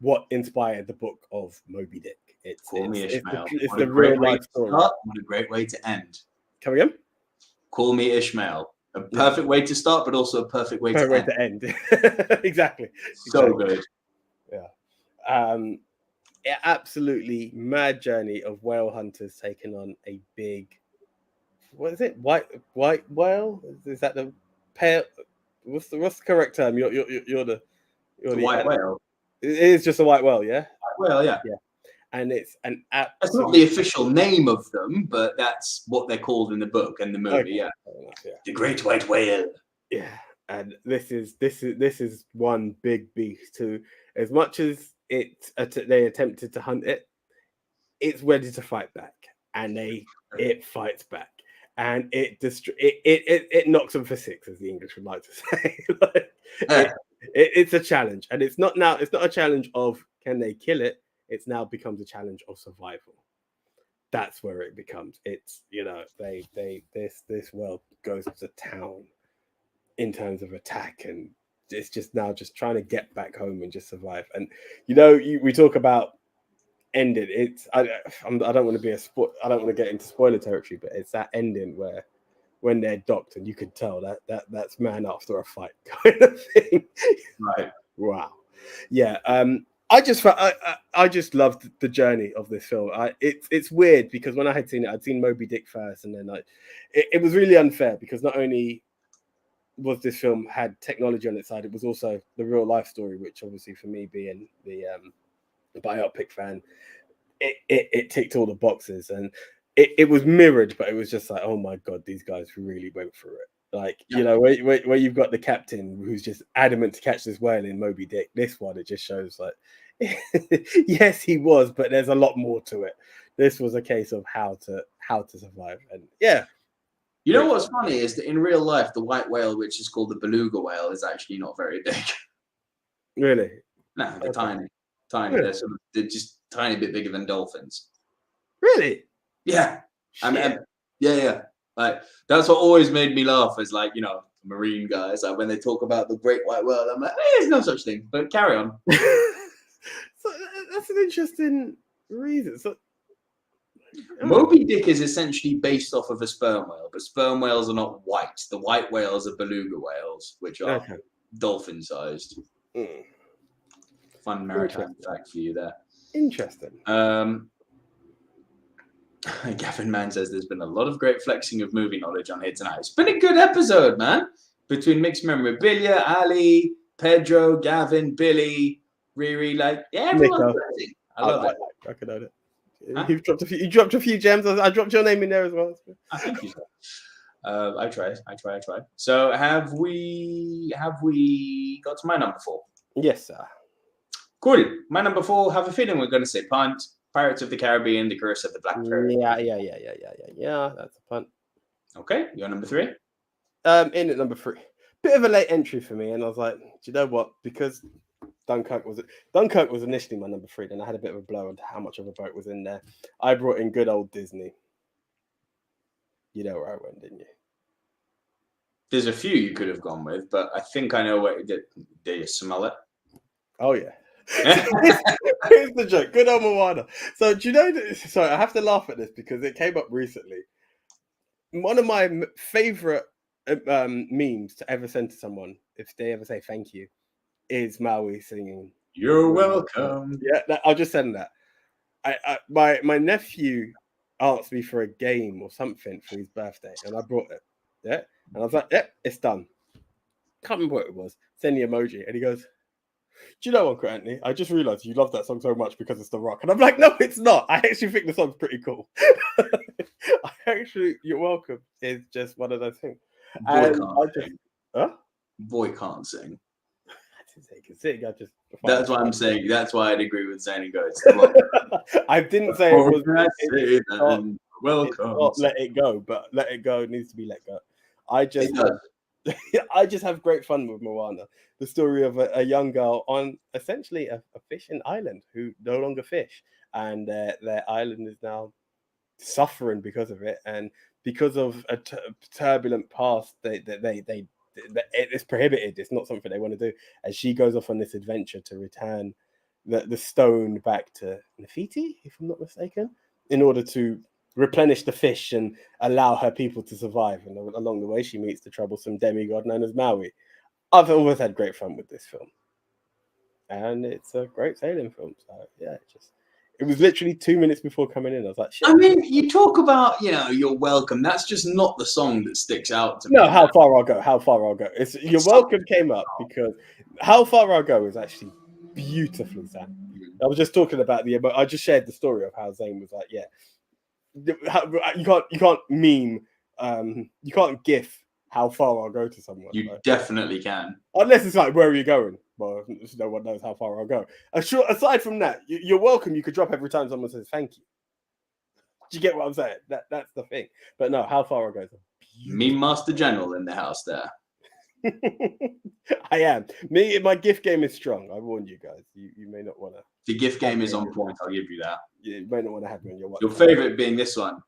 Speaker 1: what inspired the book of Moby Dick. It's the real life story.
Speaker 2: What a great way to end.
Speaker 1: Come again?
Speaker 2: Call Me Ishmael. A perfect way to start, but also a perfect way to end.
Speaker 1: Exactly.
Speaker 2: So good.
Speaker 1: Yeah. Absolutely mad journey of whale hunters taking on a big, what is it? White whale? Is that the pale? What's the correct term? You're the
Speaker 2: white whale.
Speaker 1: It is just a white whale, yeah.
Speaker 2: White whale, yeah.
Speaker 1: And it's an
Speaker 2: that's not the official name of them, but that's what they're called in the book and the movie. Okay. Yeah, the Great White Whale.
Speaker 1: Yeah, and this is one big beast too. As much as they attempted to hunt it, it's ready to fight back, and it fights back, and it knocks them for 6, as the English would like to say. It's a challenge, and it's not a challenge of can they kill it. It's now becomes a challenge of survival. That's where it becomes. It's, you know, this world goes to town in terms of attack, and it's just now just trying to get back home and just survive. And you know, we talk about ending. I don't want to be I don't want to get into spoiler territory, but it's that ending where when they're docked and you could tell that's man after a fight kind of thing.
Speaker 2: Right.
Speaker 1: Wow. Yeah. I just loved the journey of this film. It's weird because when I had seen it, I'd seen Moby Dick first, and then it was really unfair because not only was this film had technology on its side, it was also the real life story, which obviously for me being the biopic fan, it ticked all the boxes, and it was mirrored, but it was just like, oh my god, these guys really went for it. Like, you know, where you've got the captain who's just adamant to catch this whale in Moby Dick. This one, it just shows like, yes, he was, but there's a lot more to it. This was a case of how to survive, and yeah.
Speaker 2: You know what's funny is that in real life, the white whale, which is called the beluga whale, is actually not very big.
Speaker 1: Really?
Speaker 2: No, they're tiny.
Speaker 1: Really?
Speaker 2: They're just tiny bit bigger than dolphins.
Speaker 1: Really?
Speaker 2: Yeah.
Speaker 1: Shit.
Speaker 2: Yeah. Like that's what always made me laugh is like, marine guys, like when they talk about the great white whale, I'm like, there's no such thing. But carry on.
Speaker 1: So that's an interesting reason. So,
Speaker 2: Moby Dick is essentially based off of a sperm whale, but sperm whales are not white. The white whales are beluga whales, which are dolphin-sized.
Speaker 1: Mm.
Speaker 2: Fun maritime fact for you there.
Speaker 1: Interesting.
Speaker 2: Gavin Mann says there's been a lot of great flexing of movie knowledge on here tonight. It's been a good episode, man. Between mixed memorabilia, Ali, Pedro, Gavin, Billy, Riri, everyone's flexing. I love it.
Speaker 1: I can own it.
Speaker 2: Huh?
Speaker 1: You dropped a few gems. I dropped your name in there as well.
Speaker 2: Thank you, sir. I try. So have we got to my number 4?
Speaker 1: Yes, sir.
Speaker 2: Cool. My number 4, have a feeling we're going to say punt. Pirates of the Caribbean, The Curse of the Black Pearl.
Speaker 1: Yeah. That's a punt.
Speaker 2: Okay, you're number 3.
Speaker 1: In at number 3. Bit of a late entry for me, and I was like, do you know what? Because Dunkirk was initially my number 3, then I had a bit of a blow on how much of a boat was in there. I brought in good old Disney. You know where I went, didn't you?
Speaker 2: There's a few you could have gone with, but I think I know where. Do you smell it?
Speaker 1: Oh yeah. Here's the joke. Good old Moana. So do you know? Sorry, I have to laugh at this because it came up recently. One of my favorite memes to ever send to someone, if they ever say thank you, is Maui singing
Speaker 2: "You're welcome."
Speaker 1: Yeah, I'll just send that. My nephew asked me for a game or something for his birthday, and I brought it. Yeah, and I was like, "Yep, it's done." Can't remember what it was. Send the emoji, and he goes, "Do you know, Uncle Anthony? I just realised you love that song so much because it's The Rock." And I'm like, "No, it's not. I actually think the song's pretty cool." You're welcome. It's just one of those things.
Speaker 2: Boy can't sing.
Speaker 1: Huh?
Speaker 2: Boy can't sing.
Speaker 1: I didn't say he can sing.
Speaker 2: That's what I'm saying. That's why I'd agree with Zane and go.
Speaker 1: I didn't say it was. Welcome. It's not Let It Go, but Let It Go needs to be let go. I just have great fun with Moana. The story of a young girl on essentially a fishing island who no longer fish, and their island is now suffering because of it, and because of a turbulent past, it's prohibited. It's not something they want to do. And she goes off on this adventure to return the stone back to Nefertiti, if I'm not mistaken, in order to replenish the fish and allow her people to survive. And along the way, she meets the troublesome demigod known as Maui. I've always had great fun with this film, and it's a great sailing film. So yeah, it was literally 2 minutes before coming in. I was like, shit.
Speaker 2: I mean, you talk about, you're welcome. That's just not the song that sticks out to me.
Speaker 1: No, How Far I'll Go. It's You're Welcome came up because How Far I'll Go is actually beautifully sang. I was just talking about I just shared the story of how Zane was like, yeah, you can't meme, you can't gif How Far I'll Go to someone.
Speaker 2: You definitely can.
Speaker 1: Unless it's like, where are you going? Well, no one knows how far I'll go. Aside from that, you're welcome. You could drop every time someone says thank you. Do you get what I'm saying? That's the thing. But no, How Far I'll Go.
Speaker 2: Me, Master General in the house there.
Speaker 1: I am. My gift game is strong. I warned you guys. You may not want to.
Speaker 2: The gift game is on point. I'll give you that.
Speaker 1: You may not want to have me on your.
Speaker 2: Your favorite being this one.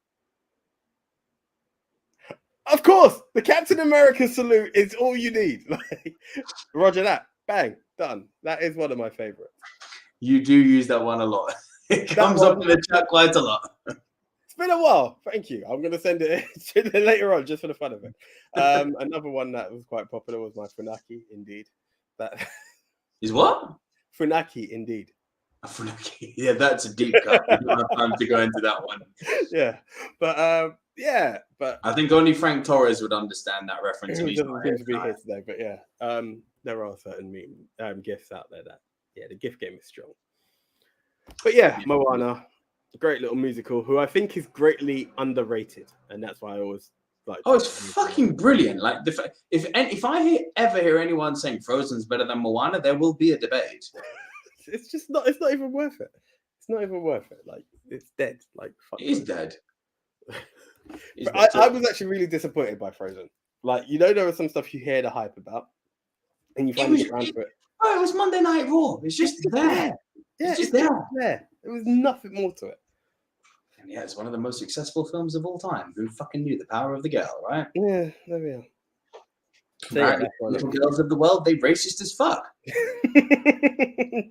Speaker 1: Of course, the Captain America salute is all you need. Roger that. Bang, done. That is one of my favorites.
Speaker 2: You do use that one a lot. It comes up in the chat quite a lot.
Speaker 1: It's been a while. Thank you. I'm going to send it later on just for the fun of it. Another one that was quite popular was my Funaki, indeed. That
Speaker 2: is what?
Speaker 1: Funaki, indeed.
Speaker 2: A Funaki. Yeah, that's a deep cut. We don't have time to go into that one.
Speaker 1: Yeah, but
Speaker 2: I think only Frank Torres would understand that reference.
Speaker 1: He doesn't seem to be here today, but yeah, there are certain gifts out there that the gift game is strong. But yeah, Moana, a great little musical who I think is greatly underrated, and that's why I always like.
Speaker 2: Oh, it's fucking brilliant! Like if I ever hear anyone saying Frozen's better than Moana, there will be a debate.
Speaker 1: It's just not. It's not even worth it. It's not even worth it. Like it's dead. Like
Speaker 2: it is dead.
Speaker 1: I was actually really disappointed by Frozen. Like there was some stuff you hear the hype about, and you finally get around to it.
Speaker 2: Oh, it was Monday Night Raw. It's just there.
Speaker 1: Yeah,
Speaker 2: it's just there.
Speaker 1: There was nothing more to it.
Speaker 2: And yeah, it's one of the most successful films of all time. Who fucking knew the power of the girl, right?
Speaker 1: Yeah, there we are. So,
Speaker 2: Apparently, little girls of the world, they racist as fuck.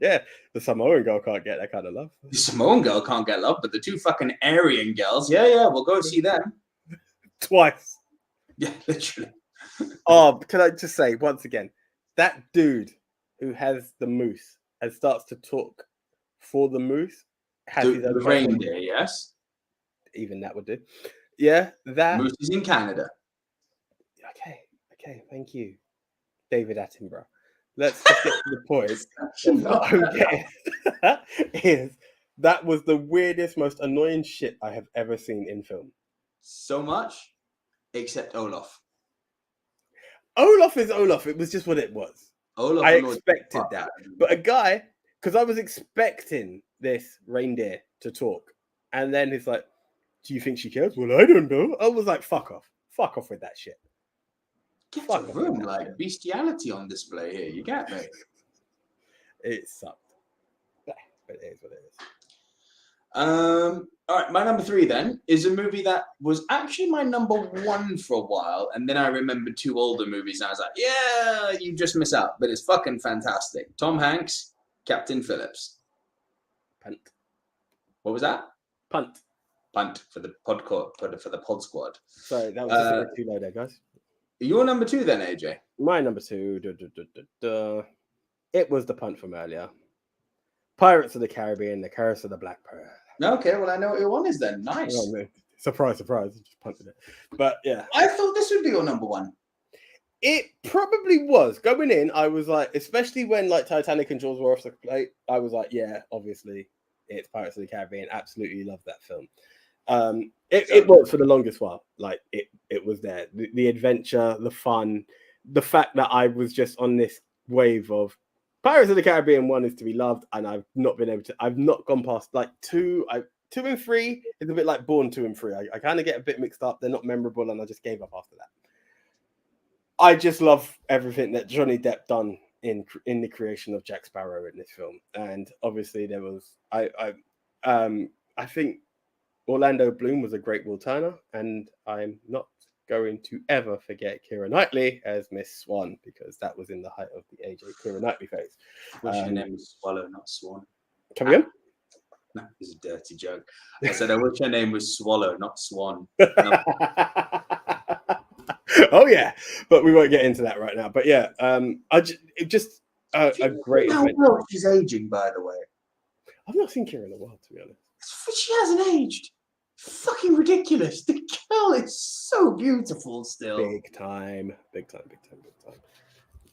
Speaker 1: Yeah, the Samoan girl can't get that kind of love.
Speaker 2: The Samoan girl can't get love, but the two fucking Aryan girls, yeah, we'll go see them.
Speaker 1: Twice.
Speaker 2: Yeah, literally.
Speaker 1: Oh, can I just say once again, that dude who has the moose and starts to talk for the moose has his own
Speaker 2: The reindeer, yes.
Speaker 1: Even that would do. Yeah, that.
Speaker 2: Moose is in Canada.
Speaker 1: Okay, thank you, David Attenborough. Let's just get to the point. What I'm getting is that was the weirdest, most annoying shit I have ever seen in film.
Speaker 2: So much, except Olaf.
Speaker 1: Olaf is Olaf. It was just what it was.
Speaker 2: Olaf,
Speaker 1: I expected that. But a guy, because I was expecting this reindeer to talk. And then he's like, do you think she cares? Well, I don't know. I was like, fuck off. Fuck off with that shit.
Speaker 2: Get a room, like bestiality on display here. You get me?
Speaker 1: It sucked. But it is what it is.
Speaker 2: All right, my number 3 then is a movie that was actually my number 1 for a while, and then I remembered 2 older movies, and I was like, yeah, you just miss out, but it's fucking fantastic. Tom Hanks, Captain Phillips.
Speaker 1: Punt.
Speaker 2: What was that?
Speaker 1: Punt
Speaker 2: for the pod squad.
Speaker 1: Sorry, that was just a bit too low there, guys.
Speaker 2: Your number 2 then, AJ?
Speaker 1: My number 2. It was the punt from earlier. Pirates of the Caribbean, The Curse of the Black Pearl.
Speaker 2: Okay, well, I know what your one is then. Nice.
Speaker 1: Oh, man. Surprise. Just punted it. But yeah.
Speaker 2: I thought this would be your number 1.
Speaker 1: It probably was. Going in, I was like, especially when like Titanic and Jaws were off the plate, I was like, yeah, obviously it's Pirates of the Caribbean. Absolutely love that film. It was for the longest while. Like it was there. The adventure, the fun, the fact that I was just on this wave of Pirates of the Caribbean 1 is to be loved, and I've not gone past like 2 and 3 is a bit like Bourne 2 and 3. I kind of get a bit mixed up. They're not memorable, and I just gave up after that. I just love everything that Johnny Depp done in the creation of Jack Sparrow in this film, and obviously there was I think Orlando Bloom was a great Will Turner, and I'm not going to ever forget Keira Knightley as Miss Swan, because that was in the height of the AJ Keira Knightley phase.
Speaker 2: Wish her name was Swallow, not Swan.
Speaker 1: Come again?
Speaker 2: No, it's a dirty joke. I said I wish her name was Swallow, not Swan.
Speaker 1: No. Oh yeah, but we won't get into that right now. But yeah, it just a great.
Speaker 2: How well she's aging, by the way.
Speaker 1: I've not seen Keira in a while, to be honest.
Speaker 2: She hasn't aged. Fucking ridiculous. The girl is so beautiful still.
Speaker 1: Big time.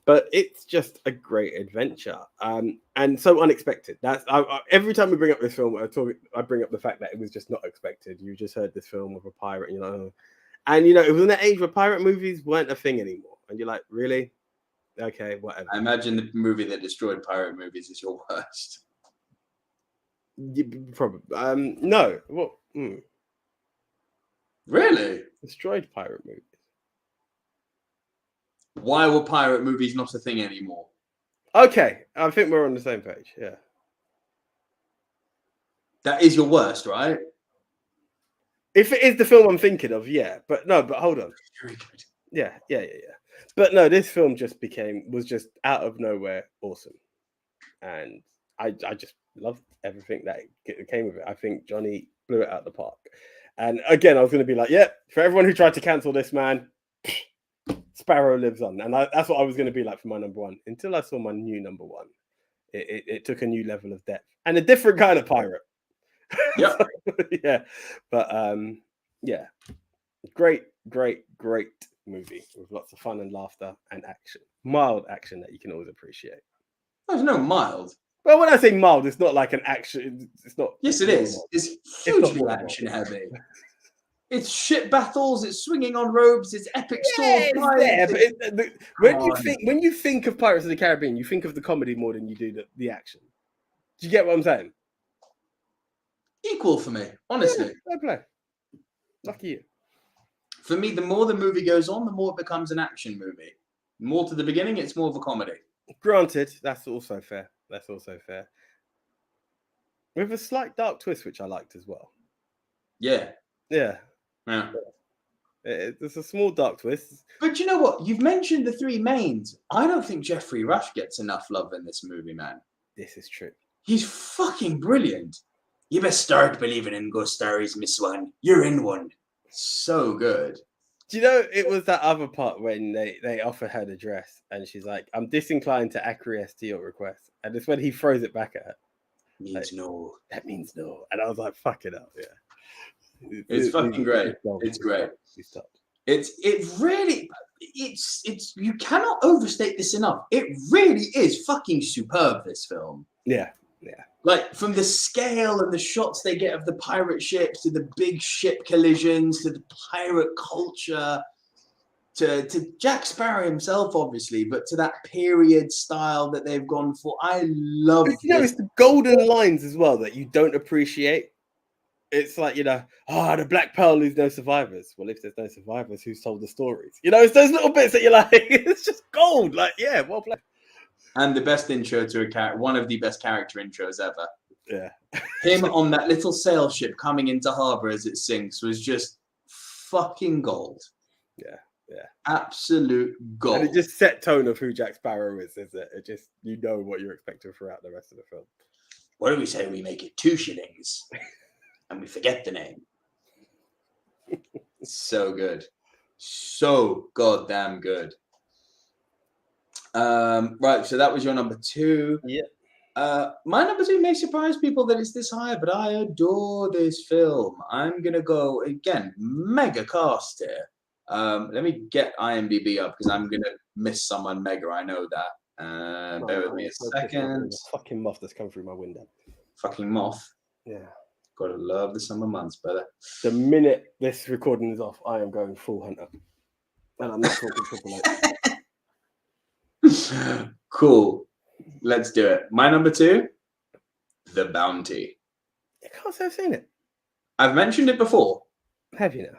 Speaker 1: But it's just a great adventure, and so unexpected. That's every time we bring up this film, I bring up the fact that it was just not expected. You just heard this film with a pirate, you know, and you know it was in that age where pirate movies weren't a thing anymore, and you're like, really? Okay, whatever.
Speaker 2: I imagine the movie that destroyed pirate movies is your worst.
Speaker 1: Probably. No. What?
Speaker 2: Really?
Speaker 1: Destroyed pirate movies.
Speaker 2: Why were pirate movies not a thing anymore?
Speaker 1: Okay, I think we're on the same page. Yeah.
Speaker 2: That is your worst, right?
Speaker 1: If it is the film I'm thinking of, yeah. But no, but hold on.
Speaker 2: Very good.
Speaker 1: Yeah. But no, this film was just out of nowhere awesome. And I just loved everything that came with it. I think Johnny blew it out of the park. And again, I was going to be like, yeah, for everyone who tried to cancel this, man, Sparrow lives on. And that's what I was going to be like for my number 1 until I saw my new number 1. It took a new level of depth and a different kind of pirate.
Speaker 2: Yeah.
Speaker 1: Yeah. But yeah, great movie with lots of fun and laughter and action. Mild action that you can always appreciate.
Speaker 2: There's no mild.
Speaker 1: Well, when I say mild, it's not like an action. It's not.
Speaker 2: Yes, it is. It's hugely action heavy. It's ship battles. It's swinging on ropes. It's epic storm.
Speaker 1: When you think of Pirates of the Caribbean, you think of the comedy more than you do the action. Do you get what I'm saying?
Speaker 2: Equal for me, honestly.
Speaker 1: Yeah, fair play. Lucky you.
Speaker 2: For me, the more the movie goes on, the more it becomes an action movie. More to the beginning, it's more of a comedy.
Speaker 1: Granted, that's also fair. That's also fair. With a slight dark twist, which I liked as well.
Speaker 2: Yeah.
Speaker 1: Yeah.
Speaker 2: Yeah.
Speaker 1: It's a small dark twist.
Speaker 2: But you know what? You've mentioned the three mains. I don't think Jeffrey Rush gets enough love in this movie, man.
Speaker 1: This is true.
Speaker 2: He's fucking brilliant. You best start believing in ghost stories, Miss One. You're in one. So good.
Speaker 1: Do you know it was that other part when they offer her the dress and she's like, I'm disinclined to acquiesce to your request. And it's when he throws it back at her.
Speaker 2: Means
Speaker 1: like,
Speaker 2: no.
Speaker 1: That means no. And I was like, fuck it up. Yeah.
Speaker 2: It's fucking great. It's great. It's you cannot overstate this enough. It really is fucking superb, this film.
Speaker 1: Yeah.
Speaker 2: Like from the scale and the shots they get of the pirate ships to the big ship collisions to the pirate culture to Jack Sparrow himself, obviously, but to that period style that they've gone for. I love it.
Speaker 1: It's the golden lines as well that you don't appreciate. It's like, the Black Pearl leaves no survivors. Well, if there's no survivors, who's told the stories? It's those little bits that you're like, it's just gold. Like, yeah, well played. And
Speaker 2: the best intro to a character, one of the best character intros ever.
Speaker 1: Yeah.
Speaker 2: Him on that little sail ship coming into harbor as it sinks was just fucking gold.
Speaker 1: Yeah.
Speaker 2: Absolute gold.
Speaker 1: And it just set tone of who Jack Sparrow is, isn't it? It just, what you're expecting throughout the rest of the film.
Speaker 2: What do we say we make it 2 shillings? And we forget the name. So good. So goddamn good. Right, so that was your number 2.
Speaker 1: Yeah.
Speaker 2: My number 2 may surprise people that it's this high, but I adore this film. I'm going to go, again, mega cast here. Let me get IMDb up because I'm going to miss someone mega. I know that. Bear with me a second.
Speaker 1: Fucking moth that's come through my window.
Speaker 2: Fucking moth.
Speaker 1: Yeah.
Speaker 2: Gotta love the summer months, brother.
Speaker 1: The minute this recording is off, I am going full hunter. And I'm not talking Triple
Speaker 2: H. Cool. Let's do it. My number 2, The Bounty.
Speaker 1: I can't say I've seen it.
Speaker 2: I've mentioned it before.
Speaker 1: Have you now?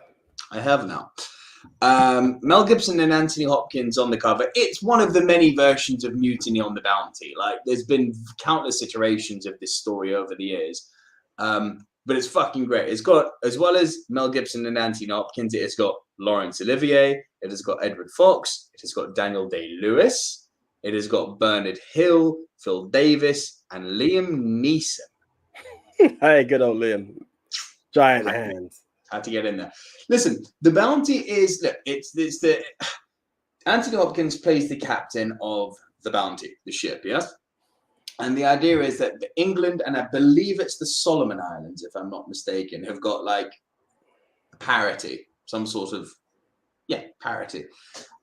Speaker 2: I have now. Mel Gibson and Anthony Hopkins on the cover. It's one of the many versions of Mutiny on the Bounty. Like, there's been countless iterations of this story over the years. But it's fucking great. It's got, as well as Mel Gibson and Anthony Hopkins, it has got Laurence Olivier, it has got Edward Fox, it has got Daniel Day-Lewis, it has got Bernard Hill, Phil Davis, and Liam Neeson.
Speaker 1: Hey, good old Liam. Giant hands.
Speaker 2: Had to get in there. Listen, The Bounty is, look, it's the, Anthony Hopkins plays the captain of The Bounty, the ship, yes? And the idea is that England, and I believe it's the Solomon Islands, if I'm not mistaken, have got like parity, some sort of, parity.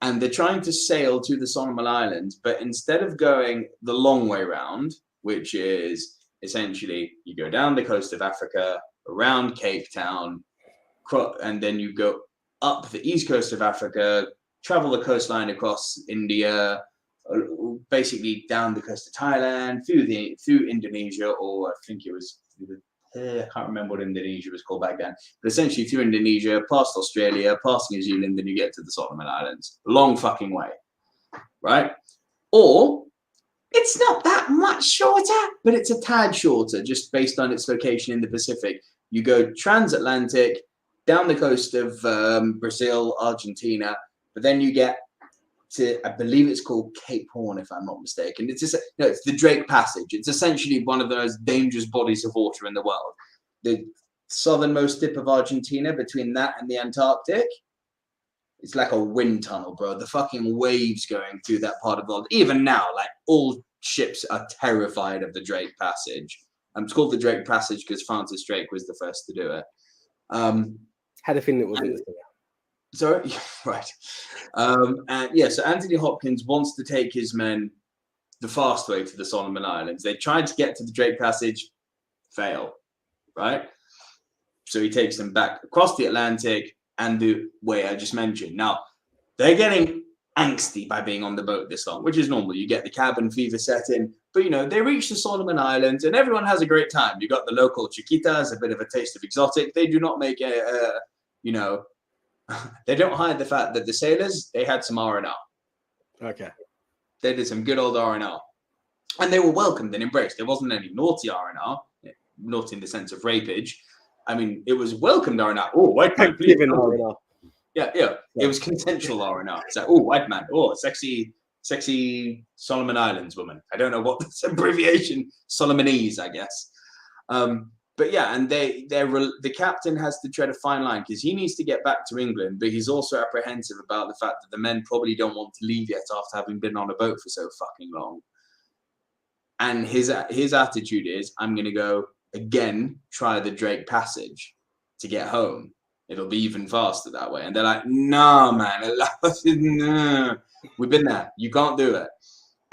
Speaker 2: And they're trying to sail to the Solomon Islands, but instead of going the long way round, which is essentially you go down the coast of Africa, around Cape Town, and then you go up the east coast of Africa, travel the coastline across India, basically down the coast of Thailand, through Indonesia, or I think it was, I can't remember what Indonesia was called back then, but essentially through Indonesia, past Australia, past New Zealand, then you get to the Solomon Islands. Long fucking way, right? Or it's not that much shorter, but it's a tad shorter, just based on its location in the Pacific. You go transatlantic, down the coast of Brazil, Argentina, but then you get to, I believe it's called Cape Horn, if I'm not mistaken. It's just, it's the Drake Passage. It's essentially one of the most dangerous bodies of water in the world. The southernmost tip of Argentina, between that and the Antarctic, it's like a wind tunnel, bro. The fucking waves going through that part of the world. Even now, like, all ships are terrified of the Drake Passage. It's called the Drake Passage because Francis Drake was the first to do it.
Speaker 1: Had a feeling it wasn't.
Speaker 2: Sorry, right. So Anthony Hopkins wants to take his men the fast way to the Solomon Islands. They tried to get to the Drake Passage, fail, right? So he takes them back across the Atlantic and the way I just mentioned. Now, they're getting angsty by being on the boat this long, which is normal. You get the cabin fever set in. But, they reach the Solomon Islands and everyone has a great time. You got the local chiquitas, a bit of a taste of exotic. They do not make they don't hide the fact that the sailors, they had some R&R.
Speaker 1: Okay.
Speaker 2: They did some good old R&R. And they were welcomed and embraced. There wasn't any naughty R&R, naughty in the sense of rapage. I mean, it was welcomed R&R. Oh, white man, please.
Speaker 1: R&R.
Speaker 2: Yeah. It was consensual R&R. It's like, oh, white man. Oh, sexy Solomon Islands woman. I don't know what this abbreviation, Solomonese, I guess. But yeah, and the captain has to tread a fine line because he needs to get back to England, but he's also apprehensive about the fact that the men probably don't want to leave yet after having been on a boat for so fucking long. And his attitude is, I'm going to go again, try the Drake Passage to get home. It'll be even faster that way. And they're like, no, man, no. We've been there. You can't do it.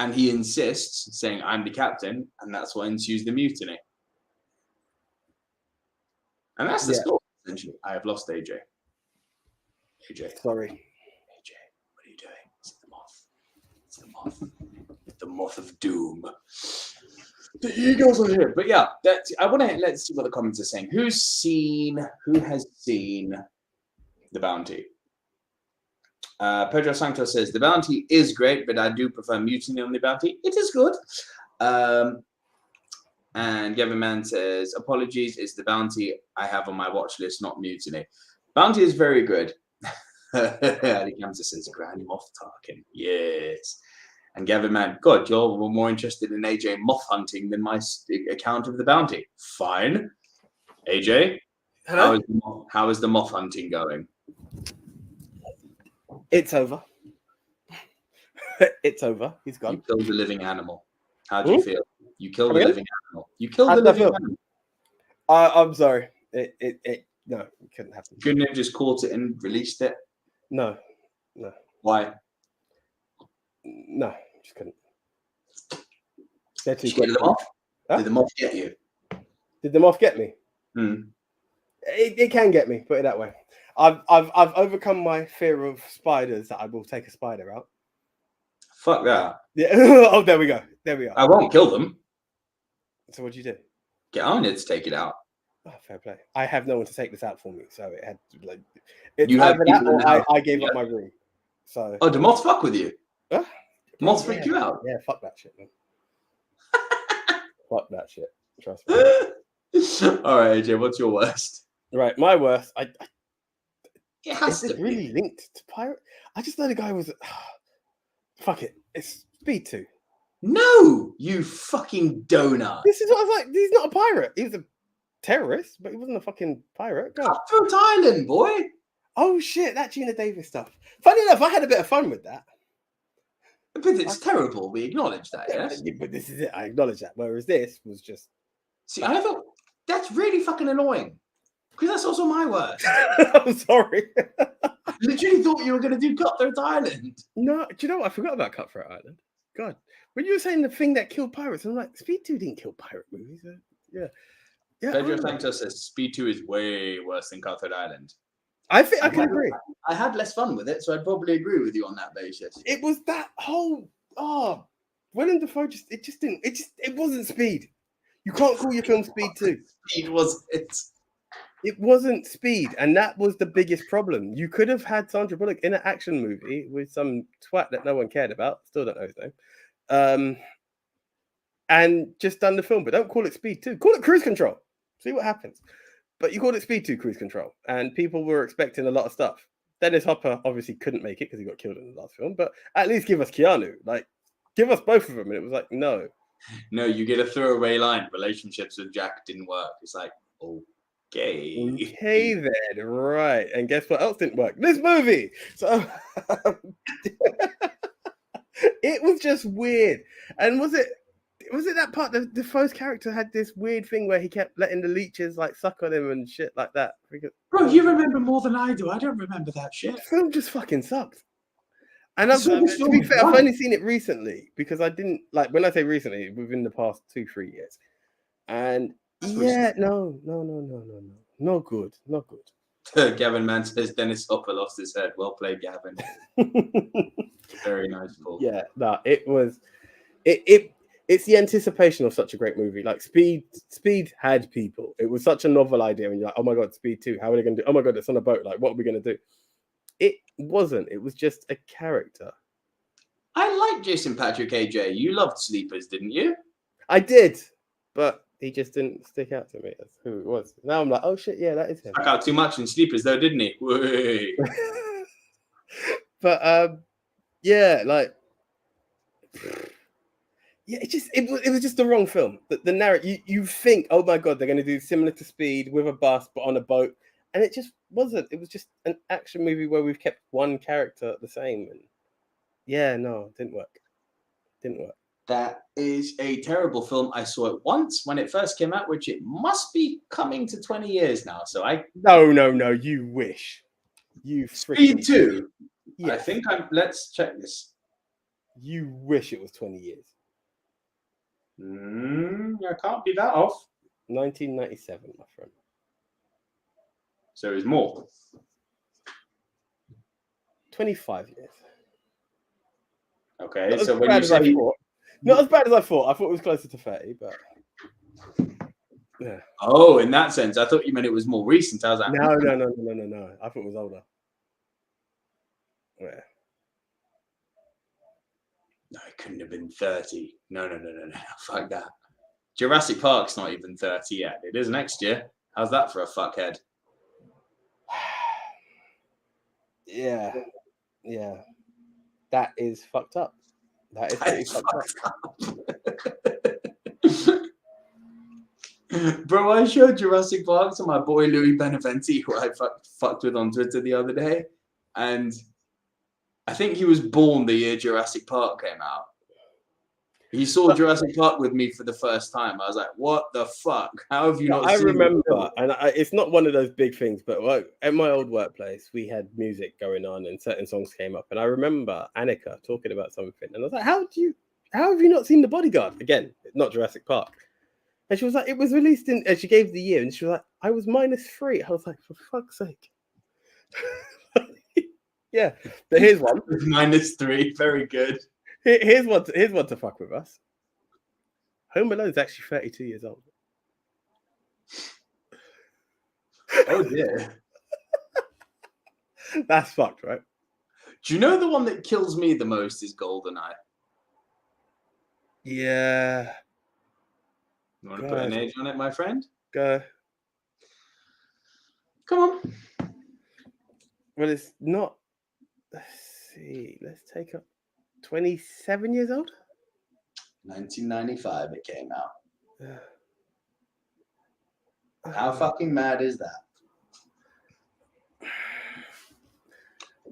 Speaker 2: And he insists, saying, I'm the captain. And that's what ensues the mutiny. And that's the story, essentially. I have lost AJ.
Speaker 1: Sorry.
Speaker 2: AJ, what are you doing? It's the moth. It's the moth. The moth of doom. The eagles are here. But yeah, let's see what the comments are saying. Who has seen The Bounty? Pedro Santos says, The Bounty is great, but I do prefer Mutiny on The Bounty. It is good. And Gavin Mann says, apologies, it's The Bounty I have on my watch list, not Mutiny. Bounty is very good. Ali Kamsa says, Granny Moth Tarkin. Yes. And Gavin Mann, God, you're more interested in AJ moth hunting than my account of The Bounty. Fine. AJ, how is the moth hunting going?
Speaker 1: It's over. It's over. He's gone.
Speaker 2: You killed a living animal. How do you feel? You killed a living animal. You killed a living animal.
Speaker 1: I'm sorry. No, it couldn't happen.
Speaker 2: Couldn't have just caught it and released it?
Speaker 1: No.
Speaker 2: Why?
Speaker 1: No, just couldn't.
Speaker 2: Did you get the moth? Huh? Did the moth get you?
Speaker 1: Did the moth get me? It can get me, put it that way. I've overcome my fear of spiders that I will take a spider out.
Speaker 2: Fuck that.
Speaker 1: Yeah. Oh, there we go.
Speaker 2: I won't kill them.
Speaker 1: So what'd you do?
Speaker 2: Get on it to take it out.
Speaker 1: Oh, fair play. I have no one to take this out for me, so it had to like.
Speaker 2: You have
Speaker 1: I gave up my room. So.
Speaker 2: Oh, the moths fuck with you?
Speaker 1: Huh?
Speaker 2: Moths freak you out?
Speaker 1: Yeah, fuck that shit, man. Fuck that shit. Trust me.
Speaker 2: All right, AJ, what's your worst?
Speaker 1: Right, my worst.
Speaker 2: It has
Speaker 1: to be really linked to pirate. I just know the guy was. Fuck it. It's Speed 2.
Speaker 2: No, you fucking donut.
Speaker 1: This is what I was like. He's not a pirate. He was a terrorist, but he wasn't a fucking pirate.
Speaker 2: Cutthroat Island, boy.
Speaker 1: Oh shit, that Gina Davis stuff. Funny enough, I had a bit of fun with that.
Speaker 2: But it's terrible. We acknowledge that, yes?
Speaker 1: But this is it. I acknowledge that. Whereas this was just.
Speaker 2: See, I thought that's really fucking annoying. Because that's also my worst.
Speaker 1: I'm sorry.
Speaker 2: I literally thought you were going to do Cutthroat Island.
Speaker 1: No, do you know what? I forgot about Cutthroat Island. God. When you were saying the thing that killed pirates, I'm like, Speed 2 didn't kill pirate movies. Yeah.
Speaker 2: Pedro Santos says Speed 2 is way worse than Cutthroat Island.
Speaker 1: I think I can agree.
Speaker 2: I had less fun with it, so I'd probably agree with you on that basis.
Speaker 1: It was that whole Willem Dafoe it wasn't Speed. You can't call your film Speed 2.
Speaker 2: Speed was it.
Speaker 1: It wasn't Speed, and that was the biggest problem. You could have had Sandra Bullock in an action movie with some twat that no one cared about. Still don't know his name. And just done the film, but don't call it Speed 2. Call it Cruise Control. See what happens. But you called it Speed 2 Cruise Control, and people were expecting a lot of stuff. Dennis Hopper obviously couldn't make it because he got killed in the last film, but at least give us Keanu. Like, give us both of them. And it was like, no.
Speaker 2: No, you get a throwaway line. Relationships with Jack didn't work. It's like,
Speaker 1: Okay then, right. And guess what else didn't work? This movie. So it was just weird. And was it that part that Defoe's character had this weird thing where he kept letting the leeches like suck on him and shit like that?
Speaker 2: Bro, you remember more than I do. I don't remember that shit.
Speaker 1: The film just fucking sucked. And to be fair, I've only seen it recently because I didn't like when I say recently, within the past 2-3 years. And yeah, no, not good.
Speaker 2: Gavin Mann says Dennis Hopper lost his head. Well played, Gavin. Very nice ball.
Speaker 1: Yeah, no, it was. It's the anticipation of such a great movie. Like Speed had people. It was such a novel idea, and you're like, oh my god, Speed 2. How are they going to do? Oh my god, it's on a boat. Like, what are we going to do? It wasn't. It was just a character.
Speaker 2: I like Jason Patrick, AJ. You loved Sleepers, didn't you?
Speaker 1: I did, but he just didn't stick out to me as who it was. Now I'm like, oh shit, yeah, that is him.
Speaker 2: Stuck out too much in Sleepers, though, didn't he? Whey.
Speaker 1: But yeah, like, yeah, it was just the wrong film. The narrative, you think, oh my god, they're going to do similar to Speed with a bus but on a boat, and it just wasn't. It was just an action movie where we've kept one character the same, and yeah, no, it didn't work.
Speaker 2: That is a terrible film. I saw it once when it first came out, which it must be coming to 20 years now. So
Speaker 1: No, you wish. You
Speaker 2: Speed 2.
Speaker 1: Yes.
Speaker 2: I think let's check this.
Speaker 1: You wish it was 20 years.
Speaker 2: I can't be that off.
Speaker 1: 1997, my friend.
Speaker 2: So it's more.
Speaker 1: 25 years.
Speaker 2: Okay, so when you say...
Speaker 1: Not as bad as I thought. I thought it was closer to 30, but... Yeah.
Speaker 2: Oh, in that sense. I thought you meant it was more recent. I was like...
Speaker 1: No. I thought it was older. Yeah.
Speaker 2: No, it couldn't have been 30. No. Fuck that. Jurassic Park's not even 30 yet. It is next year. How's that for a fuckhead?
Speaker 1: Yeah. That is fucked up. That is pretty fucked
Speaker 2: up. Bro, I showed Jurassic Park to my boy Louis Beneventi, who I fucked with on Twitter the other day. And I think he was born the year Jurassic Park came out. He saw Jurassic Park with me for the first time. I was like, what the fuck? How have you not seen it? I
Speaker 1: remember, and it's not one of those big things, but at my old workplace, we had music going on and certain songs came up. And I remember Annika talking about something. And I was like, how have you not seen The Bodyguard? Again, not Jurassic Park. And she was like, it was released in, and she gave the year. And she was like, I was -3. I was like, for fuck's sake. Yeah, but here's one.
Speaker 2: -3, very good.
Speaker 1: Here's one to fuck with us. Home Alone is actually 32 years old.
Speaker 2: Oh dear.
Speaker 1: That's fucked, right?
Speaker 2: Do you know the one that kills me the most is GoldenEye?
Speaker 1: Yeah.
Speaker 2: You want to put an age on it, my friend?
Speaker 1: Go.
Speaker 2: Come on.
Speaker 1: Well, it's not. Let's see. Let's take up 27 years old.
Speaker 2: 1995 it came out.
Speaker 1: Yeah.
Speaker 2: How fucking mad is that?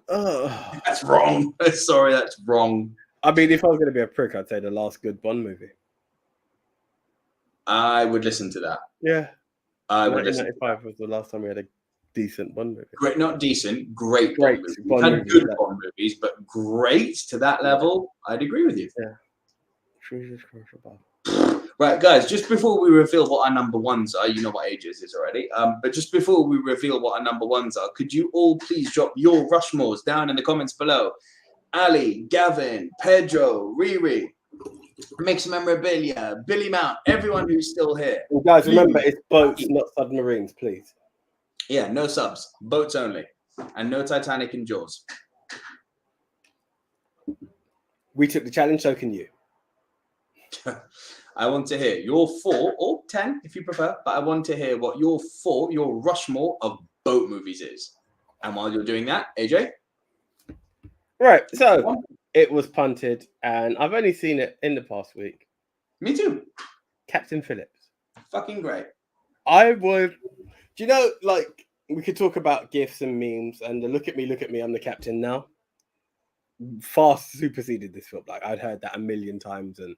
Speaker 1: Oh,
Speaker 2: that's wrong. Sorry, that's wrong.
Speaker 1: I mean, if I was going to be a prick, I'd say the last good Bond movie.
Speaker 2: I would listen to that.
Speaker 1: Yeah.
Speaker 2: I would listen.
Speaker 1: 1995 was the last time we had a decent Bond movie.
Speaker 2: Great, not decent, great Bond movies. We've had good Bond movies, but great to that level, I'd agree with you.
Speaker 1: Yeah.
Speaker 2: Right, guys, just before we reveal what our number ones are, you know what ages is already, but just before we reveal what our number ones are, could you all please drop your Rushmores down in the comments below? Ali, Gavin, Pedro, Riri, Mixed Memorabilia, Billy Mount, everyone who's still here.
Speaker 1: Well, guys, remember, it's boats, not submarines, please.
Speaker 2: Yeah, no subs, boats only, and no Titanic and Jaws.
Speaker 1: We took the challenge, so can you.
Speaker 2: I want to hear your 4 or 10 if you prefer, but I want to hear what your Rushmore of boat movies is. And while you're doing that, AJ?
Speaker 1: Right, so it was punted, and I've only seen it in the past week.
Speaker 2: Me too.
Speaker 1: Captain Phillips.
Speaker 2: Fucking great.
Speaker 1: I would... Do you know, like, we could talk about GIFs and memes, and the look at me, I'm the captain now. Fast superseded this film. Like, I'd heard that a million times, and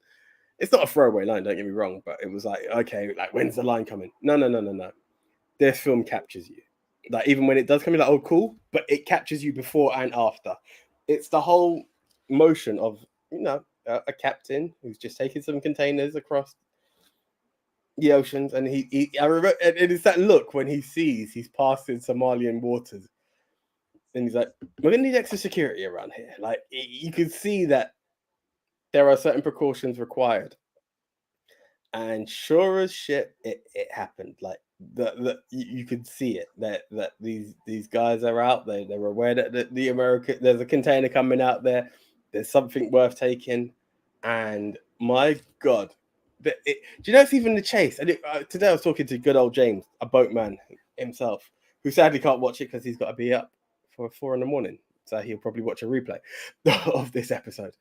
Speaker 1: it's not a throwaway line, don't get me wrong, but it was like, okay, like, when's the line coming? No. This film captures you. Like, even when it does come in, like, oh, cool, but it captures you before and after. It's the whole motion of, you know, a captain who's just taking some containers across the oceans, and I remember, and it's that look when he's passing Somalian waters, and he's like, we're gonna need extra security around here. Like, you can see that there are certain precautions required, and sure as shit, it happened. Like, you could see it that these guys are out there. They're aware that the American, there's a container coming out there. there's something worth taking, and my God, do you know it's even the chase? And today I was talking to good old James, a boatman himself, who sadly can't watch it because he's got to be up for 4 a.m. So he'll probably watch a replay of this episode.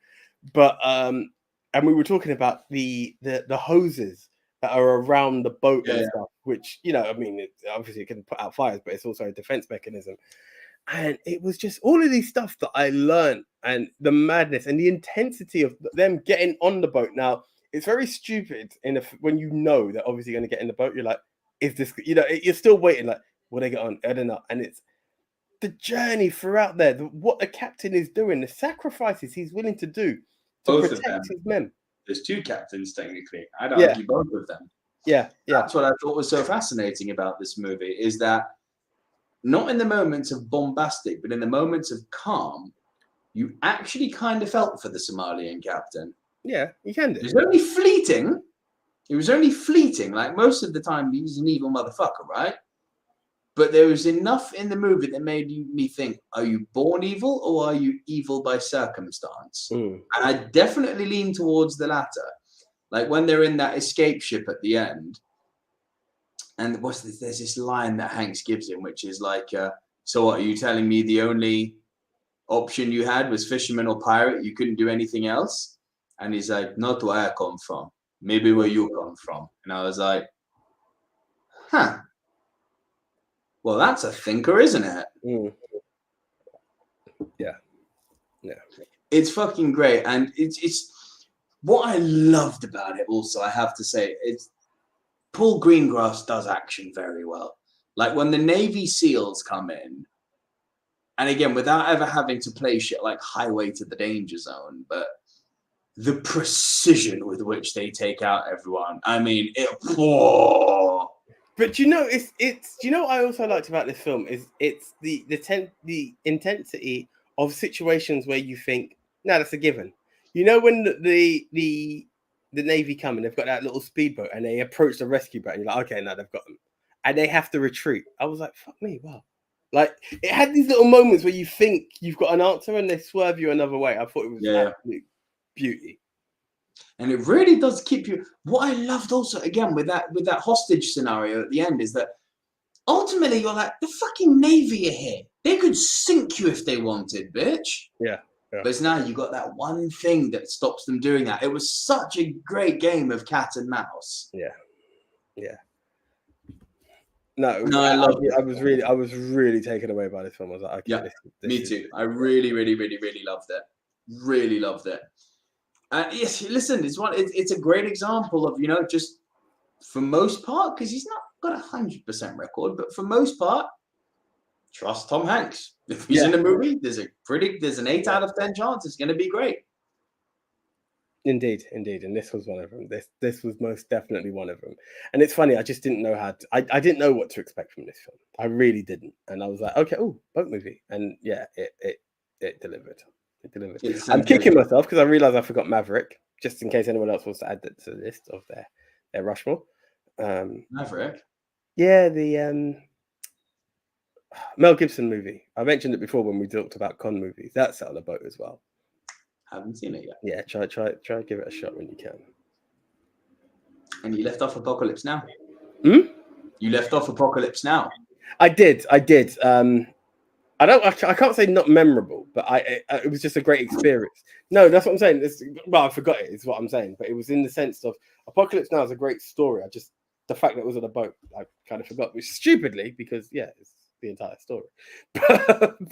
Speaker 1: But and we were talking about the hoses that are around the boat and stuff, which, you know, I mean, obviously it can put out fires, but it's also a defense mechanism. And it was just all of these stuff that I learned, and the madness and the intensity of them getting on the boat. Now, it's very stupid when you know they're obviously going to get in the boat. You're like, is this, you know, you're still waiting, like, will they get on? I don't know. And it's the journey throughout there, what the captain is doing, the sacrifices he's willing to do to
Speaker 2: Both
Speaker 1: protect his men.
Speaker 2: There's 2 captains, technically. I'd argue both of them.
Speaker 1: Yeah.
Speaker 2: That's what I thought was so fascinating about this movie, is that not in the moments of bombastic, but in the moments of calm, you actually kind of felt for the Somalian captain.
Speaker 1: Yeah, you can do.
Speaker 2: It was only fleeting. It was only fleeting. Like, most of the time, he's an evil motherfucker, right? But there was enough in the movie that made me think, are you born evil or are you evil by circumstance? And I definitely lean towards the latter. Like, when they're in that escape ship at the end, and there's this line that Hanks gives him, which is like, so what, are you telling me the only option you had was fisherman or pirate? You couldn't do anything else? And he's like, not where I come from. Maybe where you come from. And I was like, huh. Well, that's a thinker, isn't it?
Speaker 1: Yeah.
Speaker 2: It's fucking great. And it's what I loved about it also, I have to say, it's Paul Greengrass does action very well. Like, when the Navy SEALs come in, and again, without ever having to play shit like Highway to the Danger Zone, but the precision with which they take out everyone. I mean,
Speaker 1: But you know, it's you know what I also liked about this film is it's the intensity of situations where you think, no, that's a given. You know, when the Navy come and they've got that little speedboat and they approach the rescue boat and you're like, okay, now they've got them, and they have to retreat. I was like, fuck me, wow. Like, it had these little moments where you think you've got an answer and they swerve you another way. I thought it was absolute beauty. And
Speaker 2: it really does keep you. What I loved also, again, with that hostage scenario at the end, is that ultimately you're like, the fucking Navy are here. They could sink you if they wanted, bitch.
Speaker 1: Yeah.
Speaker 2: But it's now you got that one thing that stops them doing that. It was such a great game of cat and mouse.
Speaker 1: Yeah. No, I was really taken away by this film. I was like, okay,
Speaker 2: me too. I really, really, really, really loved it. Really loved it. Yes, listen, it's a great example of, you know, just for most part, because he's not got 100% record, but for most part, trust Tom Hanks. If he's in a movie, there's an 8 out of 10 chance it's going to be great.
Speaker 1: Indeed, and this was one of them. This was most definitely one of them. And it's funny, I just didn't know I didn't know what to expect from this film. I really didn't, and I was like, okay, boat movie, and yeah, it delivered. It delivered. I'm kicking myself because I realized I forgot Maverick, just in case anyone else wants to add that to the list of their Rushmore.
Speaker 2: Maverick?
Speaker 1: Yeah, the Mel Gibson movie. I mentioned it before when we talked about con movies. That's on the boat as well.
Speaker 2: Haven't seen it yet.
Speaker 1: Yeah, try give it a shot when you can.
Speaker 2: And you left off Apocalypse Now.
Speaker 1: You
Speaker 2: left off Apocalypse Now.
Speaker 1: I did. I can't say not memorable, but it was just a great experience. No, that's what I'm saying. I forgot it is what I'm saying, but it was in the sense of Apocalypse Now is a great story. The fact that it was on a boat, I kind of forgot, which stupidly, because it's the entire story.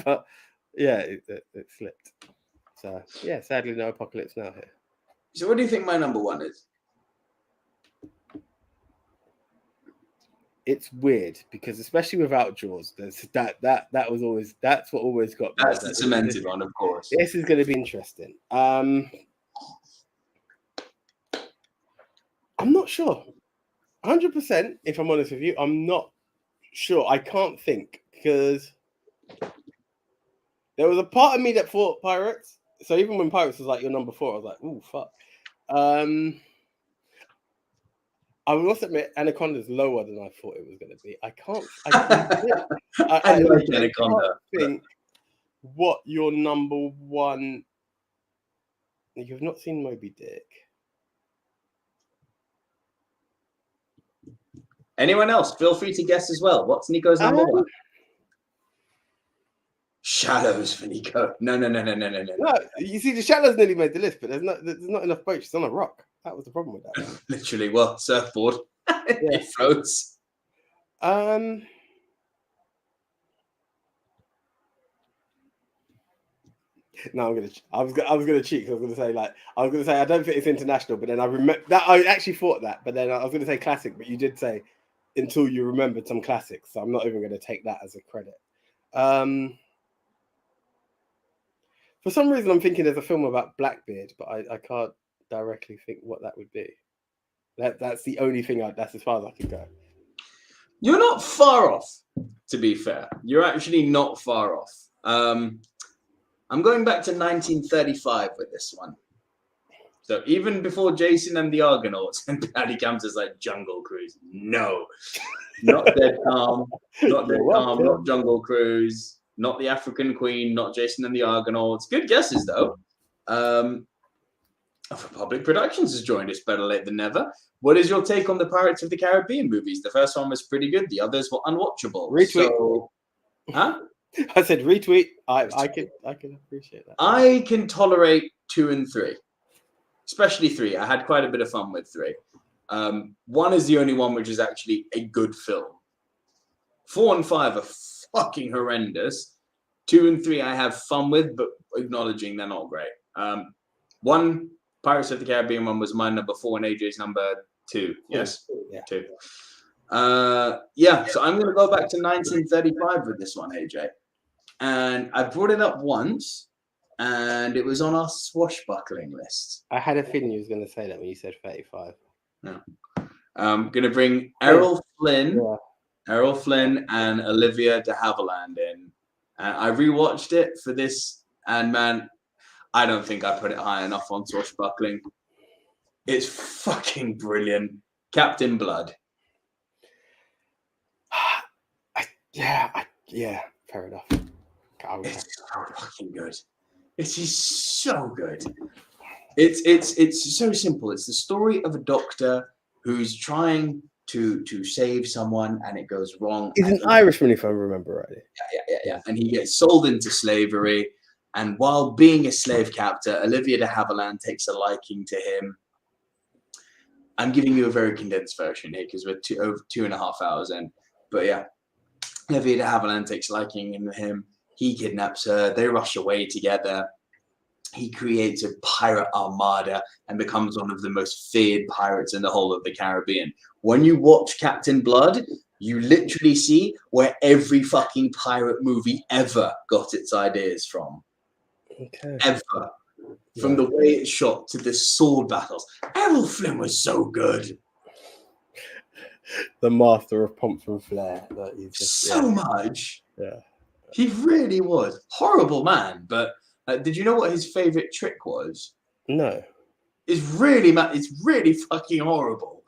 Speaker 1: but yeah, it slipped. So yeah, sadly no Apocalypse Now here.
Speaker 2: So what do you think my number one is?
Speaker 1: It's weird because especially without Jaws, there's that's what always got me.
Speaker 2: That's the cemented one, of course.
Speaker 1: This is going to be interesting. I'm not sure. 100%, if I'm honest with you, I'm not sure. I can't think because there was a part of me that thought Pirates. So even when Pirates was like your number 4, I was like, ooh, fuck. I must admit, Anaconda's lower than I thought it was going to be. I
Speaker 2: I like Anaconda.
Speaker 1: Think what your number 1 You've not seen Moby Dick.
Speaker 2: Anyone else? Feel free to guess as well. What's Nico's number one? Shadows for Nico. No.
Speaker 1: No, you see, The Shallows nearly made the list, but there's not enough boats. It's on a rock. That was the problem with that.
Speaker 2: Literally, well, surfboard. It floats.
Speaker 1: No, I was gonna cheat. I was gonna say I don't think it's international, but then I remember that I actually thought that, but then I was gonna say classic, but you did say until you remembered some classics, so I'm not even gonna take that as a credit. For some reason, I'm thinking there's a film about Blackbeard, but I can't directly think what that would be. That's the only thing. That's as far as I can go.
Speaker 2: You're not far off, to be fair. You're actually not far off. I'm going back to 1935 with this one. So even before Jason and the Argonauts, and Paddy Campbell's like Jungle Cruise. No, not Dead Calm, not Dead Calm, not Jungle Cruise, not The African Queen, not Jason and the Argonauts. Good guesses though. Republic Productions has joined us. Better late than never. What is your take on the Pirates of the Caribbean movies? The first one was pretty good. The others were unwatchable.
Speaker 1: Retweet.
Speaker 2: So, huh?
Speaker 1: I said retweet. I can appreciate that.
Speaker 2: I can tolerate 2 and 3, especially 3. I had quite a bit of fun with 3. 1 is the only one which is actually a good film. 4 and 5 are fucking horrendous. 2 and 3 I have fun with, but acknowledging they're not great. 1 Pirates of the Caribbean one was my number 4 and AJ's number 2. Yes,
Speaker 1: yeah.
Speaker 2: 2. So I'm going to go back to 1935 with this one, AJ. And I brought it up once, and it was on our swashbuckling list.
Speaker 1: I had a feeling you was going to say that when you said 35.
Speaker 2: No. I'm going to bring Errol Flynn and Olivia de Havilland in. And I rewatched it for this, and man, I don't think I put it high enough on swashbuckling. It's fucking brilliant. Captain Blood.
Speaker 1: Yeah, fair enough.
Speaker 2: It's so fucking good. It is so good. It's so simple. It's the story of a doctor who's trying to save someone and it goes wrong.
Speaker 1: He's an Irishman, if I remember rightly.
Speaker 2: Yeah. And he gets sold into slavery. And while being a slave captor, Olivia de Havilland takes a liking to him. I'm giving you a very condensed version here because we're over 2.5 hours in. But yeah, Olivia de Havilland takes a liking to him. He kidnaps her. They rush away together. He creates a pirate armada and becomes one of the most feared pirates in the whole of the Caribbean. When you watch Captain Blood, you literally see where every fucking pirate movie ever got its ideas from.
Speaker 1: Okay.
Speaker 2: Ever. From the way it's shot to the sword battles. Errol Flynn was so good.
Speaker 1: The master of pomp and flair.
Speaker 2: Much.
Speaker 1: Yeah.
Speaker 2: He really was. Horrible man, but did you know what his favorite trick was?
Speaker 1: No.
Speaker 2: It's really fucking horrible.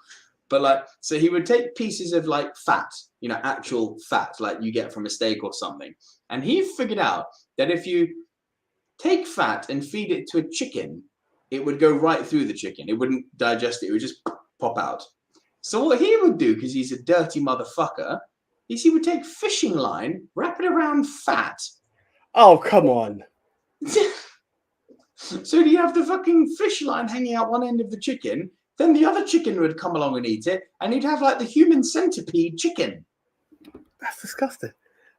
Speaker 2: But so he would take pieces of fat, actual fat, like you get from a steak or something. And he figured out that if you take fat and feed it to a chicken, it would go right through the chicken. It wouldn't digest it. It would just pop out. So what he would do, because he's a dirty motherfucker, is he would take fishing line, wrap it around fat.
Speaker 1: Oh, come on.
Speaker 2: So you have the fucking fish line hanging out one end of the chicken, then the other chicken would come along and eat it, and you'd have the human centipede chicken.
Speaker 1: That's disgusting.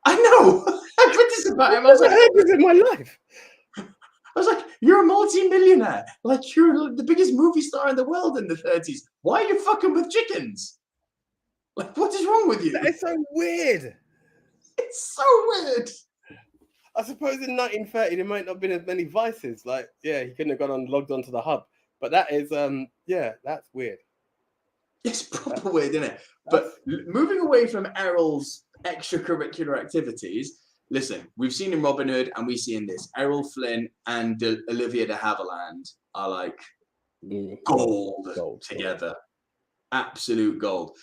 Speaker 2: I know. I read this about him.
Speaker 1: I heard this in my life.
Speaker 2: I was like, you're a multi-millionaire. You're the biggest movie star in the world in the 30s. Why are you fucking with chickens? What is wrong with you?
Speaker 1: That is so weird.
Speaker 2: It's so weird.
Speaker 1: I suppose in 1930 there might not have been as many vices. He couldn't have logged onto the hub. But that is, that's weird.
Speaker 2: It's proper weird, isn't it? But moving away from Errol's extracurricular activities, listen, we've seen in Robin Hood and we see in this. Errol Flynn and Olivia de Havilland are gold together. Absolute gold.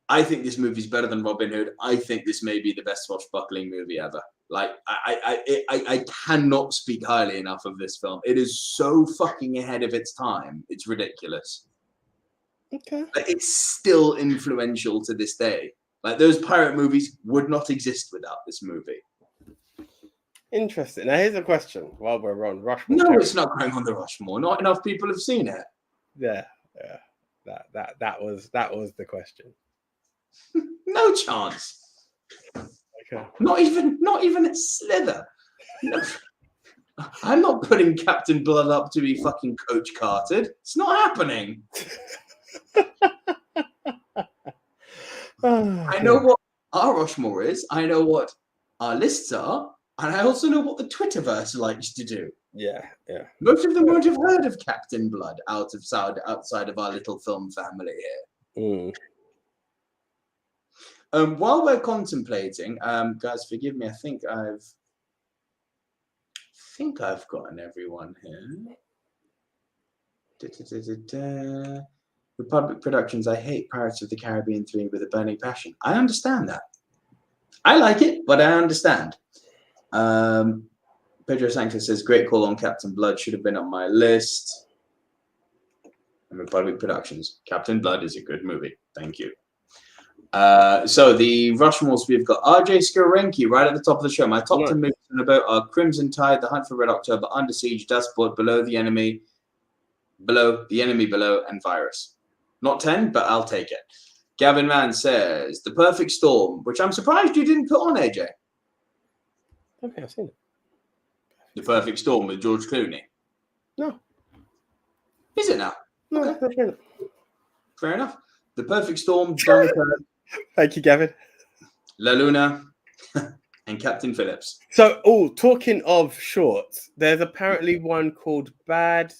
Speaker 2: I think this movie's better than Robin Hood. I think this may be the best swashbuckling movie ever. Like, I cannot speak highly enough of this film. It is so fucking ahead of its time. It's ridiculous.
Speaker 1: Okay.
Speaker 2: Like, it's still influential to this day. Like, those pirate movies would not exist without this movie.
Speaker 1: Interesting. Now here's a question while we're on Rushmore.
Speaker 2: No, it's not going on the Rushmore. Not enough people have seen it.
Speaker 1: Yeah. That was the question.
Speaker 2: No chance.
Speaker 1: Okay.
Speaker 2: Not even a slither. No. I'm not putting Captain Blood up to be fucking Coach Cartered. It's not happening. I know what our Rushmore is. I know what our lists are. And I also know what the Twitterverse likes to do.
Speaker 1: Yeah.
Speaker 2: Most of them won't have heard of Captain Blood outside of our little film family here. While we're contemplating, guys, forgive me. I think I've gotten everyone here. Republic Productions. I hate Pirates of the Caribbean 3 with a burning passion. I understand that. I like it, but I understand. Pedro Sanchez says, great call on Captain Blood. Should have been on my list. And Republic Productions. Captain Blood is a good movie. Thank you. So the Rushmores, we've got RJ Skarenki right at the top of the show. My top 10 movies on the boat are Crimson Tide, The Hunt for Red October, Under Siege, Dustport, Below, and Virus. Not 10, but I'll take it. Gavin Mann says, The Perfect Storm, which I'm surprised you didn't put on, AJ.
Speaker 1: I don't think I've seen it.
Speaker 2: The Perfect Storm with George Clooney.
Speaker 1: No.
Speaker 2: Is it now?
Speaker 1: No,
Speaker 2: Okay.
Speaker 1: I've not seen it.
Speaker 2: Fair enough. The Perfect Storm, Dunkirk,
Speaker 1: Thank you, Gavin.
Speaker 2: La Luna, and Captain Phillips.
Speaker 1: So, talking of shorts, there's apparently one called Bad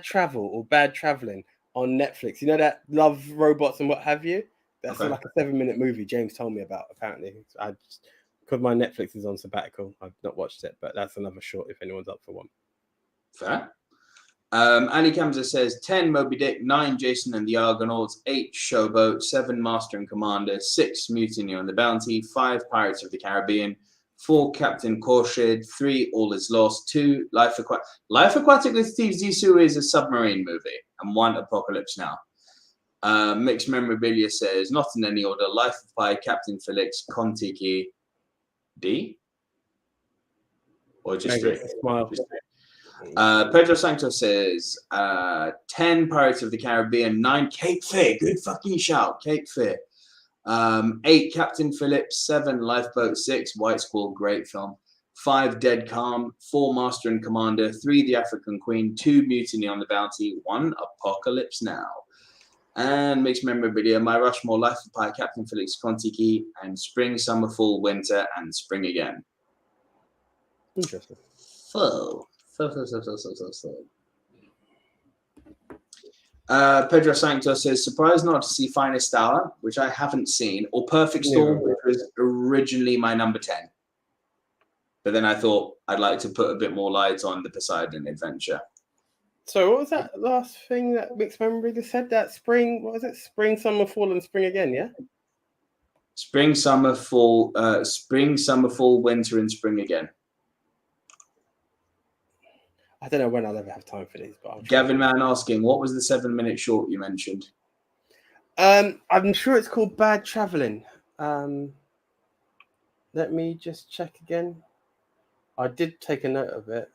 Speaker 1: Travel or Bad Traveling on Netflix. You know that Love Robots and what have you? That's like a 7-minute movie James told me about, apparently. Because my Netflix is on sabbatical, I've not watched it, but that's another short if anyone's up for one.
Speaker 2: Fair. Ali Kamza says 10 Moby Dick, 9 Jason and the Argonauts, 8 Showboat, 7 Master and Commander, 6 Mutiny on the Bounty, 5 Pirates of the Caribbean, 4 Captain Khorshid, 3 All Is Lost, 2 Life Aquatic. Life Aquatic with Steve Zissou is a submarine movie, and 1 Apocalypse Now. Mixed Memorabilia says not in any order: Life of Pi, Captain Felix, Kon-Tiki, D, or just 3.
Speaker 1: Smile.
Speaker 2: Pedro Santos says 10 Pirates of the Caribbean, 9 Cape Fear, good fucking shout, Cape Fear, 8 Captain Phillips, 7 Lifeboat, 6 White Squall, great film, 5 Dead Calm, 4 Master and Commander, 3 The African Queen, 2 Mutiny on the Bounty, 1 Apocalypse Now. And Mixed Memorabilia, My Rushmore, Life of Pi, Captain Felix, Kon-Tiki, and Spring, Summer, Fall, Winter, and Spring Again.
Speaker 1: Interesting.
Speaker 2: So. Pedro Santos says, surprised not to see Finest Hour, which I haven't seen, or Perfect Storm, which was originally my number 10. But then I thought I'd like to put a bit more light on the Poseidon adventure.
Speaker 1: So what was that last thing that Mixed Memory just said? That spring, what was it? Spring, summer, fall, and spring again, yeah?
Speaker 2: Spring, summer, fall, winter, and spring again.
Speaker 1: I don't know when I'll ever have time for these, but
Speaker 2: Gavin Mann asking, what was the 7-minute short you mentioned?
Speaker 1: I'm sure it's called Bad Traveling. Let me just check again. I did take a note of it.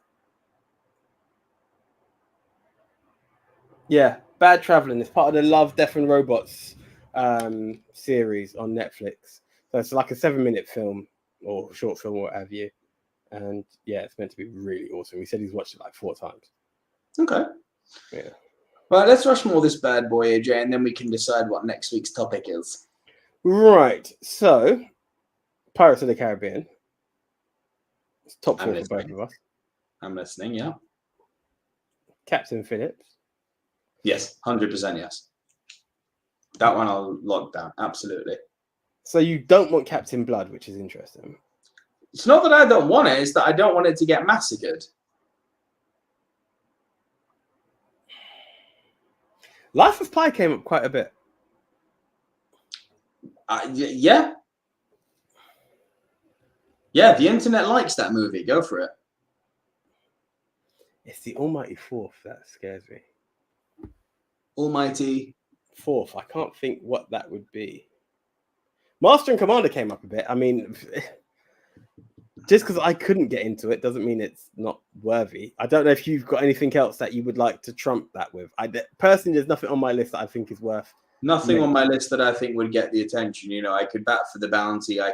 Speaker 1: Yeah, Bad Traveling. It's part of the Love, Death and Robots series on Netflix. So it's like a 7-minute film or short film or what have you. And yeah, it's meant to be really awesome. He said he's watched it like 4 times.
Speaker 2: Okay.
Speaker 1: Yeah.
Speaker 2: Right, let's Rushmore this bad boy, AJ, and then we can decide what next week's topic is.
Speaker 1: Right. So, Pirates of the Caribbean. It's top 4 for both of us.
Speaker 2: I'm listening, yeah.
Speaker 1: Captain Phillips.
Speaker 2: Yes, 100% yes. That one I'll lock down, absolutely.
Speaker 1: So you don't want Captain Blood, which is interesting.
Speaker 2: It's not that I don't want it, it's that I don't want it to get massacred.
Speaker 1: Life of Pi came up quite a bit.
Speaker 2: Yeah. Yeah, the internet likes that movie. Go for it.
Speaker 1: It's the Almighty Fourth that scares me.
Speaker 2: Almighty.
Speaker 1: Fourth, I can't think what that would be. Master and Commander came up a bit. I mean, just because I couldn't get into it doesn't mean it's not worthy. I don't know if you've got anything else that you would like to trump that with. Personally, there's nothing on my list that I think is worth.
Speaker 2: Nothing on my list that I think would get the attention. You know, I could bat for the Bounty. I'd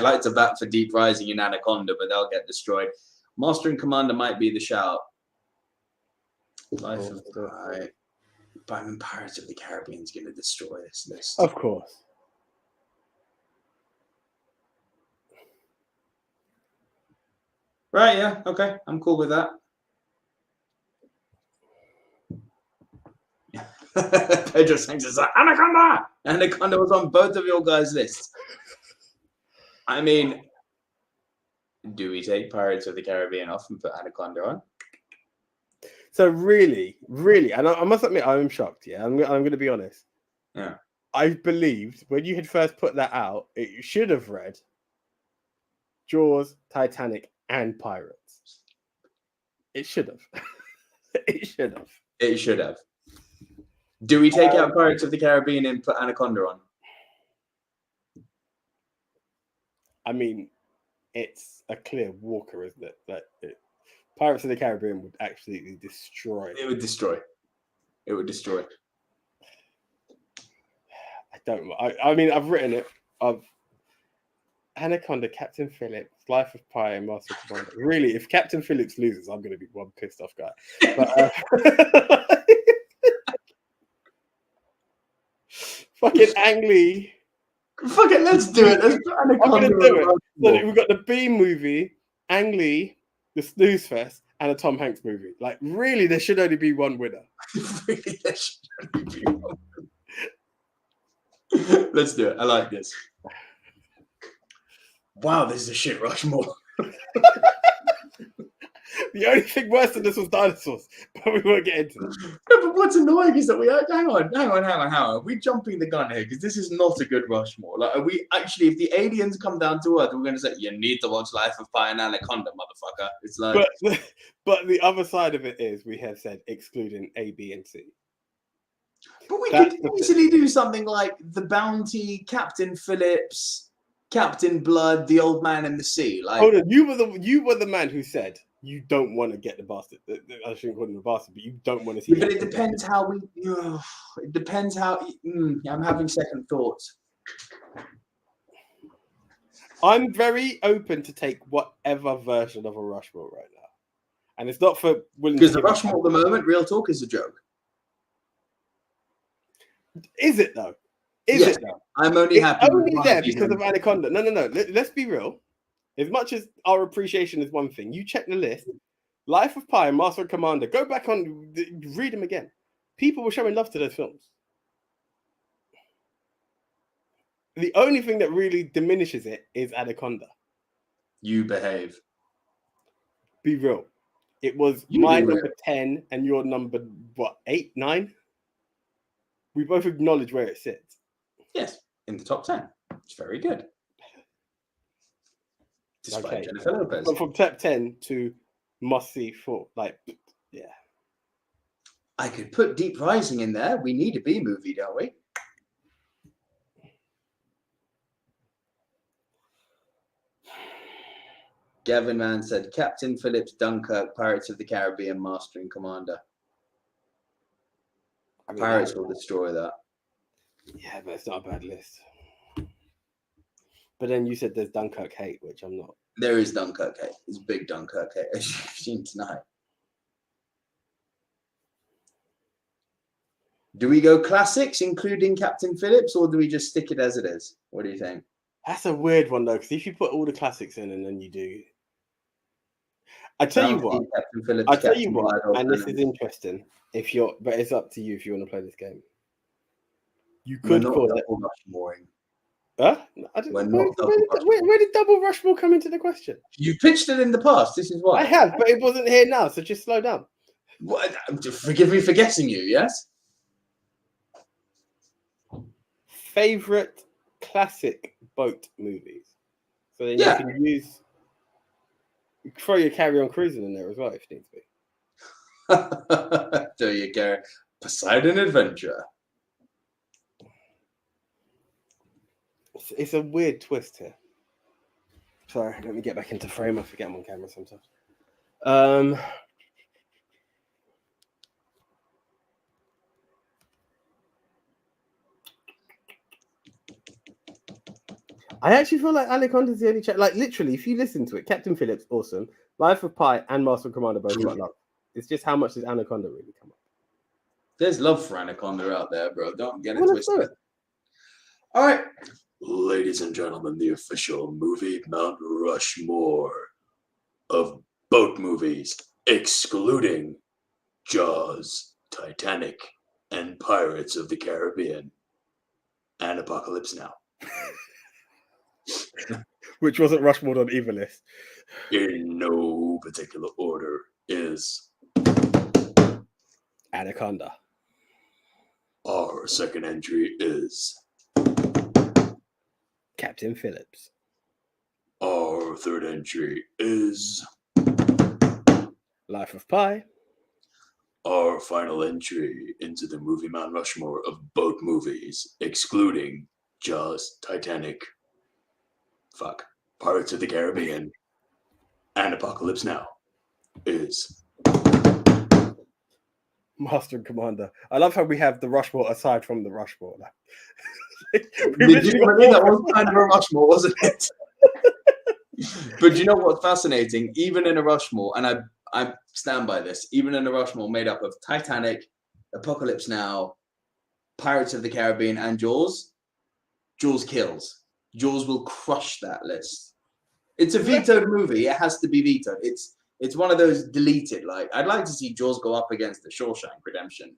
Speaker 2: like to bat for Deep Rising in Anaconda, but they'll get destroyed. Master and Commander might be the shout. Life of Pi. But I mean, Pirates of the Caribbean is going to destroy this list.
Speaker 1: Of course.
Speaker 2: Right, yeah, okay. I'm cool with that. Pedro Sanchez like, Anaconda! Anaconda was on both of your guys' lists. I mean, do we take Pirates of the Caribbean off and put Anaconda on?
Speaker 1: So really, and I must admit, I am shocked. Yeah, I'm going to be honest.
Speaker 2: Yeah.
Speaker 1: I believed when you had first put that out, it should have read Jaws, Titanic, and Pirates. It should have. It should have.
Speaker 2: It should have. Do we take out Pirates of the Caribbean and put Anaconda on?
Speaker 1: I mean, it's a clear walker, isn't it? Pirates of the Caribbean would absolutely destroy.
Speaker 2: It would destroy. It would destroy.
Speaker 1: I don't. I mean, I've written it. Anaconda, Captain Phillips, Life of Pi, and Master of Commander. Really, if Captain Phillips loses, I'm going to be one pissed off guy. But, fucking Ang Lee.
Speaker 2: Fuck it, let's do it. Let's put Anaconda.
Speaker 1: I'm going to do it. So we've got the B movie, Ang Lee, the Snooze Fest, and a Tom Hanks movie. Like, really, there should only be one winner.
Speaker 2: Really, there should only be one winner. Let's do it. I like this. Wow, this is a shit Rushmore.
Speaker 1: The only thing worse than this was dinosaurs, but we won't get into it.
Speaker 2: No, but what's annoying is that hang on. We're jumping the gun here because this is not a good Rushmore. Like, are we actually, if the aliens come down to Earth, we're going to say, you need to watch Life of Pi and Anaconda, motherfucker. It's like.
Speaker 1: But the other side of it is we have said excluding A, B, and C.
Speaker 2: But we could easily do something like The Bounty, Captain Phillips, Captain Blood, The Old Man in the Sea. Like,
Speaker 1: hold on, you were the man who said you don't want to get the bastard. I shouldn't call him a bastard, but you don't want to see.
Speaker 2: Yeah, but it depends how we. It depends how. I'm having second thoughts.
Speaker 1: I'm very open to take whatever version of a Rushmore right now, and it's not for
Speaker 2: because the Rushmore at the moment, real talk, is a joke.
Speaker 1: Is it though? Is it though?
Speaker 2: I'm only happy.
Speaker 1: Only there because of Anaconda. No. Let's be real. As much as our appreciation is one thing, you check the list. Life of Pi and Master and Commander. Go back on, read them again. People were showing love to those films. The only thing that really diminishes it is Anaconda.
Speaker 2: You behave.
Speaker 1: Be real. It was my number 10 and your number, 8, 9? We both acknowledge where it sits.
Speaker 2: Yes, in the top 10. It's very good. Despite Jennifer Lopez.
Speaker 1: But from top 10 to must-see 4. Like, yeah.
Speaker 2: I could put Deep Rising in there. We need a B movie, don't we? Gavin Mann said, Captain Phillips, Dunkirk, Pirates of the Caribbean, Master and Commander. I mean, Pirates will destroy that.
Speaker 1: Yeah, but it's not a bad list. But then you said there's Dunkirk hate, which I'm not.
Speaker 2: There is Dunkirk hate. It's big Dunkirk hate, as you've seen tonight. Do we go classics, including Captain Phillips, or do we just stick it as it is? What do you think?
Speaker 1: That's a weird one, though, because if you put all the classics in and then you do... I tell you what, and this is interesting, but it's up to you if you want to play this game. You could call it...
Speaker 2: Rushmore.
Speaker 1: Huh? Where did Double Rushmore come into the question?
Speaker 2: You pitched it in the past. This is why.
Speaker 1: I have, but it wasn't here now, so just slow down.
Speaker 2: What? Forgive me for guessing you, yes?
Speaker 1: Favorite classic boat movies? So then
Speaker 2: Yeah.
Speaker 1: you can throw your carry-on cruising in there as well if needs be.
Speaker 2: There you go. Poseidon Adventure.
Speaker 1: It's a weird twist here. Sorry, let me get back into frame. I forget I'm on camera sometimes. I actually feel like Anaconda's the only like literally, if you listen to it, Captain Phillips, awesome. Life of Pi and Master and Commander both got love. It's just how much does Anaconda really come up?
Speaker 2: There's love for Anaconda out there, bro. Don't get it
Speaker 1: Well, let's do
Speaker 2: twisted.
Speaker 1: it.
Speaker 2: All right. Ladies and gentlemen, the official Movie Mount Rushmore of boat movies, excluding Jaws, Titanic, and Pirates of the Caribbean, and Apocalypse Now.
Speaker 1: Which wasn't Rushmore on either list.
Speaker 2: In no particular order is
Speaker 1: Anaconda.
Speaker 2: our second entry is
Speaker 1: Captain Phillips.
Speaker 2: our third entry is
Speaker 1: Life of Pi.
Speaker 2: our final entry into the Movie Mount Rushmore of boat movies, excluding Jaws, Titanic, Pirates of the Caribbean, and Apocalypse Now, is
Speaker 1: Master and Commander. I love how we have the Rushmore aside from the Rushmore.
Speaker 2: That was kind of a Rushmore, wasn't it? But you know what's fascinating? Even in a Rushmore, and I stand by this, even in a Rushmore made up of Titanic, Apocalypse Now, Pirates of the Caribbean, and Jaws, Jaws kills. Jaws will crush that list. It's a vetoed movie. It has to be vetoed. It's one of those deleted. Like, I'd like to see Jaws go up against the Shawshank Redemption.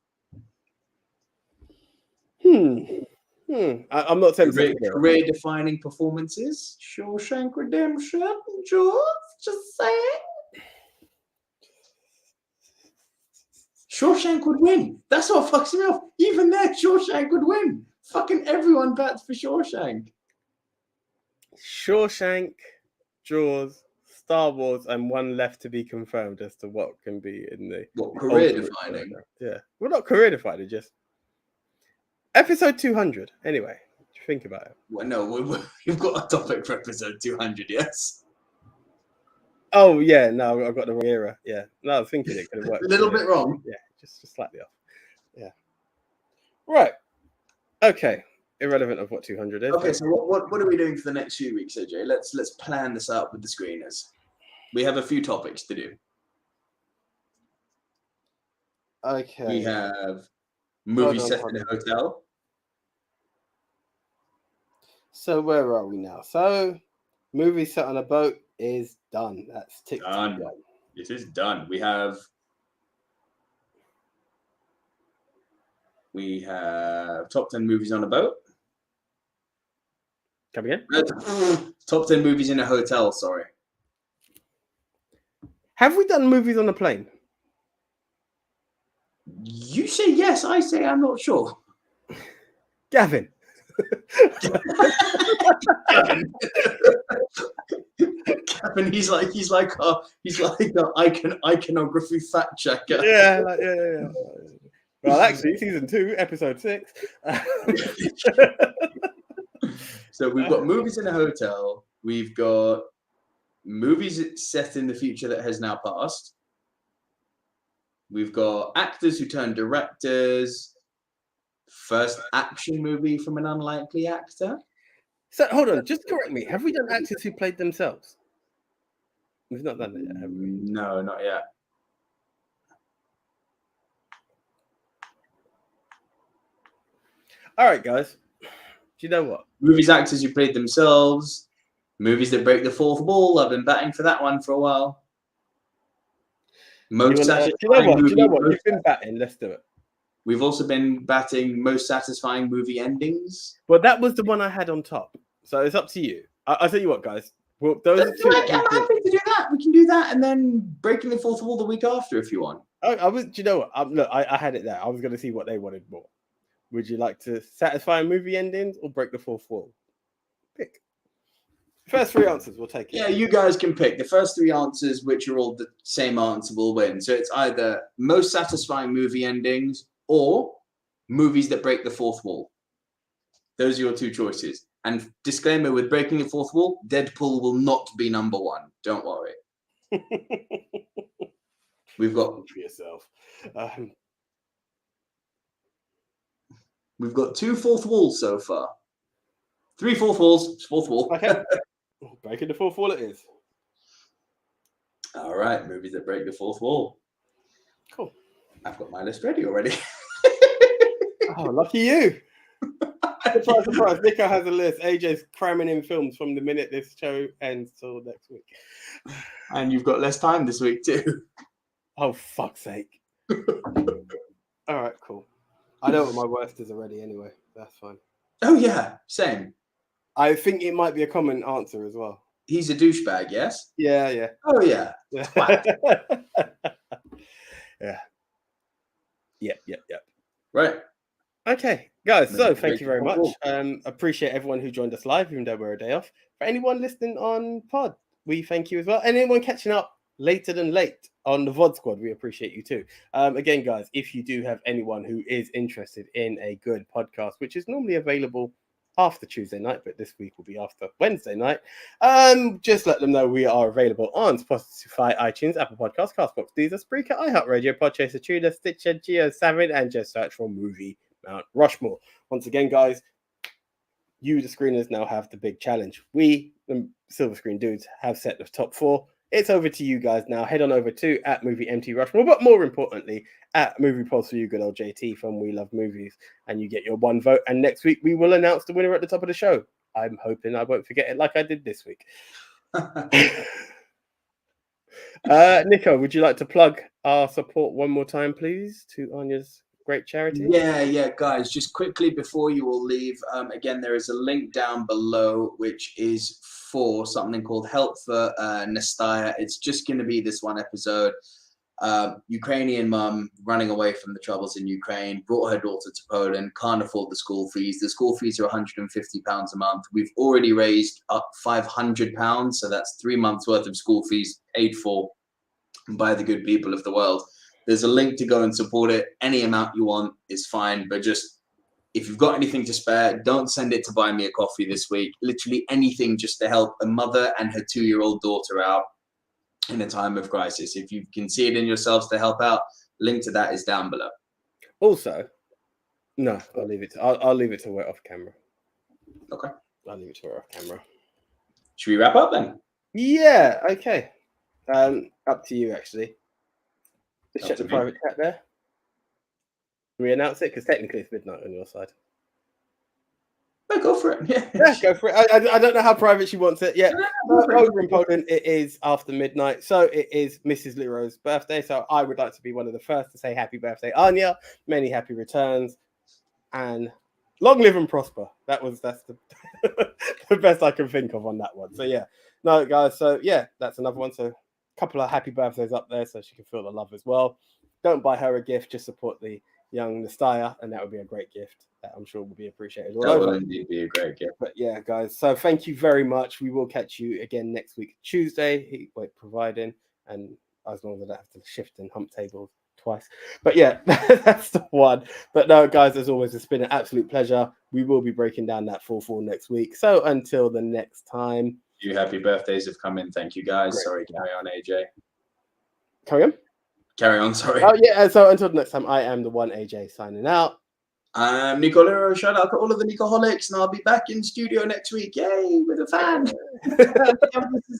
Speaker 1: I'm not tempted.
Speaker 2: Career-defining performances. Shawshank Redemption. Jaws. Just saying. Shawshank would win. That's what fucks me off. Even there, Shawshank would win. Fucking everyone bats for Shawshank.
Speaker 1: Shawshank, Jaws, Star Wars, and one left to be confirmed as to what can be in the
Speaker 2: career-defining.
Speaker 1: Yeah, well, not career-defining, just episode 200. Anyway, think about it.
Speaker 2: Well, no, we've got a topic for episode 200. Yes.
Speaker 1: Oh yeah, no, I've got the wrong era. Yeah, no, I was thinking it could have worked.
Speaker 2: A little bit wrong.
Speaker 1: Yeah, just slightly off. Yeah. Right. Okay. Irrelevant of what 200 is.
Speaker 2: Okay, so what are we doing for the next few weeks, AJ? Let's plan this out with the screeners. We have a few topics to do.
Speaker 1: Okay.
Speaker 2: We have movies set in a hotel.
Speaker 1: So where are we now? So movie set on a boat is done. That's ticked.
Speaker 2: Done. This is done. We have top 10 movies on a boat.
Speaker 1: Come again?
Speaker 2: Top 10 movies in a hotel, sorry.
Speaker 1: Have we done movies on a plane?
Speaker 2: You say yes, I say I'm not sure.
Speaker 1: Gavin.
Speaker 2: Gavin, he's like an iconography fact checker.
Speaker 1: Yeah. Well, actually, season 2, episode 6.
Speaker 2: So we've got movies in a hotel. We've got movies set in the future that has now passed. We've got actors who turn directors. First action movie from an unlikely actor.
Speaker 1: So hold on, just correct me. Have we done actors who played themselves? We've not done that yet, have we?
Speaker 2: No, not yet.
Speaker 1: All right, guys. Do you know what?
Speaker 2: Movies actors who played themselves. Movies that break the fourth wall. I've been batting for that one for a while.
Speaker 1: Do you know what? You've been batting. Let's do it.
Speaker 2: We've also been batting most satisfying movie endings.
Speaker 1: Well, that was the one I had on top. So it's up to you. I'll tell you what, guys. Well, those are two.
Speaker 2: I'm happy to do that. We can do that and then breaking the fourth wall the week after if you want.
Speaker 1: Do you know what? Look, I had it there. I was going to see what they wanted more. Would you like to satisfy movie endings or break the fourth wall? Pick. First three answers, we'll take it.
Speaker 2: Yeah, you guys can pick. The first three answers, which are all the same answer, will win. So it's either most satisfying movie endings or movies that break the fourth wall. Those are your two choices. And disclaimer, with breaking the fourth wall, Deadpool will not be number one. Don't worry. We've got
Speaker 1: for yourself.
Speaker 2: We've got 2 fourth walls so far. 3 fourth walls, fourth wall.
Speaker 1: Okay. Breaking the fourth wall it is.
Speaker 2: All right, movies that break the fourth wall.
Speaker 1: Cool.
Speaker 2: I've got my list ready already.
Speaker 1: Oh, lucky you. Surprise, surprise. Nico has a list. AJ's cramming in films from the minute this show ends till next week.
Speaker 2: And you've got less time this week too.
Speaker 1: Oh, fuck's sake. All right, cool. I know what my worst is already anyway. That's fine.
Speaker 2: Oh, yeah, same.
Speaker 1: I think it might be a common answer as well.
Speaker 2: He's a douchebag, yes?
Speaker 1: Yeah, yeah.
Speaker 2: Oh, yeah.
Speaker 1: Yeah. Yep.
Speaker 2: Right.
Speaker 1: Okay, guys. So thank you very much. Appreciate everyone who joined us live, even though we're a day off. For anyone listening on pod, we thank you as well. And anyone catching up later than late on the VOD squad, we appreciate you too. Again, guys, if you do have anyone who is interested in a good podcast, which is normally available after Tuesday night, but this week will be after Wednesday night, just let them know we are available on Spotify, iTunes, Apple Podcasts, Castbox, Deezer, Spreaker, iHeartRadio, Podchaser, Tudor, Stitcher, Geo7, and just search for Movie Mount Rushmore. Once again, guys, you, the screeners, now have the big challenge. We, the Silver Screen Dudes, have set the top 4. It's over to you guys now. Head on over to @MovieMT Rushmore, but more importantly, @MoviePulse for you, good old JT from We Love Movies, and you get your 1 vote. And next week we will announce the winner at the top of the show. I'm hoping I won't forget it like I did this week. Nico, would you like to plug our support one more time, please, to Anya's great charity?
Speaker 2: Yeah, guys, just quickly before you all leave, again, there is a link down below, which is for something called Help for NASTYA. It's just going to be this one episode. Ukrainian mum running away from the troubles in Ukraine, brought her daughter to Poland, can't afford the school fees. The school fees are £150 a month. We've already raised up £500, so that's 3 months worth of school fees paid for by the good people of the world. There's a link to go and support it. Any amount you want is fine, but just if you've got anything to spare, don't send it to buy me a coffee this week. Literally anything just to help a mother and her 2-year-old daughter out in a time of crisis. If you can see it in yourselves to help out, link to that is down below.
Speaker 1: Also, no, I'll leave it to we're off camera.
Speaker 2: Okay.
Speaker 1: I'll leave it to we're off camera.
Speaker 2: Should we wrap up then?
Speaker 1: Yeah, okay. Up to you, actually. Let's check the private chat there. Can we announce it? Because technically it's midnight on your side.
Speaker 2: No, go for it. Yeah,
Speaker 1: go for it. I don't know how private she wants it. Yeah, over in Poland, it is after midnight. So it is Mrs. Lurot's birthday. So I would like to be one of the first to say happy birthday, Anya. Many happy returns. And long live and prosper. That's the, the best I can think of on that one. So yeah. No, guys. So yeah, that's another one. So a couple of happy birthdays up there so she can feel the love as well. Don't buy her a gift. Just support the young NASTYA, and that would be a great gift that I'm sure will be appreciated.
Speaker 2: That will indeed be a great gift.
Speaker 1: But yeah, guys, so thank you very much. We will catch you again next week, Tuesday, providing, and as long as I don't have to shift and hump tables twice. But yeah, that's the one. But no, guys, as always, it's been an absolute pleasure. We will be breaking down that 4-4 next week. So until the next time.
Speaker 2: You happy birthdays have come in. Thank you, guys. Great. Sorry, carry on, AJ.
Speaker 1: Carry on?
Speaker 2: Carry on, sorry.
Speaker 1: Oh, yeah. So until the next time, I am the one AJ signing out.
Speaker 2: I'm Nico Lurot. Shout out to all of the Nicoholics, and I'll be back in studio next week. Yay, with a fan.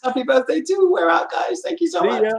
Speaker 2: Happy birthday too. We're out, guys. Thank you so much. Bye.